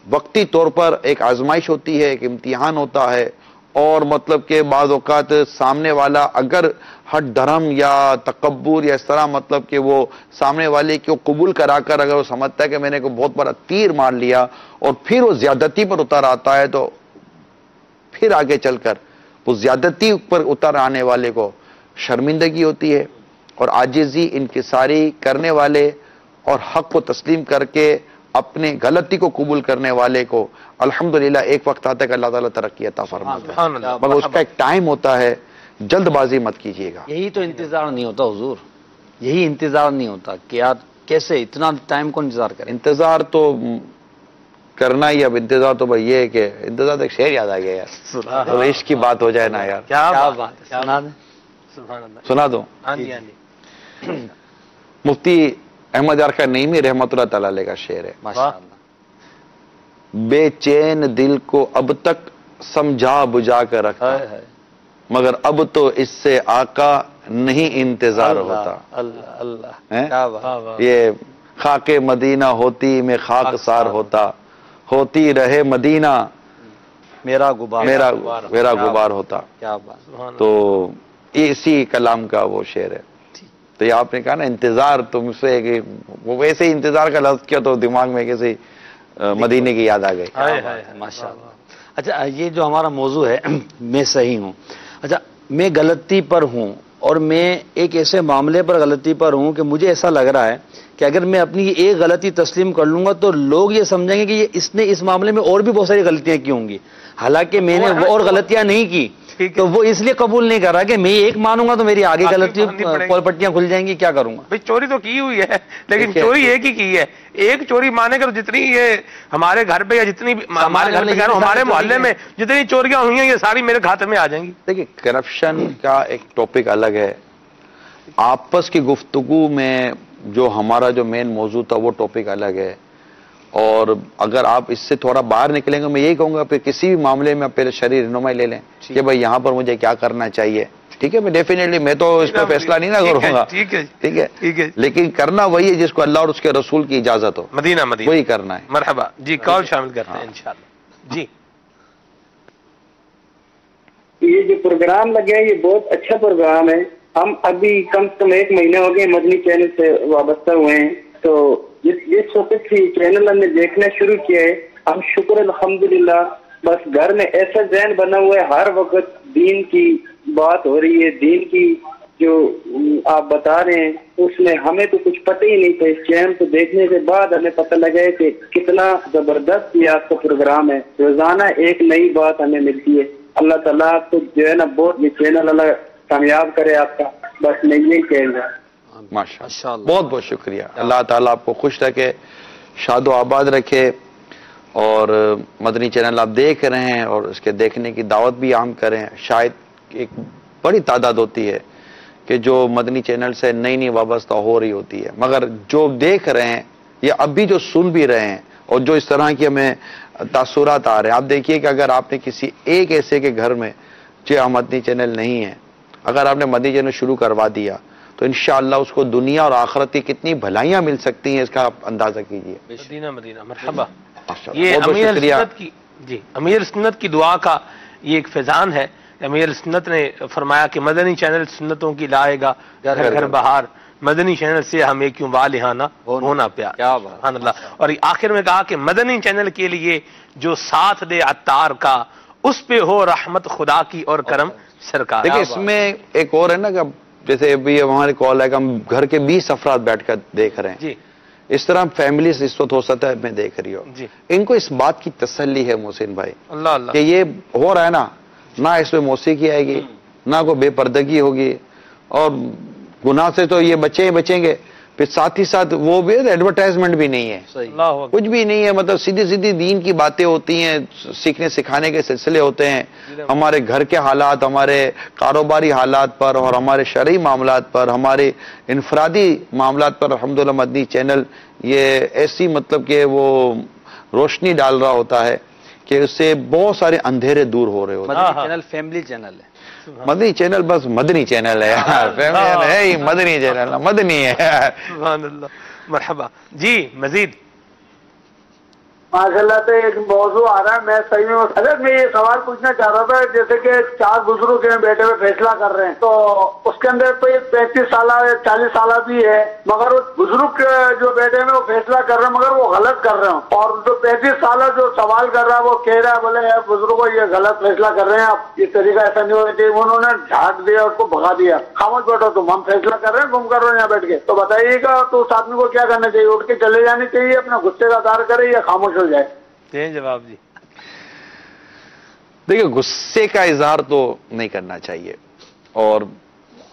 وقتی طور پر ایک آزمائش ہوتی ہے، ایک امتحان ہوتا ہے، اور کہ بعض اوقات سامنے والا اگر ہٹ دھرم یا تکبر یا اس طرح کہ وہ سامنے والے کو قبول کرا کر اگر وہ سمجھتا ہے کہ میں نے کوئی بہت بڑا تیر مار لیا اور پھر وہ زیادتی پر اتر آتا ہے، تو پھر آگے چل کر وہ زیادتی پر اتر آنے والے کو شرمندگی ہوتی ہے، اور عاجزی انکساری کرنے والے اور حق کو تسلیم کر کے اپنے غلطی کو قبول کرنے والے کو الحمدللہ ایک وقت آتا ہے کہ اللہ تعالیٰ ترقی عطا فرماتا ہے، مگر اس کا ایک ٹائم ہوتا ہے، جلد بازی مت کیجیے گا۔ یہی تو انتظار نہیں ہوتا حضور، یہی انتظار نہیں ہوتا کہ یار کیسے اتنا ٹائم کو انتظار کریں۔ انتظار تو کرنا ہی، اب انتظار تو بھائی یہ ہے کہ انتظار تو ایک شعر یاد آ گیا یار، تو عشق کی بات ہو جائے نا یار، کیا بات ہے، سنا دیں، سنا دو۔ مفتی احمد یار خان نعیمی رحمۃ اللہ تعالی علیہ کا شعر ہے، ماشاءاللہ۔ بے چین دل کو اب تک سمجھا بجھا کر رکھا، مگر اب تو اس سے آقا نہیں انتظار ہوتا۔ یہ خاک مدینہ ہوتی میں خاک سار ہوتا، ہوتی رہے مدینہ میرا غبار میرا غبار ہوتا۔ کیا بات، تو اسی کلام کا وہ شعر ہے۔ تو یہ آپ نے کہا نا انتظار، تم سے وہ ویسے ہی انتظار کا لفظ کیا تو دماغ میں کسی مدینے کی یاد آ گئی۔ ماشاءاللہ۔ اچھا یہ جو ہمارا موضوع ہے میں صحیح ہوں، اچھا میں غلطی پر ہوں اور میں ایک ایسے معاملے پر غلطی پر ہوں کہ مجھے ایسا لگ رہا ہے کہ اگر میں اپنی ایک غلطی تسلیم کر لوں گا تو لوگ یہ سمجھیں گے کہ اس نے اس معاملے میں اور بھی بہت ساری غلطیاں کی ہوں گی، حالانکہ میں نے وہ اور غلطیاں نہیں کی، تو وہ اس لیے قبول نہیں کر رہا کہ میں ایک مانوں گا تو میری آگے غلطی پٹیاں کھل جائیں گی، کیا کروں گا؟ بھئی چوری تو کی ہوئی ہے لیکن چوری ایک ہی کی ہے، ایک چوری مانے کر جتنی یہ ہمارے گھر پہ یا جتنی ہمارے گھر پہ ہمارے محلے میں جتنی چوریاں ہوئی ہیں یہ ساری میرے کھاتے میں آ جائیں گی۔ دیکھیے کرپشن کا ایک ٹاپک الگ ہے، آپس کی گفتگو میں جو ہمارا جو مین موضوع تھا وہ ٹاپک الگ ہے، اور اگر آپ اس سے تھوڑا باہر نکلیں گے میں یہی کہوں گا پھر کسی بھی معاملے میں پہلے شرعی رہنمائی لے لیں کہ بھائی یہاں پر مجھے کیا کرنا چاہیے، ٹھیک ہے؟ میں ڈیفینیٹلی میں تو اس پہ فیصلہ نہیں نہ کروں گا، ٹھیک ہے، لیکن کرنا وہی ہے جس کو اللہ اور اس کے رسول کی اجازت ہو، مدینہ وہی کرنا ہے۔ مرحبا جی، کال شامل کرتے ہیں انشاءاللہ جی۔ یہ جو پروگرام لگا ہے یہ بہت اچھا پروگرام ہے، ہم ابھی کم سے کم 1 مہینہ ہو گئے مدنی چینل سے وابستہ ہوئے ہیں، تو جس وقت سے چینل ہم نے دیکھنا شروع کیا ہے ہم شکر الحمدللہ، بس گھر میں ایسا ذہن بنا ہوا ہے ہر وقت دین کی بات ہو رہی ہے، دین کی جو آپ بتا رہے ہیں اس میں ہمیں تو کچھ پتہ ہی نہیں تھا، اس چینل کو دیکھنے کے بعد ہمیں پتہ لگا ہے کہ کتنا زبردست یہ آپ کا پروگرام ہے، روزانہ ایک نئی بات ہمیں ملتی ہے۔ اللہ تعالیٰ آپ کو جو ہے نا بہت یہ چینل اللہ کامیاب کرے آپ کا، بس میں یہی کہوں گا۔ ماشاءاللہ، بہت بہت شکریہ، اللہ تعالیٰ آپ کو خوش رکھے، شاد و آباد رکھے، اور مدنی چینل آپ دیکھ رہے ہیں اور اس کے دیکھنے کی دعوت بھی عام کریں۔ شاید ایک بڑی تعداد ہوتی ہے کہ جو مدنی چینل سے نئی وابستہ ہو رہی ہوتی ہے، مگر جو دیکھ رہے ہیں یا اب بھی جو سن بھی رہے ہیں اور جو اس طرح کی ہمیں تاثرات آ رہے ہیں، آپ دیکھیے کہ اگر آپ نے کسی ایک ایسے کے گھر میں جو مدنی چینل نہیں ہے، اگر آپ نے مدنی چینل شروع کروا دیا تو انشاءاللہ اس کو دنیا اور آخرت کی کتنی بھلائیاں مل سکتی ہیں اس کا آپ اندازہ کیجئے. مدینہ مدینہ مرحبا. ماشاءاللہ. یہ بہت بہت امیر شکریہ. سنت کی امیر سنت کی دعا کا یہ ایک فیضان ہے. امیر سنت نے فرمایا کہ مدنی چینل سنتوں کی لائے گا گھر گھر بہار، مدنی چینل سے ہمیں کیوں بالہانہ ہونا پیار. سبحان اللہ. اور آخر میں کہا کہ مدنی چینل کے لیے جو ساتھ دے عطار کا، اس پہ ہو رحمت خدا کی اور کرم سرکار. دیکھیں اس میں ایک اور ہے نا کہ جیسے ابھی ہمارے کال ہے کہ ہم گھر کے 20 افراد بیٹھ کر دیکھ رہے ہیں. جی. اس طرح فیملیز اس وقت ہو سکتا ہے میں دیکھ رہی ہوں. جی. ان کو اس بات کی تسلی ہے محسن بھائی اللہ اللہ کہ یہ ہو رہا ہے نا، نہ اس میں موسیقی آئے گی، نہ کوئی بے پردگی ہوگی، اور گناہ سے تو یہ بچیں گے. پھر ساتھ ہی ساتھ وہ بھی ایڈورٹائزمنٹ بھی نہیں ہے، کچھ بھی نہیں ہے. مطلب سیدھی سیدھی دین کی باتیں ہوتی ہیں، سیکھنے سکھانے کے سلسلے ہوتے ہیں. ہمارے گھر کے حالات، ہمارے کاروباری حالات پر اور ہمارے شرعی معاملات پر، ہمارے انفرادی معاملات پر الحمدللہ مدنی چینل یہ ایسی مطلب کہ وہ روشنی ڈال رہا ہوتا ہے کہ اس سے بہت سارے اندھیرے دور ہو رہے ہوتے ہیں. مدنی چینل فیملی چینل ہے. مدنی چینل بس مدنی چینل ہے، فیملی ہے ہی مدنی چینل، مدنی ہے. سبحان اللہ. مرحبا. جی مزید. ماشاء اللہ سے ایک موضوع آ رہا ہے، میں صحیح میں اگر میں یہ سوال پوچھنا چاہ رہا تھا، جیسے کہ 4 بزرگ ہیں بیٹے ہوئے فیصلہ کر رہے ہیں، تو اس کے اندر تو یہ 35 سالہ 40 سالہ بھی ہے، مگر وہ بزرگ جو بیٹے میں وہ فیصلہ کر رہے ہیں مگر وہ غلط کر رہے ہیں، اور جو 35 سالہ جو سوال کر رہا ہے وہ کہہ رہا ہے بولے یار بزرگوں یہ غلط فیصلہ کر رہے ہیں، آپ یہ طریقہ ایسا نہیں ہونا چاہیے. انہوں نے جھاگ دیا، اس کو بھگا دیا، خاموش بیٹھو تم، ہم فیصلہ کر رہے ہیں، تم کر رہے ہیں یہاں بیٹھ کے. تو بتائیے گا تو اس آدمی کو کیا کرنا چاہیے؟ اٹھ کے چلے جانے چاہیے، اپنا غصے کا اظہار کرے یا خاموش ہو جائے؟ دیں جواب. جی دیکھیں غصے کا اظہار تو نہیں کرنا چاہیے، اور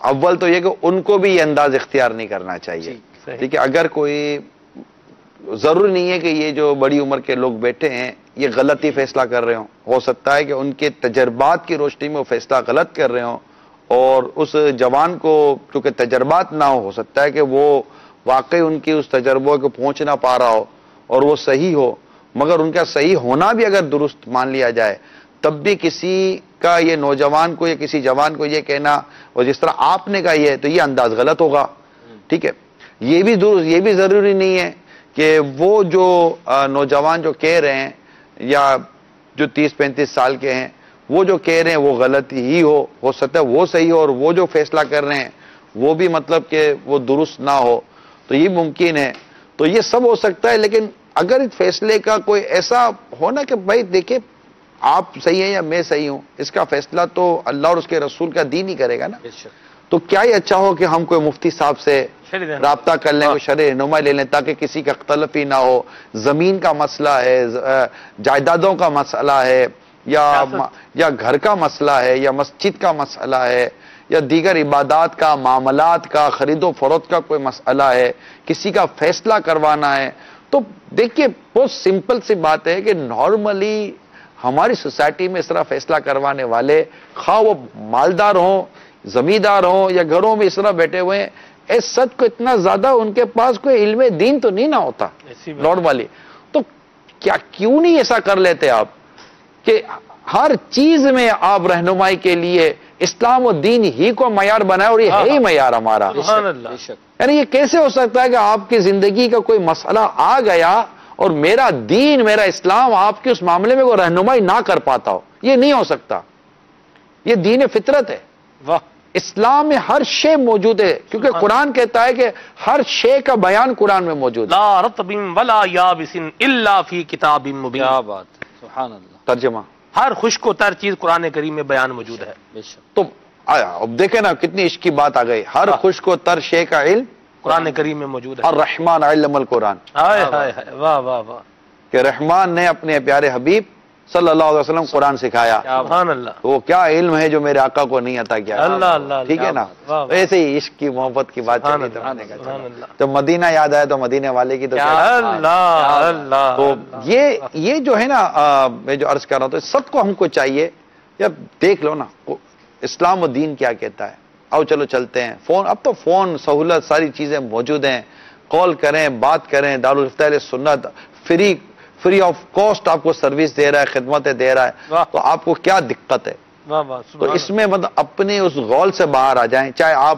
اول تو یہ کہ ان کو بھی یہ انداز اختیار نہیں کرنا چاہیے. ٹھیک ہے، اگر کوئی ضروری نہیں ہے کہ یہ جو بڑی عمر کے لوگ بیٹھے ہیں یہ غلط ہی فیصلہ کر رہے ہوں. ہو سکتا ہے کہ ان کے تجربات کی روشنی میں وہ فیصلہ غلط کر رہے ہوں، اور اس جوان کو کیونکہ تجربات نہ ہو سکتا ہے کہ وہ واقعی ان کی اس تجربوں کو پہنچ نہ پا رہا ہو اور وہ صحیح ہو، مگر ان کا صحیح ہونا بھی اگر درست مان لیا جائے تب بھی کسی کا یہ نوجوان کو یا کسی جوان کو یہ کہنا، اور جس طرح آپ نے کہا یہ تو یہ انداز غلط ہوگا. ٹھیک ہے، یہ بھی ضروری نہیں ہے کہ وہ جو نوجوان جو کہہ رہے ہیں یا جو 30-35 سال کے ہیں وہ جو کہہ رہے ہیں وہ غلط ہی ہو سکتا ہے وہ صحیح ہو، اور وہ جو فیصلہ کر رہے ہیں وہ بھی مطلب کہ وہ درست نہ ہو، تو یہ ممکن ہے. تو یہ سب ہو سکتا ہے، لیکن اگر اس فیصلے کا کوئی ایسا ہونا کہ بھائی دیکھیں آپ صحیح ہیں یا میں صحیح ہوں، اس کا فیصلہ تو اللہ اور اس کے رسول کا دین ہی کرے گا نا. تو کیا ہی اچھا ہو کہ ہم کوئی مفتی صاحب سے رابطہ کر لیں، کوئی شرعی رہنمائی لے لیں تاکہ کسی کا اختلاف ہی نہ ہو. زمین کا مسئلہ ہے، جائیدادوں کا مسئلہ ہے، یا گھر کا مسئلہ ہے، یا مسجد کا مسئلہ ہے، یا دیگر عبادات کا، معاملات کا، خرید و فروخت کا کوئی مسئلہ ہے، کسی کا فیصلہ کروانا ہے. تو دیکھیے بہت سمپل سی بات ہے کہ نارملی ہماری سوسائٹی میں اس طرح فیصلہ کروانے والے خواہ وہ مالدار ہوں، زمیندار ہوں، یا گھروں میں اس طرح بیٹھے ہوئے ہیں، اس سچ کو اتنا زیادہ ان کے پاس کوئی علم دین تو نہیں نہ ہوتا نارملی. تو کیوں نہیں ایسا کر لیتے آپ کہ ہر چیز میں آپ رہنمائی کے لیے اسلام و دین ہی کو معیار بنائے، اور یہ ہے ہی معیار ہمارا. یعنی یہ کیسے ہو سکتا ہے کہ آپ کی زندگی کا کوئی مسئلہ آ گیا اور میرا دین، میرا اسلام آپ کے اس معاملے میں کوئی رہنمائی نہ کر پاتا ہو؟ یہ نہیں ہو سکتا. یہ دین فطرت ہے. اسلام میں ہر شے موجود ہے، کیونکہ قرآن کہتا ہے کہ ہر شے کا بیان قرآن میں موجود ہے. لا رطب ولا یابس الا فی کتاب مبین. کیا بات، سبحان اللہ. ترجمہ ہر خشک و تر چیز قرآن کریم میں بیان موجود ہے. تو اب دیکھیں نا کتنی عشق کی بات آ گئی. ہر خشک و تر شے کا علم قرآن کریم میں موجود ہے. الرحمن علم القرآن. واہ واہ واہ. کہ رحمان نے اپنے پیارے حبیب صلی اللہ علیہ وسلم قرآن سکھایا. سبحان اللہ. وہ کیا علم ہے جو میرے آقا کو نہیں عطا کیا. اللہ اللہ. ٹھیک ہے نا. ایسے ہی عشق کی محبت کی بات چلی تو مدینہ یاد آیا تو مدینہ والے کی تو اللہ. تو یہ جو ہے نا میں جو عرض کر رہا ہوں تو سب کو ہم کو چاہیے جب دیکھ لو نا اسلام و دین کیا کہتا ہے. آؤ چلو چلتے ہیں. فون، اب تو فون سہولت ساری چیزیں موجود ہیں، کال کریں، بات کریں. دارالفتہ اہل سنت فری آف کاسٹ آپ کو سروس دے رہا ہے، خدمتیں دے رہا ہے. تو آپ کو کیا دقت ہے؟ تو اس میں مطلب اپنے اس غول سے باہر آ جائیں. چاہے آپ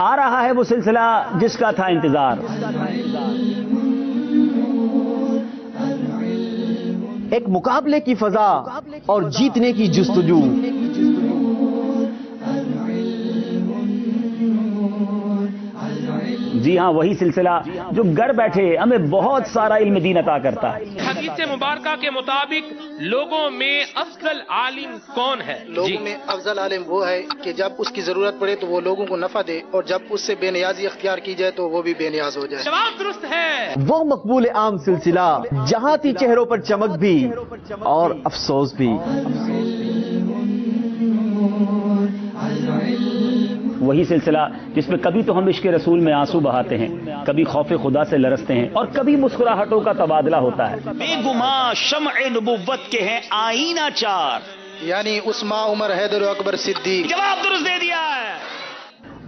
آ رہا ہے وہ سلسلہ جس کا تھا انتظار، ایک مقابلے کی فضا اور جیتنے کی جستجو، جی ہاں وہی سلسلہ جو گھر بیٹھے ہمیں بہت سارا علم دین عطا کرتا ہے۔ حدیث مبارکہ کے مطابق لوگوں میں افضل عالم کون ہے؟ لوگوں میں افضل عالم وہ ہے کہ جب اس کی ضرورت پڑے تو وہ لوگوں کو نفع دے، اور جب اس سے بے نیازی اختیار کی جائے تو وہ بھی بے نیاز ہو جائے۔ جواب درست ہے۔ وہ مقبول عام سلسلہ جہاں تھی چہروں پر چمک بھی اور افسوس بھی، وہی سلسلہ جس میں کبھی تو ہم عشق رسول میں آنسو بہاتے ہیں، کبھی خوف خدا سے لرزتے ہیں، اور کبھی مسکراہٹوں کا تبادلہ ہوتا ہے۔ بے گماں شمع نبوت کے ہیں آئینہ چار، یعنی عثمان، عمر، حیدر و اکبر، صدیق۔ جواب درست دے دیا ہے۔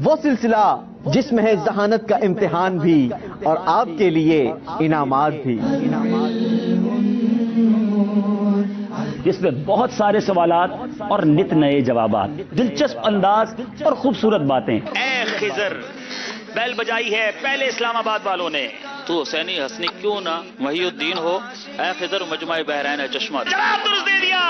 وہ سلسلہ جس میں ہے ذہانت کا امتحان بھی اور آپ کے لیے انعامات بھی، جس میں بہت سارے سوالات اور نت نئے جوابات، دلچسپ انداز اور خوبصورت باتیں۔ اے خضر، بیل بجائی ہے پہلے اسلام آباد والوں نے، تو حسینی حسنی کیوں نہ محی الدین ہو، اے خضر مجمع بحرین چشمہ۔ جواب درست دے دیا۔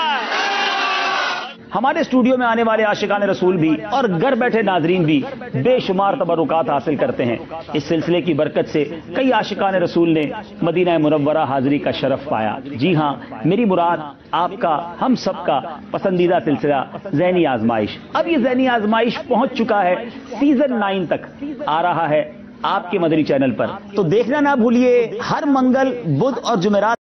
ہمارے اسٹوڈیو میں آنے والے عاشقان رسول بھی اور گھر بیٹھے ناظرین بھی بے شمار تبرکات حاصل کرتے ہیں۔ اس سلسلے کی برکت سے کئی عاشقان رسول نے مدینہ منورہ حاضری کا شرف پایا۔ جی ہاں، میری مراد آپ کا، ہم سب کا پسندیدہ سلسلہ ذہنی آزمائش۔ اب یہ ذہنی آزمائش پہنچ چکا ہے سیزن 9 تک، آ رہا ہے آپ کے مدنی چینل پر، تو دیکھنا نہ بھولیے ہر منگل، بدھ اور جمعرات